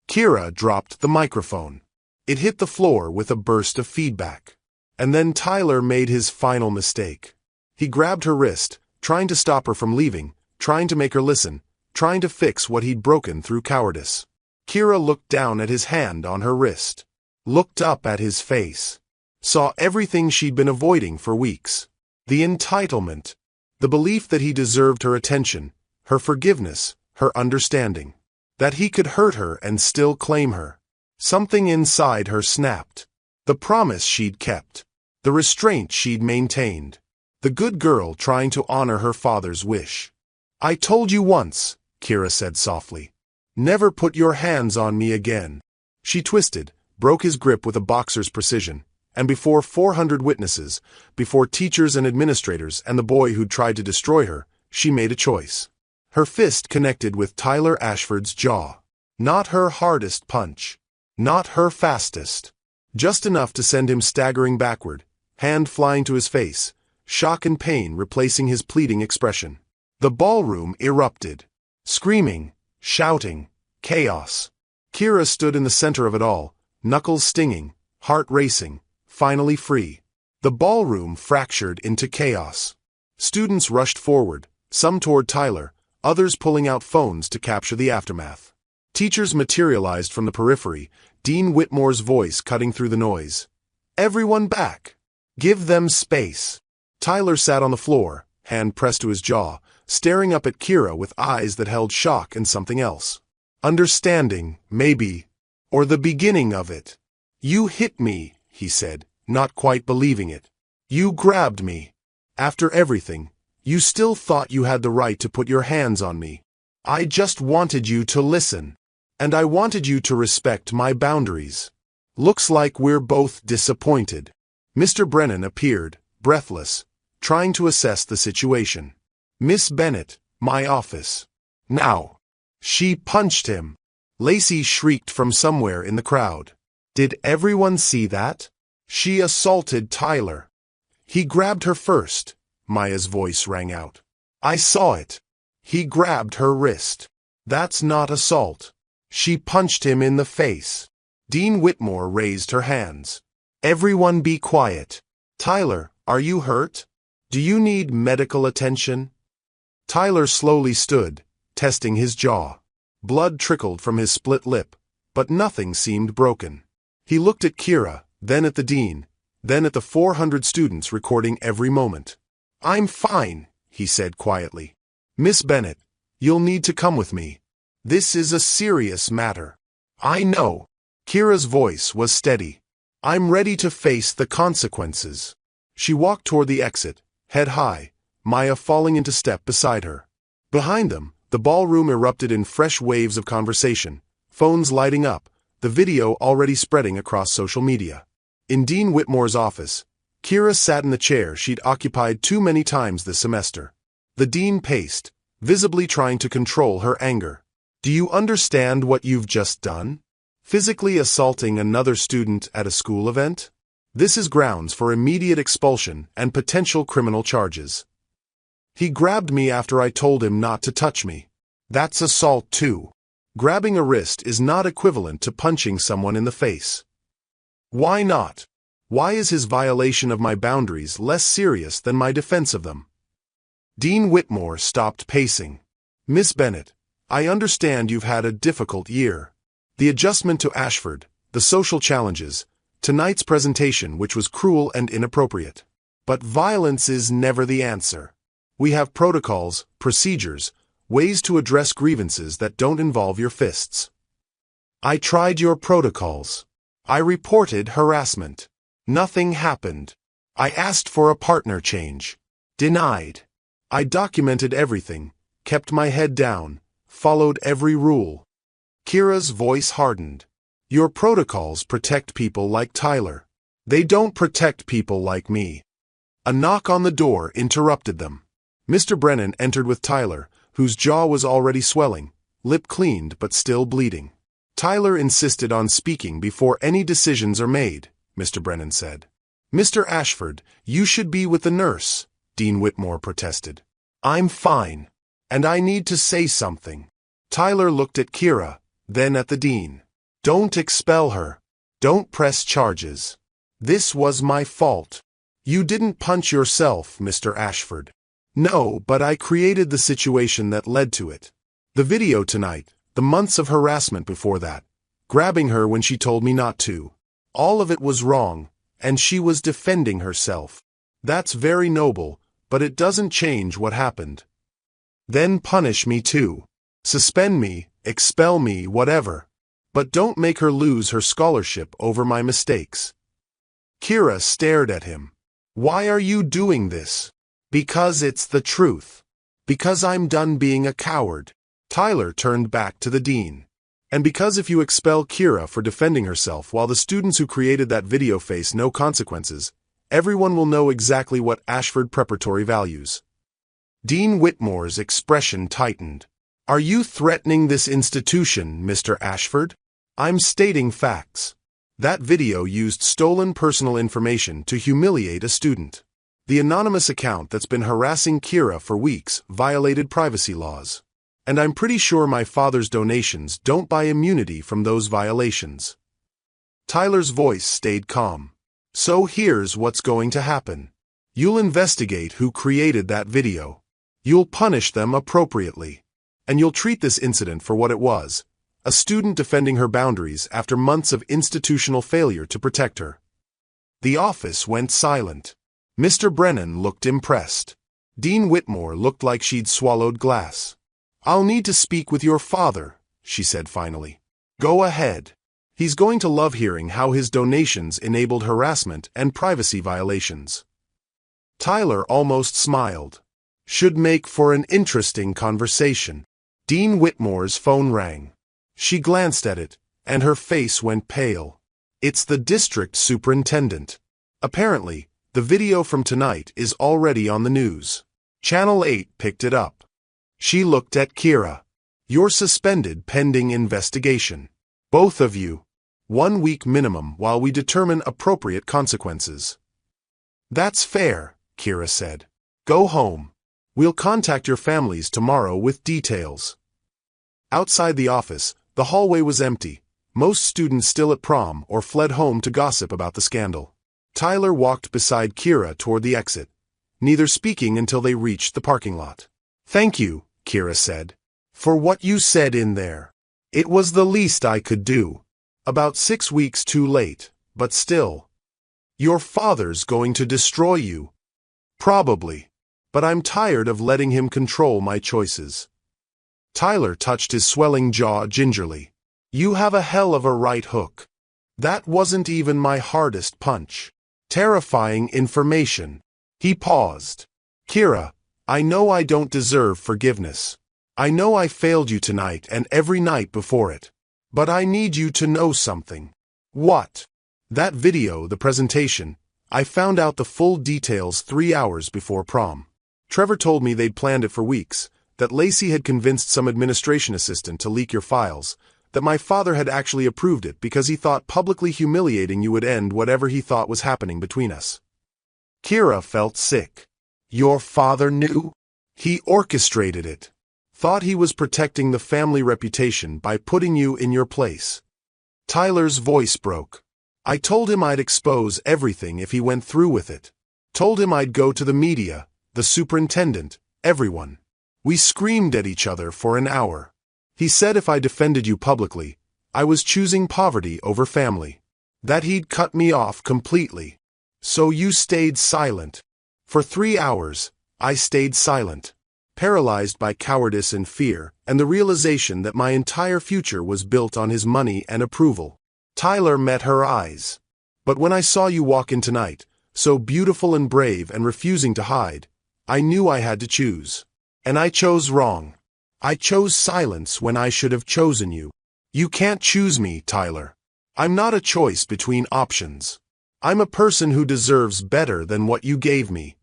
Kira dropped the microphone. It hit the floor with a burst of feedback. And then Tyler made his final mistake. He grabbed her wrist, trying to stop her from leaving, trying to make her listen, trying to fix what he'd broken through cowardice. Kira looked down at his hand on her wrist, looked up at his face, saw everything she'd been avoiding for weeks. The entitlement, the belief that he deserved her attention, her forgiveness, her understanding, that he could hurt her and still claim her. Something inside her snapped. The promise she'd kept, the restraint she'd maintained, the good girl trying to honor her father's wish. "I told you once," Kira said softly. "Never put your hands on me again." She twisted, broke his grip with a boxer's precision, and before 400 witnesses, before teachers and administrators and the boy who'd tried to destroy her, she made a choice. Her fist connected with Tyler Ashford's jaw. Not her hardest punch. Not her fastest. Just enough to send him staggering backward, hand flying to his face, shock and pain replacing his pleading expression. The ballroom erupted. Screaming, shouting, chaos. Kira stood in the center of it all, knuckles stinging, heart racing, finally free. The ballroom fractured into chaos. Students rushed forward, some toward Tyler, others pulling out phones to capture the aftermath. Teachers materialized from the periphery, Dean Whitmore's voice cutting through the noise. "Everyone back! Give them space!" Tyler sat on the floor, hand pressed to his jaw, staring up at Kira with eyes that held shock and something else. Understanding, maybe. Or the beginning of it. "You hit me," he said, not quite believing it. "You grabbed me. After everything, you still thought you had the right to put your hands on me. I just wanted you to listen. And I wanted you to respect my boundaries. Looks like we're both disappointed." Mr. Brennan appeared, breathless, trying to assess the situation. "Miss Bennett, my office. Now." She punched him. Lacey shrieked from somewhere in the crowd. "Did everyone see that? She assaulted Tyler." "He grabbed her first," Maya's voice rang out. "I saw it. He grabbed her wrist. That's not assault. She punched him in the face." Dean Whitmore raised her hands. "Everyone be quiet. Tyler, are you hurt? Do you need medical attention?" Tyler slowly stood, testing his jaw. Blood trickled from his split lip, but nothing seemed broken. He looked at Kira, then at the dean, then at the 400 students recording every moment. "I'm fine," he said quietly. "Miss Bennett, you'll need to come with me. This is a serious matter." "I know." Kira's voice was steady. "I'm ready to face the consequences." She walked toward the exit, head high, Maya falling into step beside her. Behind them, the ballroom erupted in fresh waves of conversation, phones lighting up, the video already spreading across social media. In Dean Whitmore's office, Kira sat in the chair she'd occupied too many times this semester. The dean paced, visibly trying to control her anger. "Do you understand what you've just done? Physically assaulting another student at a school event? This is grounds for immediate expulsion and potential criminal charges. He grabbed me after I told him not to touch me. That's assault too. Grabbing a wrist is not equivalent to punching someone in the face." "Why not? Why is his violation of my boundaries less serious than my defense of them?" Dean Whitmore stopped pacing. "Miss Bennett, I understand you've had a difficult year. The adjustment to Ashford, the social challenges, tonight's presentation which was cruel and inappropriate. But violence is never the answer. We have protocols, procedures, ways to address grievances that don't involve your fists. I tried your protocols. I reported harassment. Nothing happened. I asked for a partner change. Denied. I documented everything, kept my head down, followed every rule. Kira's voice hardened. Your protocols protect people like Tyler. They don't protect people like me. A knock on the door interrupted them. Mr. Brennan entered with Tyler, whose jaw was already swelling, lip cleaned but still bleeding. Tyler insisted on speaking before any decisions are made, Mr. Brennan said. Mr. Ashford, you should be with the nurse, Dean Whitmore protested. I'm fine, and I need to say something. Tyler looked at Kira, then at the dean. Don't expel her. Don't press charges. This was my fault. You didn't punch yourself, Mr. Ashford. No, but I created the situation that led to it. The video tonight, the months of harassment before that, grabbing her when she told me not to. All of it was wrong, and she was defending herself. That's very noble, but it doesn't change what happened. Then punish me too. Suspend me, expel me, whatever. But don't make her lose her scholarship over my mistakes. Kira stared at him. Why are you doing this? Because it's the truth. Because I'm done being a coward. Tyler turned back to the dean. And because if you expel Kira for defending herself while the students who created that video face no consequences, everyone will know exactly what Ashford Preparatory values. Dean Whitmore's expression tightened. Are you threatening this institution, Mr. Ashford? I'm stating facts. That video used stolen personal information to humiliate a student. The anonymous account that's been harassing Kira for weeks violated privacy laws. And I'm pretty sure my father's donations don't buy immunity from those violations. Tyler's voice stayed calm. So here's what's going to happen. You'll investigate who created that video. You'll punish them appropriately. And you'll treat this incident for what it was, a student defending her boundaries after months of institutional failure to protect her. The office went silent. Mr. Brennan looked impressed. Dean Whitmore looked like she'd swallowed glass. I'll need to speak with your father, she said finally. Go ahead. He's going to love hearing how his donations enabled harassment and privacy violations. Tyler almost smiled. Should make for an interesting conversation. Dean Whitmore's phone rang. She glanced at it, and her face went pale. It's the district superintendent. Apparently, the video from tonight is already on the news. Channel 8 picked it up. She looked at Kira. You're suspended pending investigation. Both of you. 1 week minimum while we determine appropriate consequences. That's fair, Kira said. Go home. We'll contact your families tomorrow with details. Outside the office, the hallway was empty, most students still at prom or fled home to gossip about the scandal. Tyler walked beside Kira toward the exit, neither speaking until they reached the parking lot. Thank you, Kira said, for what you said in there. It was the least I could do. About 6 weeks too late, but still. Your father's going to destroy you. Probably. But I'm tired of letting him control my choices. Tyler touched his swelling jaw gingerly. You have a hell of a right hook. That wasn't even my hardest punch. Terrifying information. He paused. Kira, I know I don't deserve forgiveness. I know I failed you tonight and every night before it. But I need you to know something. What? That video, the presentation, I found out the full details 3 hours before prom. Trevor told me they'd planned it for weeks, that Lacey had convinced some administration assistant to leak your files, that my father had actually approved it because he thought publicly humiliating you would end whatever he thought was happening between us. Kira felt sick. Your father knew? He orchestrated it. Thought he was protecting the family reputation by putting you in your place. Tyler's voice broke. I told him I'd expose everything if he went through with it. Told him I'd go to the media, the superintendent, everyone. We screamed at each other for an hour. He said if I defended you publicly, I was choosing poverty over family. That he'd cut me off completely. So you stayed silent. For 3 hours, I stayed silent. Paralyzed by cowardice and fear, and the realization that my entire future was built on his money and approval. Tyler met her eyes. But when I saw you walk in tonight, so beautiful and brave and refusing to hide. I knew I had to choose. And I chose wrong. I chose silence when I should have chosen you. You can't choose me, Tyler. I'm not a choice between options. I'm a person who deserves better than what you gave me.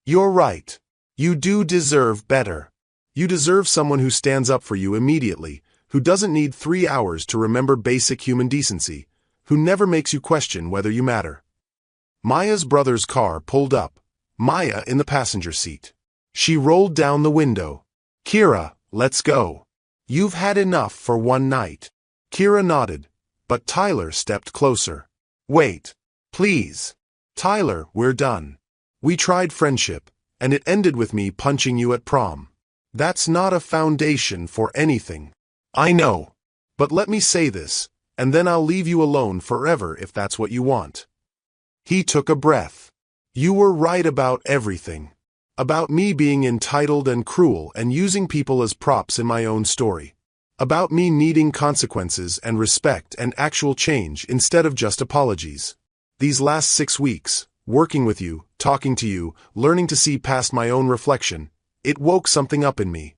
You're right. You do deserve better. You deserve someone who stands up for you immediately, who doesn't need 3 hours to remember basic human decency, who never makes you question whether you matter. Maya's brother's car pulled up, Maya in the passenger seat. She rolled down the window. Kira, let's go. You've had enough for one night. Kira nodded, but Tyler stepped closer. Wait, please. Tyler, we're done. We tried friendship, and it ended with me punching you at prom. That's not a foundation for anything. I know. But let me say this, and then I'll leave you alone forever if that's what you want. He took a breath. You were right about everything. About me being entitled and cruel and using people as props in my own story. About me needing consequences and respect and actual change instead of just apologies. These last 6 weeks, working with you, talking to you, learning to see past my own reflection, it woke something up in me.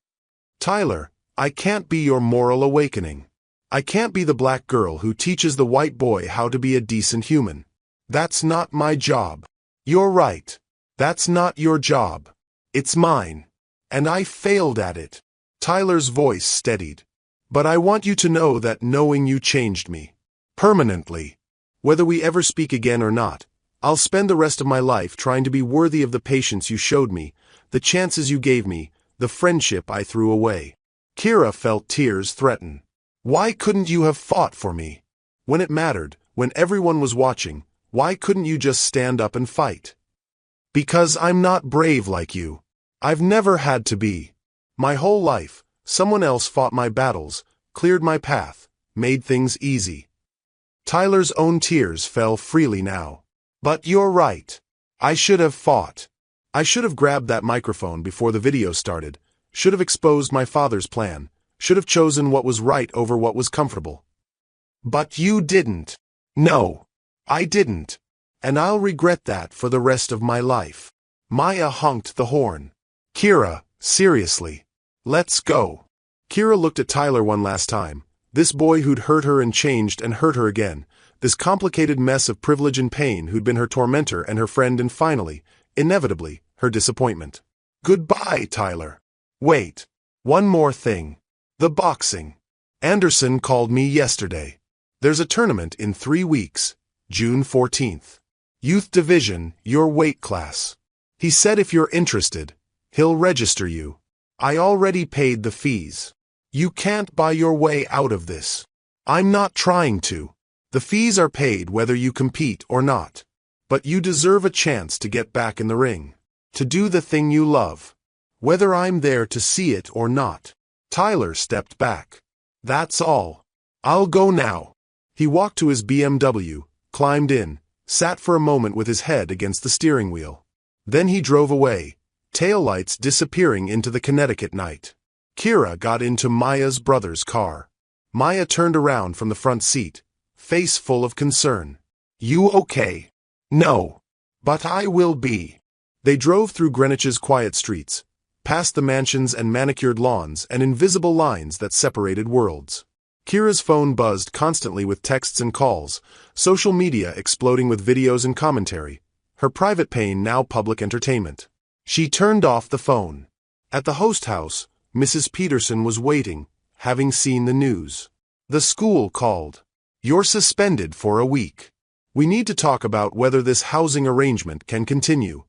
Tyler, I can't be your moral awakening. I can't be the black girl who teaches the white boy how to be a decent human. That's not my job. You're right. That's not your job. It's mine. And I failed at it. Tyler's voice steadied. But I want you to know that knowing you changed me. Permanently. Whether we ever speak again or not, I'll spend the rest of my life trying to be worthy of the patience you showed me, the chances you gave me, the friendship I threw away. Kira felt tears threaten. Why couldn't you have fought for me? When it mattered, when everyone was watching, why couldn't you just stand up and fight? Because I'm not brave like you. I've never had to be. My whole life, someone else fought my battles, cleared my path, made things easy. Tyler's own tears fell freely now. But you're right. I should have fought. I should have grabbed that microphone before the video started, should have exposed my father's plan, should have chosen what was right over what was comfortable. But you didn't. No, I didn't. And I'll regret that for the rest of my life. Maya honked the horn. Kira, seriously. Let's go. Kira looked at Tyler one last time, this boy who'd hurt her and changed and hurt her again, this complicated mess of privilege and pain who'd been her tormentor and her friend and finally, inevitably, her disappointment. Goodbye, Tyler. Wait. One more thing. The boxing. Anderson called me yesterday. There's a tournament in 3 weeks, June 14th. Youth Division, your weight class. He said if you're interested, he'll register you. I already paid the fees. You can't buy your way out of this. I'm not trying to. The fees are paid whether you compete or not. But you deserve a chance to get back in the ring. To do the thing you love. Whether I'm there to see it or not. Tyler stepped back. That's all. I'll go now. He walked to his BMW, climbed in, sat for a moment with his head against the steering wheel. Then he drove away, taillights disappearing into the Connecticut night. Kira got into Maya's brother's car. Maya turned around from the front seat, face full of concern. You okay? No. But I will be. They drove through Greenwich's quiet streets, past the mansions and manicured lawns and invisible lines that separated worlds. Kira's phone buzzed constantly with texts and calls, social media exploding with videos and commentary, her private pain now public entertainment. She turned off the phone. At the host house, Mrs. Peterson was waiting, having seen the news. The school called. You're suspended for a week. We need to talk about whether this housing arrangement can continue.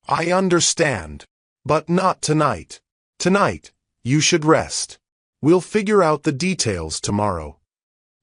I understand. But not tonight. Tonight, you should rest. We'll figure out the details tomorrow.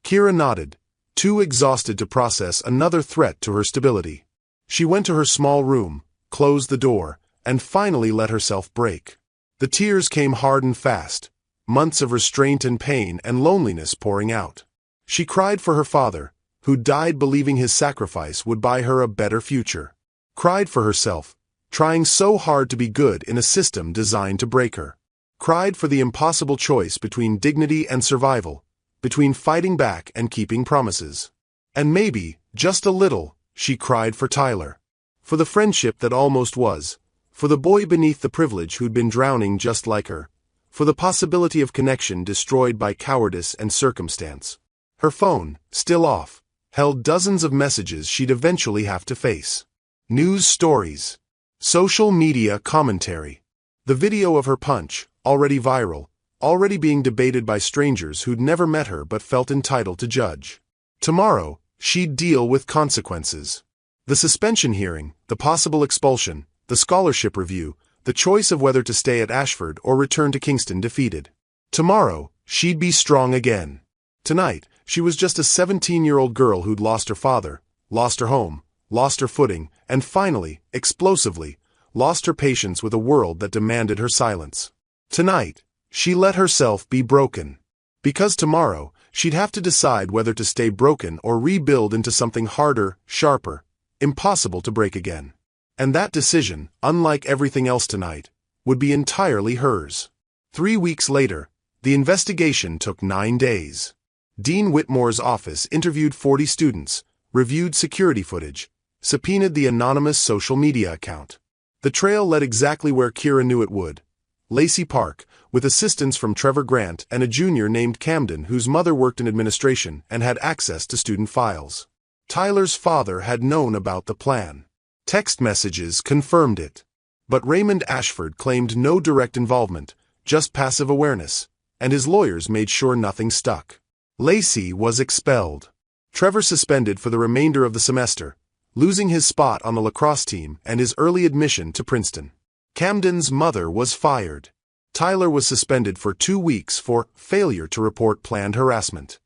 Kira nodded, too exhausted to process another threat to her stability. She went to her small room, closed the door, and finally let herself break. The tears came hard and fast, months of restraint and pain and loneliness pouring out. She cried for her father, who died believing his sacrifice would buy her a better future. Cried for herself, trying so hard to be good in a system designed to break her. Cried for the impossible choice between dignity and survival, between fighting back and keeping promises. And maybe, just a little, she cried for Tyler. For the friendship that almost was. For the boy beneath the privilege who'd been drowning just like her. For the possibility of connection destroyed by cowardice and circumstance. Her phone, still off, held dozens of messages she'd eventually have to face. News stories. Social media commentary. The video of her punch, already viral, already being debated by strangers who'd never met her but felt entitled to judge. Tomorrow, she'd deal with consequences. The suspension hearing, the possible expulsion, the scholarship review, the choice of whether to stay at Ashford or return to Kingston defeated. Tomorrow, she'd be strong again. Tonight, she was just a 17-year-old girl who'd lost her father, lost her home, lost her footing, and finally, explosively, lost her patience with a world that demanded her silence. Tonight, she let herself be broken. Because tomorrow, she'd have to decide whether to stay broken or rebuild into something harder, sharper, impossible to break again. And that decision, unlike everything else tonight, would be entirely hers. 3 weeks later, the investigation took 9 days. Dean Whitmore's office interviewed 40 students, reviewed security footage, subpoenaed the anonymous social media account. The trail led exactly where Kira knew it would. Lacey Park, with assistance from Trevor Grant and a junior named Camden whose mother worked in administration and had access to student files. Tyler's father had known about the plan. Text messages confirmed it. But Raymond Ashford claimed no direct involvement, just passive awareness, and his lawyers made sure nothing stuck. Lacey was expelled. Trevor suspended for the remainder of the semester, losing his spot on the lacrosse team and his early admission to Princeton. Camden's mother was fired. Tyler was suspended for 2 weeks for failure to report planned harassment.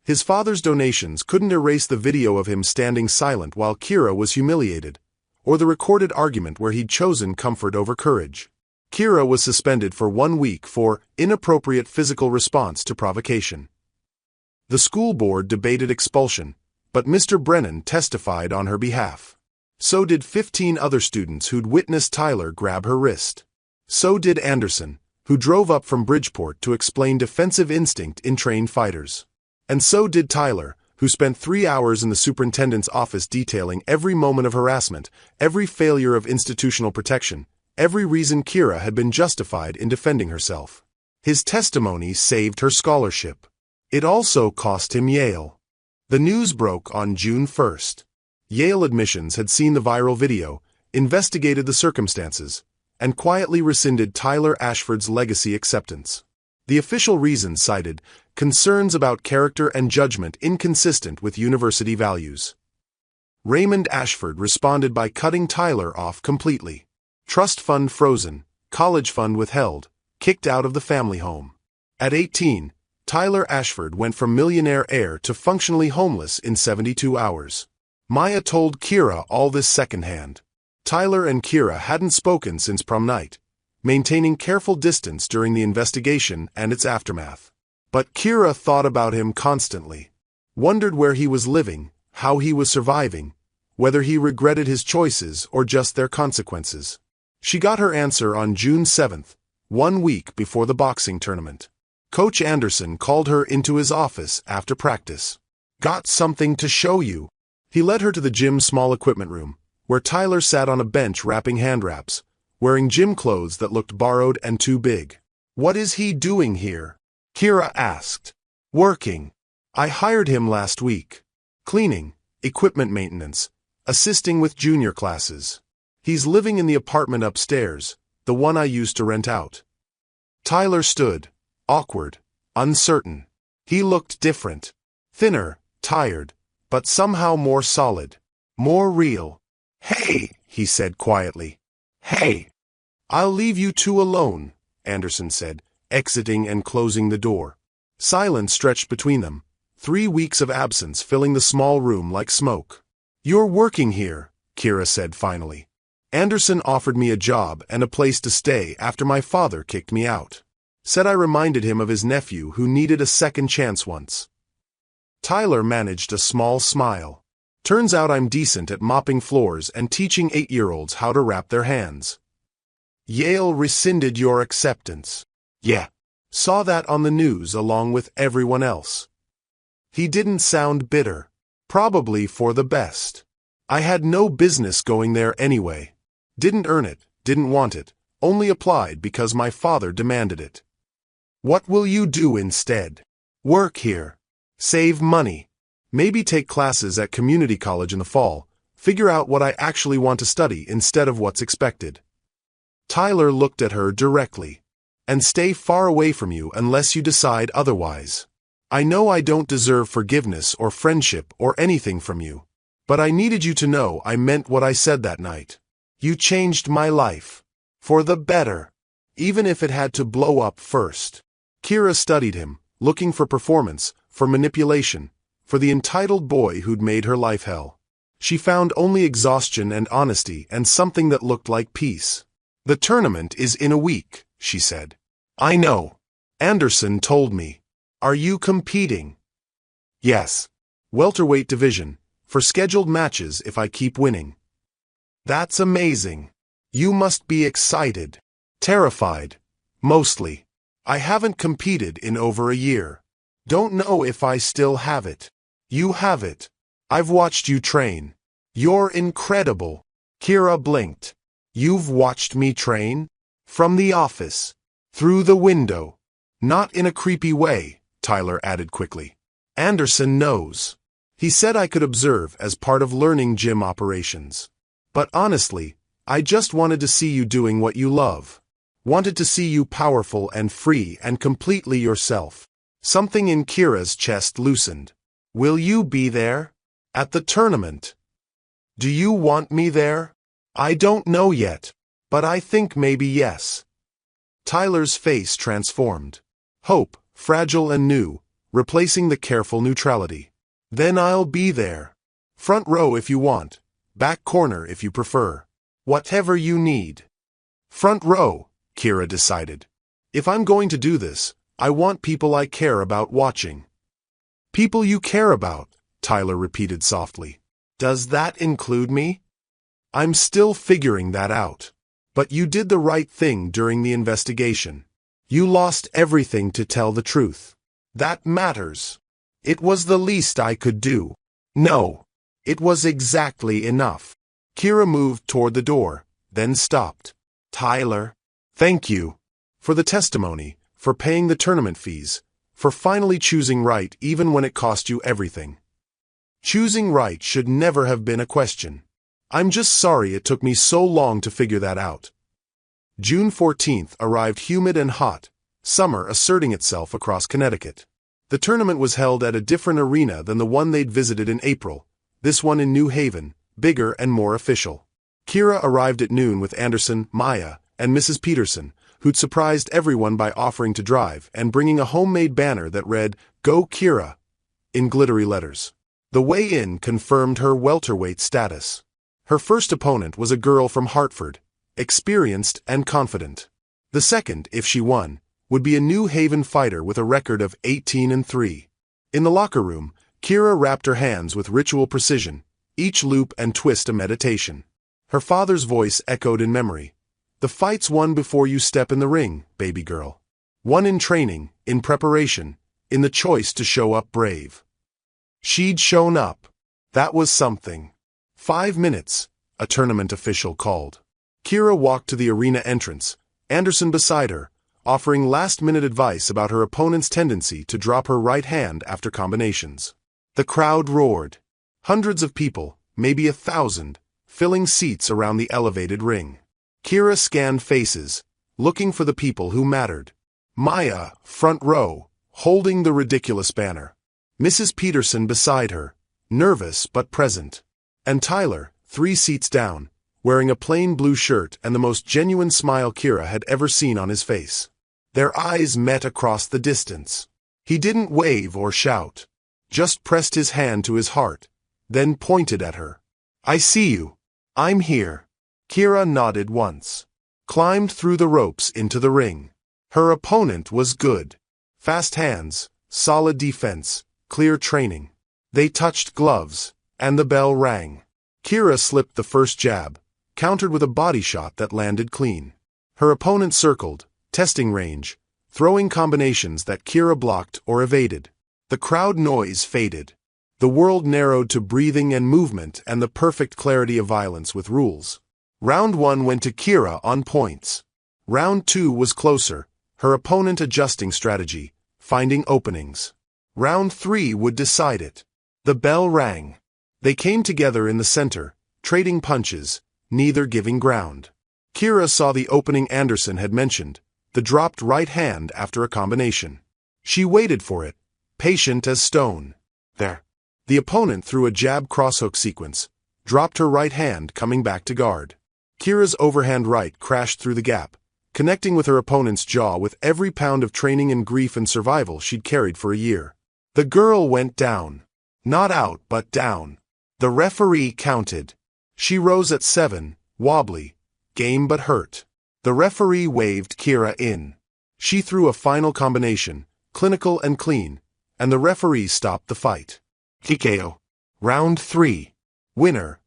His father's donations couldn't erase the video of him standing silent while Kira was humiliated, or the recorded argument where he'd chosen comfort over courage. Kira was suspended for 1 week for inappropriate physical response to provocation. The school board debated expulsion, but Mr. Brennan testified on her behalf. So did 15 other students who'd witnessed Tyler grab her wrist. So did Anderson, who drove up from Bridgeport to explain defensive instinct in trained fighters. And so did Tyler, who spent 3 hours in the superintendent's office detailing every moment of harassment, every failure of institutional protection, every reason Kira had been justified in defending herself. His testimony saved her scholarship. It also cost him Yale. The news broke on June 1st. Yale admissions had seen the viral video, investigated the circumstances, and quietly rescinded Tyler Ashford's legacy acceptance. The official reasons cited, concerns about character and judgment inconsistent with university values. Raymond Ashford responded by cutting Tyler off completely. Trust fund frozen, college fund withheld, kicked out of the family home. At 18, Tyler Ashford went from millionaire heir to functionally homeless in 72 hours. Maya told Kira all this secondhand. Tyler and Kira hadn't spoken since prom night, maintaining careful distance during the investigation and its aftermath. But Kira thought about him constantly. Wondered where he was living, how he was surviving, whether he regretted his choices or just their consequences. She got her answer on June 7th, 1 week before the boxing tournament. Coach Anderson called her into his office after practice. "Got something to show you." He led her to the gym's small equipment room, where Tyler sat on a bench wrapping hand wraps, wearing gym clothes that looked borrowed and too big. "What is he doing here?" Kira asked. "Working. I hired him last week. Cleaning, equipment maintenance, assisting with junior classes. He's living in the apartment upstairs, the one I used to rent out." Tyler stood, awkward, uncertain. He looked different. Thinner, tired, but somehow more solid, more real. "Hey," he said quietly. "Hey." "I'll leave you two alone," Anderson said, exiting and closing the door. Silence stretched between them, 3 weeks of absence filling the small room like smoke. "You're working here," Kira said finally. "Anderson offered me a job and a place to stay after my father kicked me out. Said I reminded him of his nephew who needed a second chance once." Tyler managed a small smile. "Turns out I'm decent at mopping floors and teaching 8-year-olds how to wrap their hands." "Yale rescinded your acceptance." "Yeah. Saw that on the news along with everyone else." He didn't sound bitter. Probably for the best. I had no business going there anyway. Didn't earn it, didn't want it, only applied because my father demanded it. What will you do instead? Work here. Save money. Maybe take classes at community college in the fall. Figure out what I actually want to study instead of what's expected. Tyler looked at her directly. And stay far away from you unless you decide otherwise. I know I don't deserve forgiveness or friendship or anything from you. But I needed you to know I meant what I said that night. You changed my life. For the better. Even if it had to blow up first. Kira studied him, looking for performance, for manipulation, for the entitled boy who'd made her life hell. She found only exhaustion and honesty and something that looked like peace. The tournament is in a week, she said. I know. Anderson told me. Are you competing? Yes. Welterweight division, for scheduled matches if I keep winning. That's amazing. You must be excited. Terrified. Mostly. I haven't competed in over a year. Don't know if I still have it. You have it. I've watched you train. You're incredible. Kira blinked. You've watched me train? From the office. Through the window. Not in a creepy way, Tyler added quickly. Anderson knows. He said I could observe as part of learning gym operations. But honestly, I just wanted to see you doing what you love. Wanted to see you powerful and free and completely yourself. Something in Kira's chest loosened. Will you be there? At the tournament? Do you want me there? I don't know yet, but I think maybe yes. Tyler's face transformed. Hope, fragile and new, replacing the careful neutrality. Then I'll be there. Front row if you want. Back corner if you prefer. Whatever you need. Front row, Kira decided. If I'm going to do this, I want people I care about watching. People you care about, Tyler repeated softly. Does that include me? I'm still figuring that out. But you did the right thing during the investigation. You lost everything to tell the truth. That matters. It was the least I could do. No. It was exactly enough. Kira moved toward the door, then stopped. Tyler. Thank you. For the testimony, for paying the tournament fees, for finally choosing right even when it cost you everything. Choosing right should never have been a question. I'm just sorry it took me so long to figure that out. June 14th arrived humid and hot, summer asserting itself across Connecticut. The tournament was held at a different arena than the one they'd visited in April, this one in New Haven, bigger and more official. Kira arrived at noon with Anderson, Maya, and Mrs. Peterson, who'd surprised everyone by offering to drive and bringing a homemade banner that read, Go Kira, in glittery letters. The weigh-in confirmed her welterweight status. Her first opponent was a girl from Hartford, experienced and confident. The second, if she won, would be a New Haven fighter with a record of 18-3. In the locker room, Kira wrapped her hands with ritual precision, each loop and twist a meditation. Her father's voice echoed in memory. The fight's won before you step in the ring, baby girl. Won in training, in preparation, in the choice to show up brave. She'd shown up. That was something. 5 minutes, a tournament official called. Kira walked to the arena entrance, Anderson beside her, offering last-minute advice about her opponent's tendency to drop her right hand after combinations. The crowd roared. Hundreds of people, maybe 1,000, filling seats around the elevated ring. Kira scanned faces, looking for the people who mattered. Maya, front row, holding the ridiculous banner. Mrs. Peterson beside her, nervous but present. And Tyler, 3 seats down, wearing a plain blue shirt and the most genuine smile Kira had ever seen on his face. Their eyes met across the distance. He didn't wave or shout, just pressed his hand to his heart, then pointed at her. I see you. I'm here. Kira nodded once. Climbed through the ropes into the ring. Her opponent was good. Fast hands, solid defense, clear training. They touched gloves, and the bell rang. Kira slipped the first jab, countered with a body shot that landed clean. Her opponent circled, testing range, throwing combinations that Kira blocked or evaded. The crowd noise faded. The world narrowed to breathing and movement and the perfect clarity of violence with rules. Round 1 went to Kira on points. Round 2 was closer, her opponent adjusting strategy, finding openings. Round 3 would decide it. The bell rang. They came together in the center, trading punches, neither giving ground. Kira saw the opening Anderson had mentioned, the dropped right hand after a combination. She waited for it, patient as stone. There. The opponent threw a jab crosshook sequence, dropped her right hand coming back to guard. Kira's overhand right crashed through the gap, connecting with her opponent's jaw with every pound of training in grief and survival she'd carried for a year. The girl went down. Not out, but down. The referee counted. She rose at 7, wobbly, game but hurt. The referee waved Kira in. She threw a final combination, clinical and clean, and the referee stopped the fight. TKO. Round 3. Winner,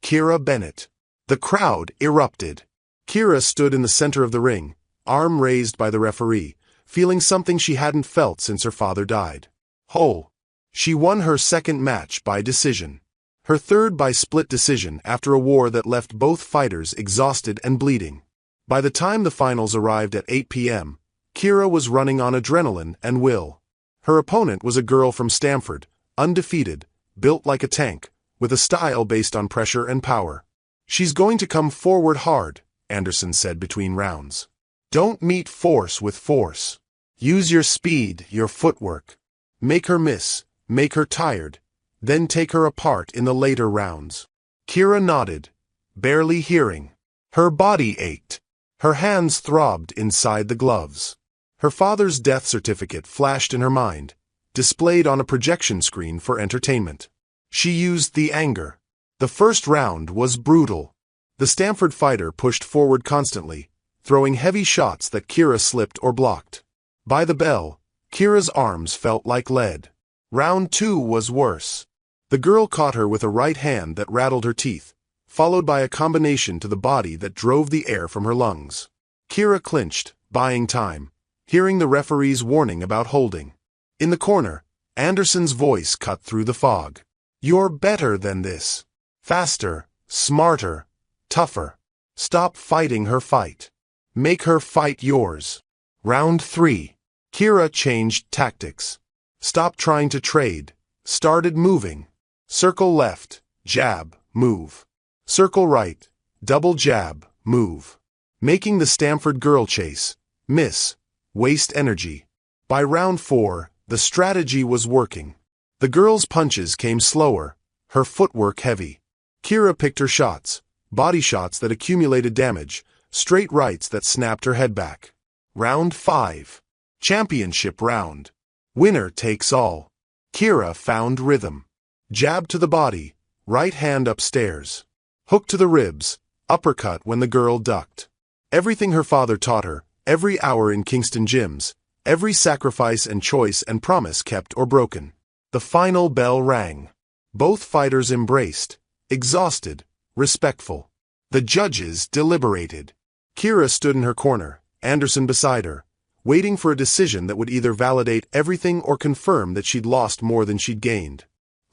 Kira Bennett. The crowd erupted. Kira stood in the center of the ring, arm raised by the referee, feeling something she hadn't felt since her father died. Whole. She won her second match by decision. Her third by split decision after a war that left both fighters exhausted and bleeding. By the time the finals arrived at 8 p.m., Kira was running on adrenaline and will. Her opponent was a girl from Stamford, undefeated, built like a tank, with a style based on pressure and power. She's going to come forward hard, Anderson said between rounds. Don't meet force with force. Use your speed, your footwork. Make her miss, make her tired, then take her apart in the later rounds. Kira nodded, barely hearing. Her body ached. Her hands throbbed inside the gloves. Her father's death certificate flashed in her mind, displayed on a projection screen for entertainment. She used the anger. The first round was brutal. The Stamford fighter pushed forward constantly, throwing heavy shots that Kira slipped or blocked. By the bell, Kira's arms felt like lead. Round 2 was worse. The girl caught her with a right hand that rattled her teeth, followed by a combination to the body that drove the air from her lungs. Kira clinched, buying time, hearing the referee's warning about holding. In the corner, Anderson's voice cut through the fog. You're better than this. Faster, smarter, tougher. Stop fighting her fight. Make her fight yours. Round 3. Kira changed tactics. Stopped trying to trade. Started moving. Circle left, jab, move. Circle right, double jab, move. Making the Stamford girl chase, miss, waste energy. By round 4, the strategy was working. The girl's punches came slower, her footwork heavy. Kira picked her shots, body shots that accumulated damage, straight rights that snapped her head back. Round 5. Championship round. Winner takes all. Kira found rhythm. Jab to the body, right hand upstairs. Hook to the ribs, uppercut when the girl ducked. Everything her father taught her, every hour in Kingston gyms, every sacrifice and choice and promise kept or broken. The final bell rang. Both fighters embraced, exhausted, respectful. The judges deliberated. Kira stood in her corner, Anderson beside her, waiting for a decision that would either validate everything or confirm that she'd lost more than she'd gained.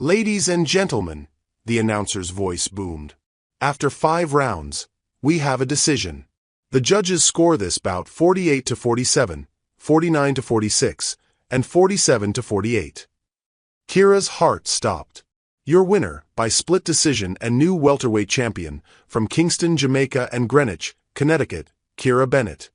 Ladies and gentlemen, the announcer's voice boomed. After 5 rounds, we have a decision. The judges score this bout 48-47, 49-46, and 47-48. Kira's heart stopped. Your winner, by split decision and new welterweight champion, from Kingston, Jamaica and Greenwich, Connecticut, Kira Bennett.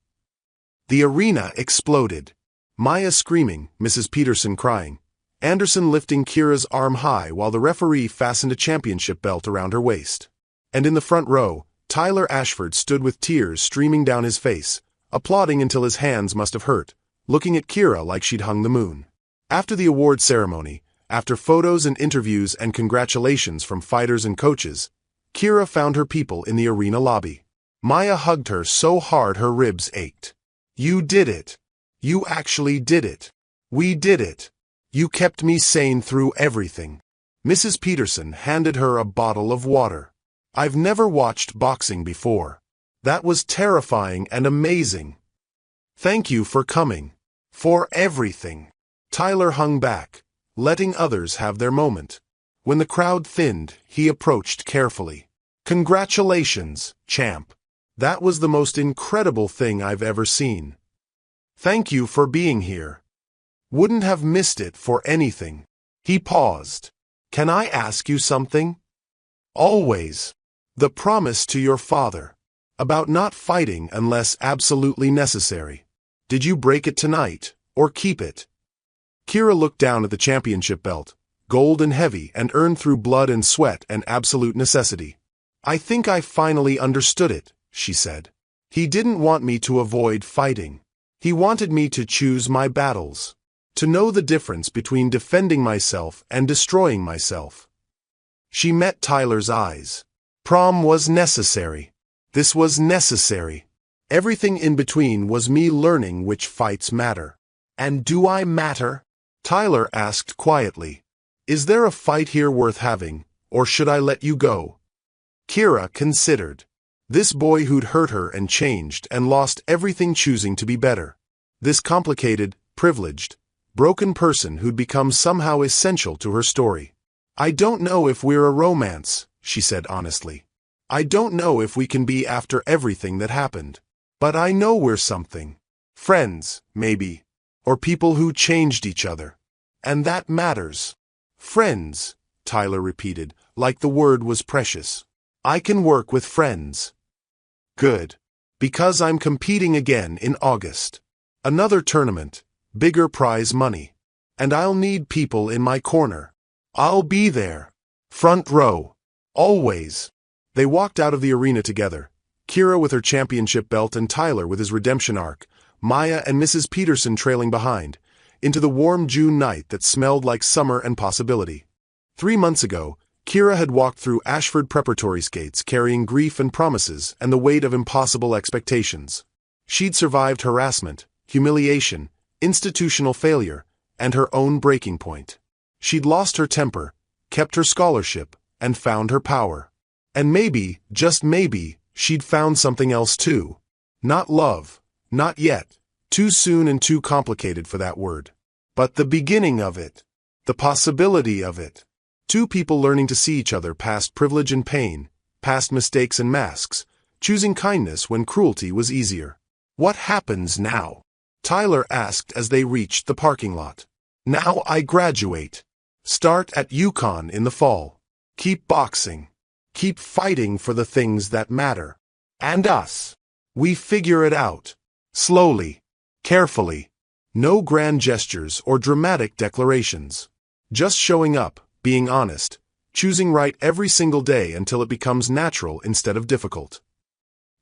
The arena exploded. Maya screaming, Mrs. Peterson crying. Anderson lifting Kira's arm high while the referee fastened a championship belt around her waist. And in the front row, Tyler Ashford stood with tears streaming down his face, applauding until his hands must have hurt, looking at Kira like she'd hung the moon. After the award ceremony, after photos and interviews and congratulations from fighters and coaches, Kira found her people in the arena lobby. Maya hugged her so hard her ribs ached. You did it. You actually did it. We did it. You kept me sane through everything. Mrs. Peterson handed her a bottle of water. I've never watched boxing before. That was terrifying and amazing. Thank you for coming. For everything. Tyler hung back, letting others have their moment. When the crowd thinned, he approached carefully. Congratulations, champ. That was the most incredible thing I've ever seen. Thank you for being here. Wouldn't have missed it for anything. He paused. Can I ask you something? Always. The promise to your father. About not fighting unless absolutely necessary. Did you break it tonight, or keep it? Kira looked down at the championship belt, gold and heavy and earned through blood and sweat and absolute necessity. I think I finally understood it, she said. He didn't want me to avoid fighting. He wanted me to choose my battles. To know the difference between defending myself and destroying myself. She met Tyler's eyes. Prom was necessary. This was necessary. Everything in between was me learning which fights matter. And do I matter? Tyler asked quietly. Is there a fight here worth having, or should I let you go? Kira considered. This boy who'd hurt her and changed and lost everything choosing to be better. This complicated, privileged, broken person who'd become somehow essential to her story. I don't know if we're a romance, she said honestly. I don't know if we can be after everything that happened. But I know we're something. Friends, maybe. Or people who changed each other. And that matters. Friends, Tyler repeated, like the word was precious. I can work with friends. Good. Because I'm competing again in August. Another tournament, bigger prize money. And I'll need people in my corner. I'll be there. Front row. Always. They walked out of the arena together. Kira with her championship belt and Tyler with his redemption arc, Maya and Mrs. Peterson trailing behind, into the warm June night that smelled like summer and possibility. 3 months ago, Kira had walked through Ashford preparatory skates carrying grief and promises and the weight of impossible expectations. She'd survived harassment, humiliation, institutional failure, and her own breaking point. She'd lost her temper, kept her scholarship, and found her power. And maybe, just maybe, she'd found something else too. Not love. Not yet. Too soon and too complicated for that word. But the beginning of it. The possibility of it. 2 people learning to see each other past privilege and pain, past mistakes and masks, choosing kindness when cruelty was easier. What happens now? Tyler asked as they reached the parking lot. Now I graduate. Start at UConn in the fall. Keep boxing. Keep fighting for the things that matter. And us. We figure it out. Slowly. Carefully. No grand gestures or dramatic declarations. Just showing up, being honest, choosing right every single day until it becomes natural instead of difficult.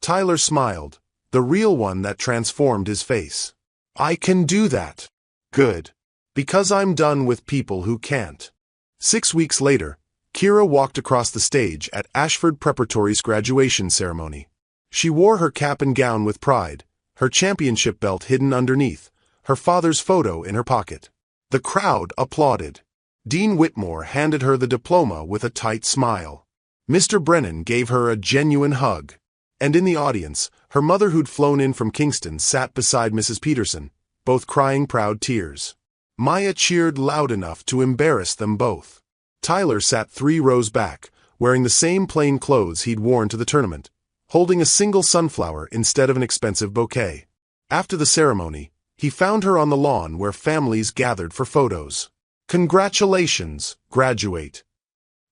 Tyler smiled, the real one that transformed his face. I can do that. Good. Because I'm done with people who can't. 6 weeks later, Kira walked across the stage at Ashford Preparatory's graduation ceremony. She wore her cap and gown with pride, her championship belt hidden underneath, her father's photo in her pocket. The crowd applauded. Dean Whitmore handed her the diploma with a tight smile. Mr. Brennan gave her a genuine hug. And in the audience, her mother who'd flown in from Kingston sat beside Mrs. Peterson, both crying proud tears. Maya cheered loud enough to embarrass them both. Tyler sat 3 rows back, wearing the same plain clothes he'd worn to the tournament, holding a single sunflower instead of an expensive bouquet. After the ceremony, he found her on the lawn where families gathered for photos. Congratulations, graduate.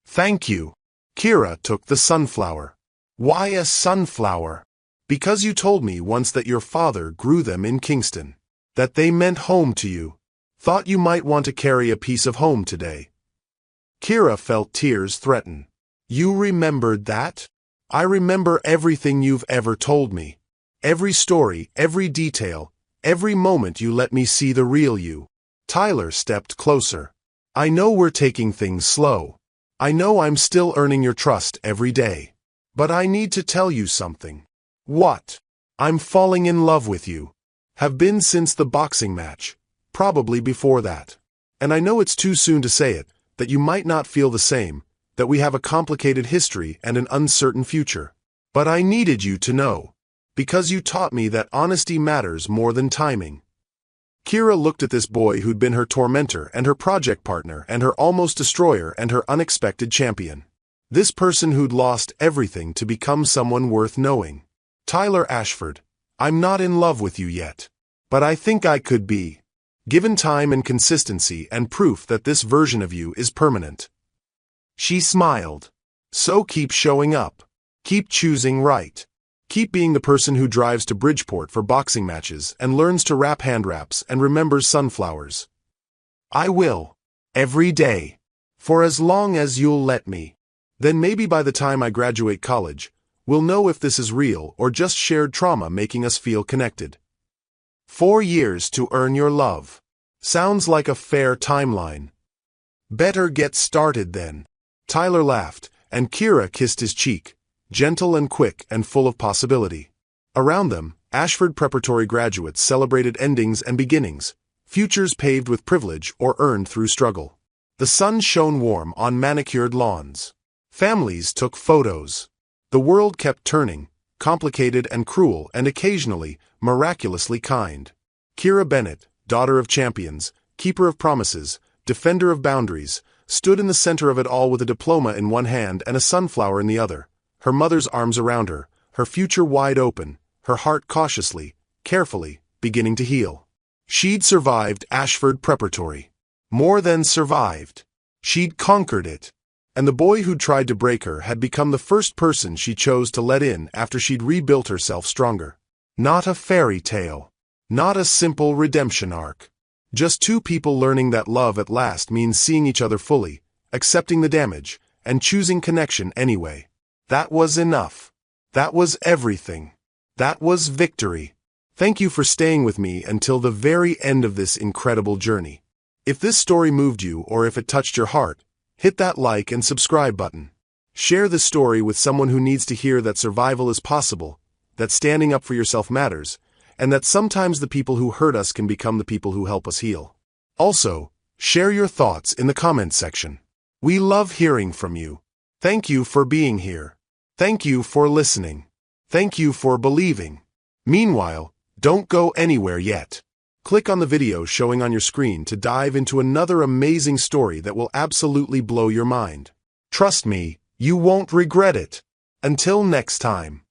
Thank you. Kira took the sunflower. Why a sunflower? Because you told me once that your father grew them in Kingston. That they meant home to you. Thought you might want to carry a piece of home today. Kira felt tears threaten. You remembered that? I remember everything you've ever told me. Every story, every detail, every moment you let me see the real you. Tyler stepped closer. I know we're taking things slow. I know I'm still earning your trust every day. But I need to tell you something. What? I'm falling in love with you. Have been since the boxing match. Probably before that. And I know it's too soon to say it, that you might not feel the same, that we have a complicated history and an uncertain future. But I needed you to know. Because you taught me that honesty matters more than timing. Kira looked at this boy who'd been her tormentor and her project partner and her almost destroyer and her unexpected champion. This person who'd lost everything to become someone worth knowing. Tyler Ashford, I'm not in love with you yet. But I think I could be. Given time and consistency and proof that this version of you is permanent. She smiled. So keep showing up. Keep choosing right. Keep being the person who drives to Bridgeport for boxing matches and learns to wrap hand wraps and remembers sunflowers. I will. Every day. For as long as you'll let me. Then maybe by the time I graduate college, we'll know if this is real or just shared trauma making us feel connected. 4 years to earn your love. Sounds like a fair timeline. Better get started then. Tyler laughed, and Kira kissed his cheek, gentle and quick and full of possibility. Around them, Ashford preparatory graduates celebrated endings and beginnings, futures paved with privilege or earned through struggle. The sun shone warm on manicured lawns. Families took photos. The world kept turning, complicated and cruel and occasionally, miraculously kind. Kira Bennett, daughter of champions, keeper of promises, defender of boundaries, stood in the center of it all with a diploma in one hand and a sunflower in the other, her mother's arms around her, her future wide open, her heart cautiously, carefully, beginning to heal. She'd survived Ashford Preparatory. More than survived. She'd conquered it. And the boy who'd tried to break her had become the first person she chose to let in after she'd rebuilt herself stronger. Not a fairy tale. Not a simple redemption arc. Just two people learning that love at last means seeing each other fully, accepting the damage, and choosing connection anyway. That was enough. That was everything. That was victory. Thank you for staying with me until the very end of this incredible journey. If this story moved you or if it touched your heart, hit that like and subscribe button. Share this story with someone who needs to hear that survival is possible, that standing up for yourself matters, and that sometimes the people who hurt us can become the people who help us heal. Also, share your thoughts in the comments section. We love hearing from you. Thank you for being here. Thank you for listening. Thank you for believing. Meanwhile, don't go anywhere yet. Click on the video showing on your screen to dive into another amazing story that will absolutely blow your mind. Trust me, you won't regret it. Until next time.